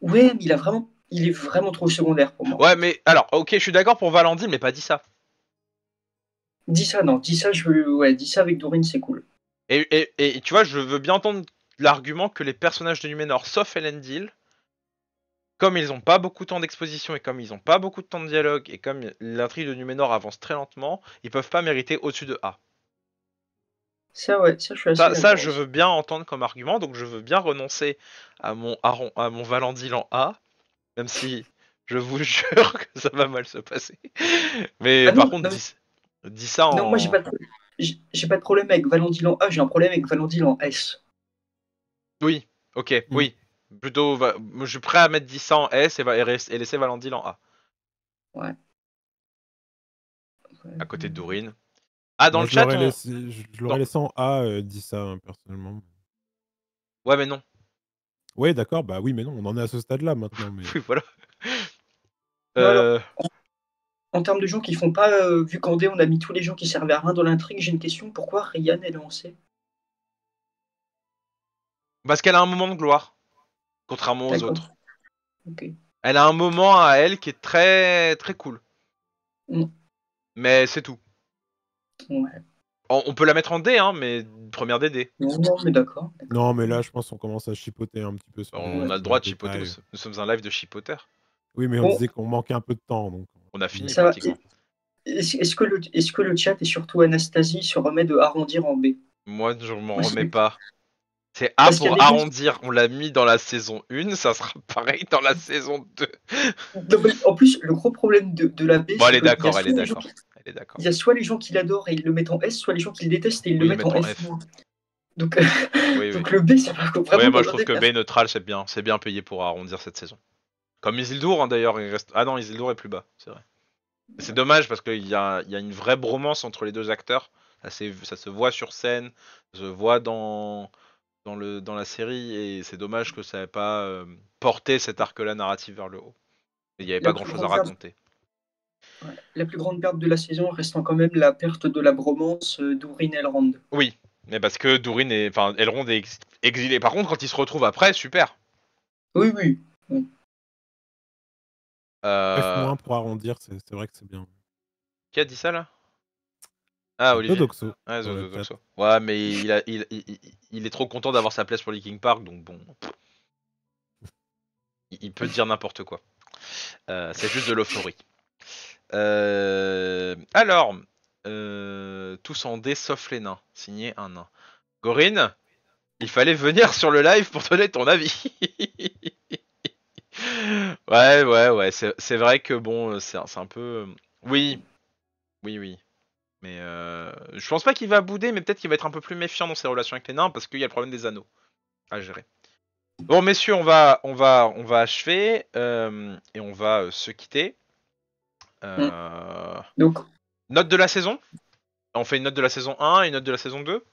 Ouais, mais il est vraiment trop secondaire pour moi. Ouais, mais alors, ok, je suis d'accord pour Valandi, mais pas dit ça. Dis ça, non, dis ça, ouais, dis ça avec Dorine, c'est cool. Et tu vois, je veux bien entendre l'argument que les personnages de Numénor, sauf Elendil, comme ils n'ont pas beaucoup de temps d'exposition et comme ils n'ont pas beaucoup de temps de dialogue et comme l'intrigue de Numénor avance très lentement, ils peuvent pas mériter au-dessus de A. Ça, ouais, ça, je suis assez Ça, d'accord je aussi. veux bien entendre comme argument, donc je veux bien renoncer à mon Valandil en A, même si je vous jure que ça va mal se passer. Mais Ah par non, contre, non, dis ça non, moi, en... j'ai pas de problème avec Valandil en A, j'ai un problème avec Valandil en S. Oui, ok, Mm. oui. Plutôt, je suis prêt à mettre 10 ça en S et laisser Valandil en A, Ouais. à côté de Dorine. Ah, dans Moi, le chat, on... je l'aurais laissé en A, dit ça, hein, personnellement. Ouais, mais non. Ouais, d'accord, bah oui, mais non, on en est à ce stade-là maintenant. Mais... Oui, voilà. Non, alors, Euh... en termes de gens qui font pas, vu qu'en D, on a mis tous les gens qui servaient à rien dans l'intrigue, j'ai une question, pourquoi Ryan est lancé? Parce qu'elle a un moment de gloire, contrairement aux D'accord. autres. Ok. Elle a un moment à elle qui est très très cool. Mm. Mais c'est tout. Ouais. On peut la mettre en D, hein, mais première DD. Non, non, mais d'accord. Non, mais là, je pense qu'on commence à chipoter un petit peu On Ouais. a le sur les droit de chipoter, détails. nous sommes un live de chipoter. Oui, mais on Bon, disait qu'on manquait un peu de temps, donc On a on fini ça va. pratiquement. Est-ce que le chat et surtout Anastasie se remet de arrondir en B? Moi, je m'en Moi, remets c'est- pas. C'est A Parce qu'il y a pour des gens. arrondir, on l'a mis dans la saison 1, ça sera pareil dans la saison 2. Non, mais en plus, le gros problème de la B, Bon, c'est qu'il y a elle est soit les gens d'accord. Elle est d'accord. il y a soit les gens qui l'adorent et ils le mettent en S, soit les gens qui le détestent et ils le Oui, mettent en mettons F-. F. Donc, Oui, oui. donc le B, ça va Ouais, vraiment moi dans je l'un trouve des que B personnes. neutral, c'est bien payé pour arrondir cette saison. Comme Isildur, hein, d'ailleurs, il reste... Ah non, Isildur est plus bas, c'est vrai. C'est dommage parce qu'il y a une vraie bromance entre les deux acteurs. Ça se voit sur scène, ça se voit dans la série, et c'est dommage que ça n'ait pas porté cet arc-là narratif vers le haut. Il n'y avait La pas plus grand-chose à grande perte, raconter. ouais, la plus grande perte de la saison restant quand même la perte de la bromance d'Ourine Elrond. Oui, mais parce que enfin, Elrond est exilé. Par contre, quand il se retrouve après, super. Oui, oui. Oui. Euh... F- pour arrondir, c'est vrai que c'est bien. Qui a dit ça là? Ah, Olivier. Dodoxo Ouais, dans le chat. Zozoxo. Ouais, mais il est trop content d'avoir sa place pour Linkin Park, donc bon. Il peut dire n'importe quoi. C'est juste de l'euphorie. Alors, tous en D sauf les nains. Signé un nain. Gorine, il fallait venir sur le live pour donner ton avis. Ouais. C'est vrai que bon, c'est un peu. Oui, oui. Mais je pense pas qu'il va bouder, mais peut-être qu'il va être un peu plus méfiant dans ses relations avec les nains parce qu'il y a le problème des anneaux à gérer. Bon, messieurs, on va achever et on va se quitter. Mm. Euh, Donc, Note de la saison. On fait une note de la saison 1 et une note de la saison 2.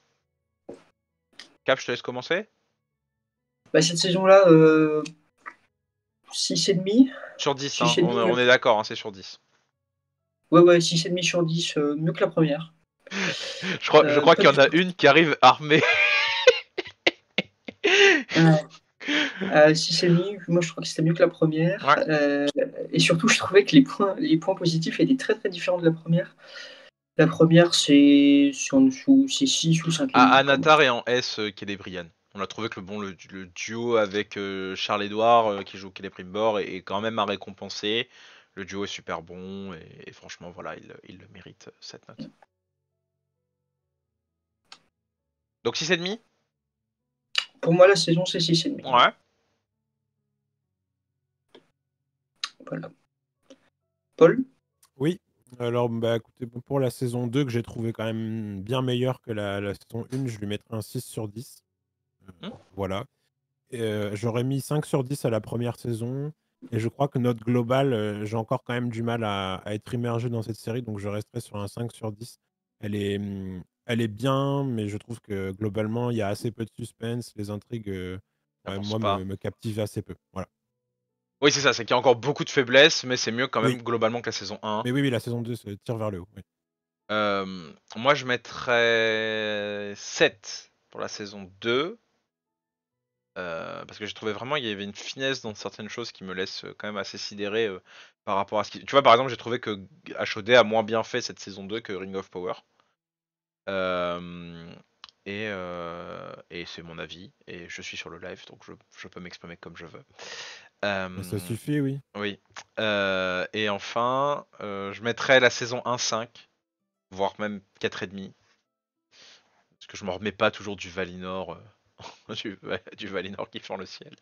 Cap, je te laisse commencer. bah, cette saison-là, 6,5. Sur 10, hein. 6,5. On est d'accord, hein, c'est sur 10. Ouais, 6,5 sur 10, mieux que la première. Je crois Pas qu'il y du en a tout. une qui arrive armée. 6,5, moi je crois que c'était mieux que la première. Ouais. Et surtout, je trouvais que les points positifs étaient très très différents de la première. La première, c'est en dessous, c'est 6 ou 5,5 pour moi. Anatar est en S, Celebrian. On a trouvé que le duo avec Charles-Édouard qui joue Celebrimbor est quand même à récompenser. Le duo est super bon et franchement voilà, il le mérite cette note. Donc 6,5. Pour moi, la saison, c'est 6,5. Ouais. Voilà. Paul? Oui, alors bah, écoutez, pour la saison 2 que j'ai trouvé quand même bien meilleure que la saison 1, je lui mettrais un 6 sur 10. Hmm. Voilà. J'aurais mis 5 sur 10 à la première saison. Et je crois que note globale, j'ai encore quand même du mal à être immergé dans cette série, donc je resterai sur un 5 sur 10. Elle est bien, mais je trouve que globalement, il y a assez peu de suspense. Les intrigues, N'avance moi, pas. me captivent assez peu. Voilà. Oui, c'est ça, c'est qu'il y a encore beaucoup de faiblesses, mais c'est mieux quand Oui, même globalement que la saison 1. mais oui, la saison 2 se tire vers le haut. Oui. Moi, je mettrais 7 pour la saison 2. Parce que j'ai trouvé vraiment il y avait une finesse dans certaines choses qui me laissent quand même assez sidéré par rapport à ce qui. Tu vois, par exemple, j'ai trouvé que HOD a moins bien fait cette saison 2 que Ring of Power. Euh, et c'est mon avis, et je suis sur le live, donc je peux m'exprimer comme je veux. Ça suffit, oui. Oui. Et enfin, je mettrais la saison 1-5, voire même 4,5. Parce que je me remets pas toujours du Valinor, du Valinor qui fend le ciel.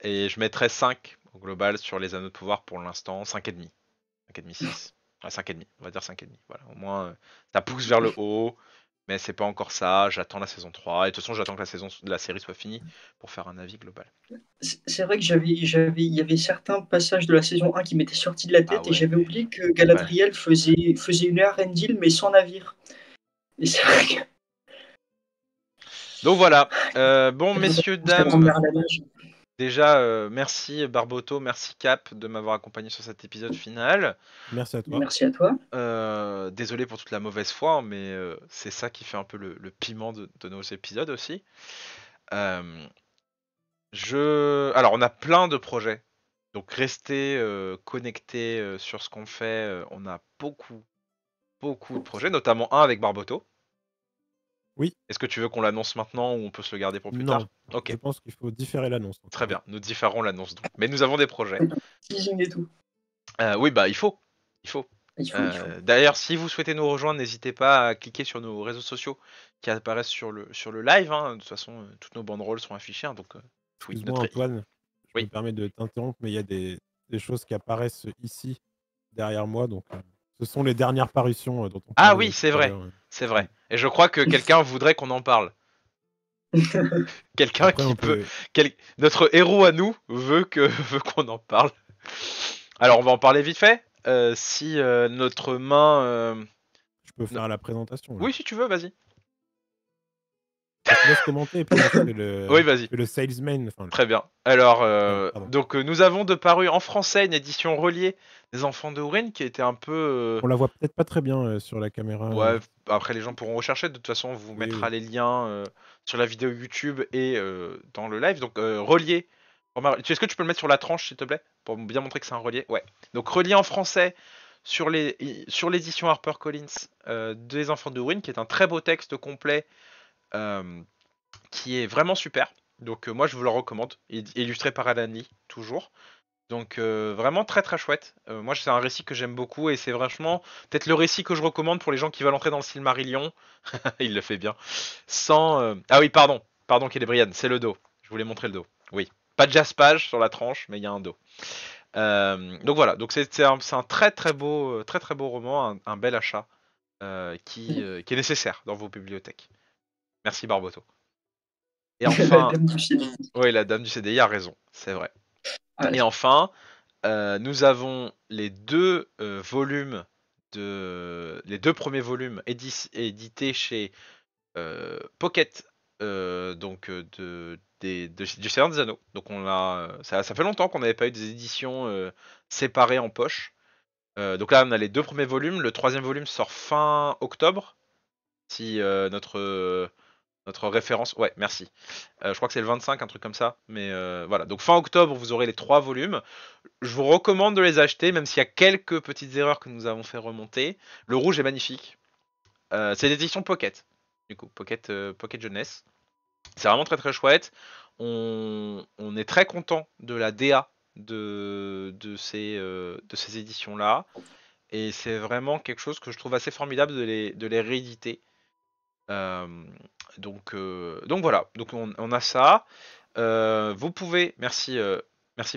Et je mettrais 5 au global sur les anneaux de pouvoir pour l'instant, 5,5. 5,5, 6. Ouais, 5,5, on va dire 5,5. Voilà, au moins ça pousse vers le haut, mais c'est pas encore ça. J'attends la saison 3. Et de toute façon, j'attends que la série soit finie pour faire un avis global. C'est vrai que il y avait certains passages de la saison 1 qui m'étaient sortis de la Ah tête et ouais. j'avais oublié que Galadriel faisait une Arendelle mais sans navire. Et c'est vrai que Donc voilà. Bon, messieurs, sa dames, grand-mère à la nage. déjà, merci Barboto, merci Cap de m'avoir accompagné sur cet épisode final. Merci à toi. Merci à toi. Désolé pour toute la mauvaise foi, hein, mais c'est ça qui fait un peu le piment de nos épisodes aussi. Euh, Alors, on a plein de projets, donc restez connectés sur ce qu'on fait. On a beaucoup de projets, notamment un avec Barboto. Oui. Est-ce que tu veux qu'on l'annonce maintenant ou on peut se le garder pour plus tard? Non, Ok, je pense qu'il faut différer l'annonce. très bien, nous différons l'annonce donc. Mais nous avons des projets. Teasing et tout. Oui, bah il faut. Il faut. Il faut. D'ailleurs, si vous souhaitez nous rejoindre, n'hésitez pas à cliquer sur nos réseaux sociaux qui apparaissent sur le live, hein. De toute façon, toutes nos banderoles sont affichées, hein, donc tweet Excuse-moi notre. Antoine, je Oui. me permets de t'interrompre, mais il y a des choses qui apparaissent ici, derrière moi, donc ce sont les dernières parutions dont on Ah parlait oui, c'est tout à vrai, l'heure. c'est vrai. Et je crois que quelqu'un voudrait qu'on en parle. Quelqu'un Après, qui on peut. peut... Notre héros à nous veut qu'on en parle. Alors, on va en parler vite fait. Si notre main. Je peux faire la présentation. Là. Oui, si tu veux, vas-y. Je te laisse commenter et puis moi je fais le, Oui, vas-y. je fais le salesman. Enfin, Très bien. Alors, pardon. donc nous avons de paru en français une édition reliée des Enfants de Hourin qui était un peu. On la voit peut-être pas très bien sur la caméra. Ouais, après les gens pourront rechercher. De toute façon, on vous Oui, mettra oui. les liens sur la vidéo YouTube et dans le live. Donc, relié. Est-ce que tu peux le mettre sur la tranche, s'il te plaît, pour bien montrer que c'est un relié? Ouais. Donc, relié en français sur l'édition HarperCollins des Enfants de Hourin, qui est un très beau texte complet qui est vraiment super. Donc moi je vous le recommande, illustré par Alan Lee, toujours. Donc vraiment très très chouette. Moi c'est un récit que j'aime beaucoup et c'est franchement peut-être le récit que je recommande pour les gens qui veulent entrer dans le Silmarillion. Il le fait bien. Sans... Ah oui, pardon Kélébrian, c'est le dos. Je voulais montrer le dos. Oui. Pas de jaspage sur la tranche, mais il y a un dos. Donc voilà, donc c'est un très très beau roman, un bel achat qui est nécessaire dans vos bibliothèques. Merci Barboto. Et enfin, La dame du CDI. oui, la dame du CDI a raison, c'est vrai. Ah, Et enfin, nous avons les deux volumes les deux premiers volumes édités chez Pocket, donc du Seigneur des Anneaux. Donc ça fait longtemps qu'on n'avait pas eu des éditions séparées en poche. Donc là, on a les deux premiers volumes. Le troisième volume sort fin octobre, si notre référence, ouais, merci. Je crois que c'est le 25, un truc comme ça. Mais voilà, donc fin octobre, vous aurez les 3 volumes. Je vous recommande de les acheter, même s'il y a quelques petites erreurs que nous avons fait remonter. Le rouge est magnifique. C'est l'édition Pocket, du coup, Pocket Jeunesse. C'est vraiment très très chouette. On est très content de la DA de ces éditions-là. Et c'est vraiment quelque chose que je trouve assez formidable de les rééditer. Donc voilà, donc on a ça. Vous pouvez, merci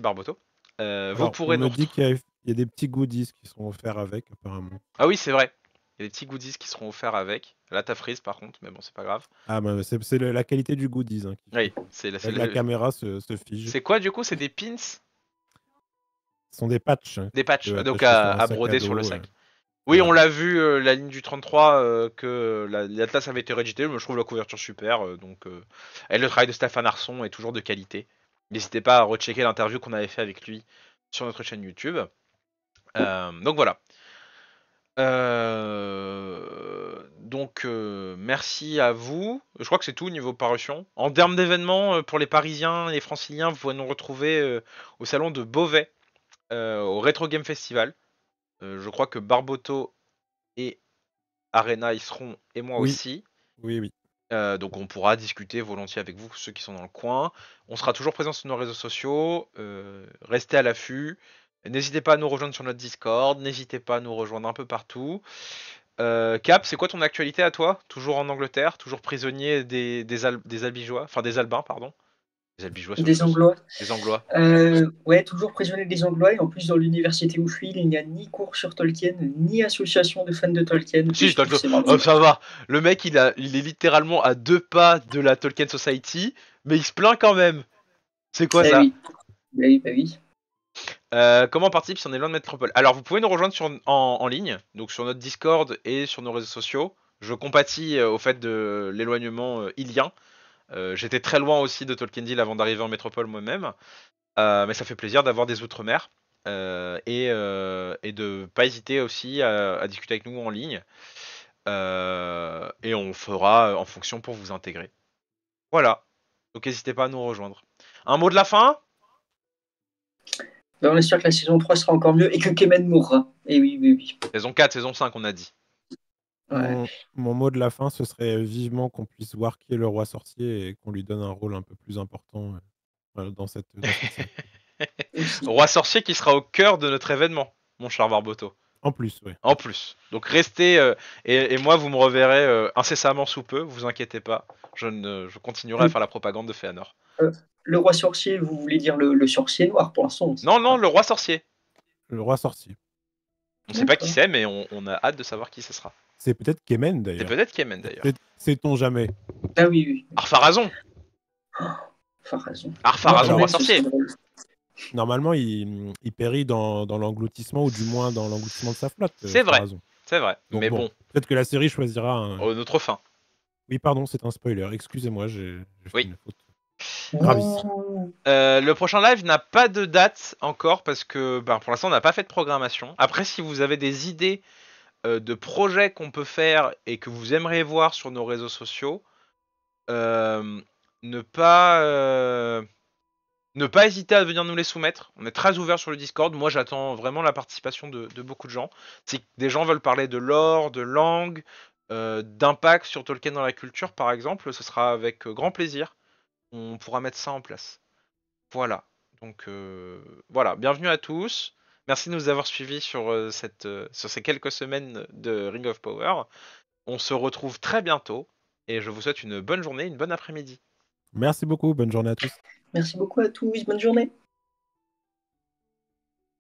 Barboto. Vous Alors, on pourrez nous me dit qu'il y a des petits goodies qui seront offerts avec, apparemment. Ah oui, c'est vrai. Il y a des petits goodies qui seront offerts avec. Là, t'as frise par contre, mais bon, c'est pas grave. Ah, bah, c'est la qualité du goodies. Hein, Oui, c'est la caméra se fige. C'est quoi du coup? C'est des pins? Ce sont des patchs. Des patchs, que donc attacher sur un à sac broder dos, sur le sac. Oui, voilà. on l'a vu, la ligne du 33, que l'Atlas avait été réédité, mais je trouve la couverture super. Et le travail de Stéphane Arson est toujours de qualité. N'hésitez pas à rechecker l'interview qu'on avait fait avec lui sur notre chaîne YouTube. Donc voilà. Donc merci à vous. Je crois que c'est tout au niveau parution. En termes d'événements, pour les Parisiens et les Franciliens, vous pouvez nous retrouver au salon de Beauvais, au Retro Game Festival. Je crois que Barboto et Arena y seront, et moi Oui. aussi. Oui. Donc on pourra discuter volontiers avec vous, ceux qui sont dans le coin. On sera toujours présents sur nos réseaux sociaux. Restez à l'affût. N'hésitez pas à nous rejoindre sur notre Discord. N'hésitez pas à nous rejoindre un peu partout. Cap, c'est quoi ton actualité à toi? Toujours en Angleterre, toujours prisonnier des Albigeois, enfin des Albins, pardon. Des Albigeois, c'est autre Des chose. Anglois. Des Anglois. Ouais, toujours prisonnier des Anglois. Et en plus, dans l'université où je suis, il n'y a ni cours sur Tolkien, ni association de fans de Tolkien. Et Si, je trouve que c'est oh, ça marrant. va. Le mec, il est littéralement à 2 pas de la Tolkien Society, mais il se plaint quand même. C'est quoi Eh ça? oui. Bah oui. Comment on participe si on est loin de Métropole? Alors, vous pouvez nous rejoindre en ligne, donc sur notre Discord et sur nos réseaux sociaux. Je compatis au fait de l'éloignement ilien. J'étais très loin aussi de Tolkiendale avant d'arriver en métropole moi-même. Mais ça fait plaisir d'avoir des outre-mer et de pas hésiter aussi à discuter avec nous en ligne. Et on fera en fonction pour vous intégrer. Voilà. Donc n'hésitez pas à nous rejoindre. Un mot de la fin? Ben, on espère que la saison 3 sera encore mieux et que Kemen mourra. Et oui. Saison 4, saison 5, on a dit. Ouais. Mon mot de la fin, ce serait vivement qu'on puisse voir qui est le roi sorcier et qu'on lui donne un rôle un peu plus important dans cette série. Aussi. Roi sorcier qui sera au cœur de notre événement, mon cher Barboto. En plus, oui. En plus. Donc restez, et moi vous me reverrez incessamment sous peu, vous inquiétez pas. Je continuerai à faire la propagande de Féanor. Le roi sorcier, vous voulez dire le sorcier noir pour l'instant? Non, le roi sorcier. Le roi sorcier. On sait pas qui c'est, mais on a hâte de savoir qui ce sera. C'est peut-être Kemen, C'est d'ailleurs. peut-être Kemen d'ailleurs. Sait-on jamais. Ah oui. Arpharazon. Farazon. Arpharazon, Non, roi Kemen, ce sorcier. serait drôle. Normalement, il périt dans l'engloutissement, ou du moins dans l'engloutissement de sa flotte. C'est vrai. Farazon. C'est vrai. Donc Mais bon, peut-être que la série choisira un... notre fin. Oui, pardon, c'est un spoiler. Excusez-moi, j'ai fait Oui. une faute. Gravissime. Le prochain live n'a pas de date encore parce que pour l'instant on n'a pas fait de programmation. Après, si vous avez des idées de projets qu'on peut faire et que vous aimeriez voir sur nos réseaux sociaux, ne pas hésiter à venir nous les soumettre. On est très ouvert sur le Discord. Moi, j'attends vraiment la participation de beaucoup de gens. Si des gens veulent parler de lore, de langue, d'impact sur Tolkien dans la culture, par exemple, ce sera avec grand plaisir. On pourra mettre ça en place. Voilà. Donc voilà, bienvenue à tous. Merci de nous avoir suivis sur ces quelques semaines de Ring of Power. On se retrouve très bientôt et je vous souhaite une bonne journée, une bonne après-midi. Merci beaucoup. Bonne journée à tous. Merci beaucoup à tous. Bonne journée.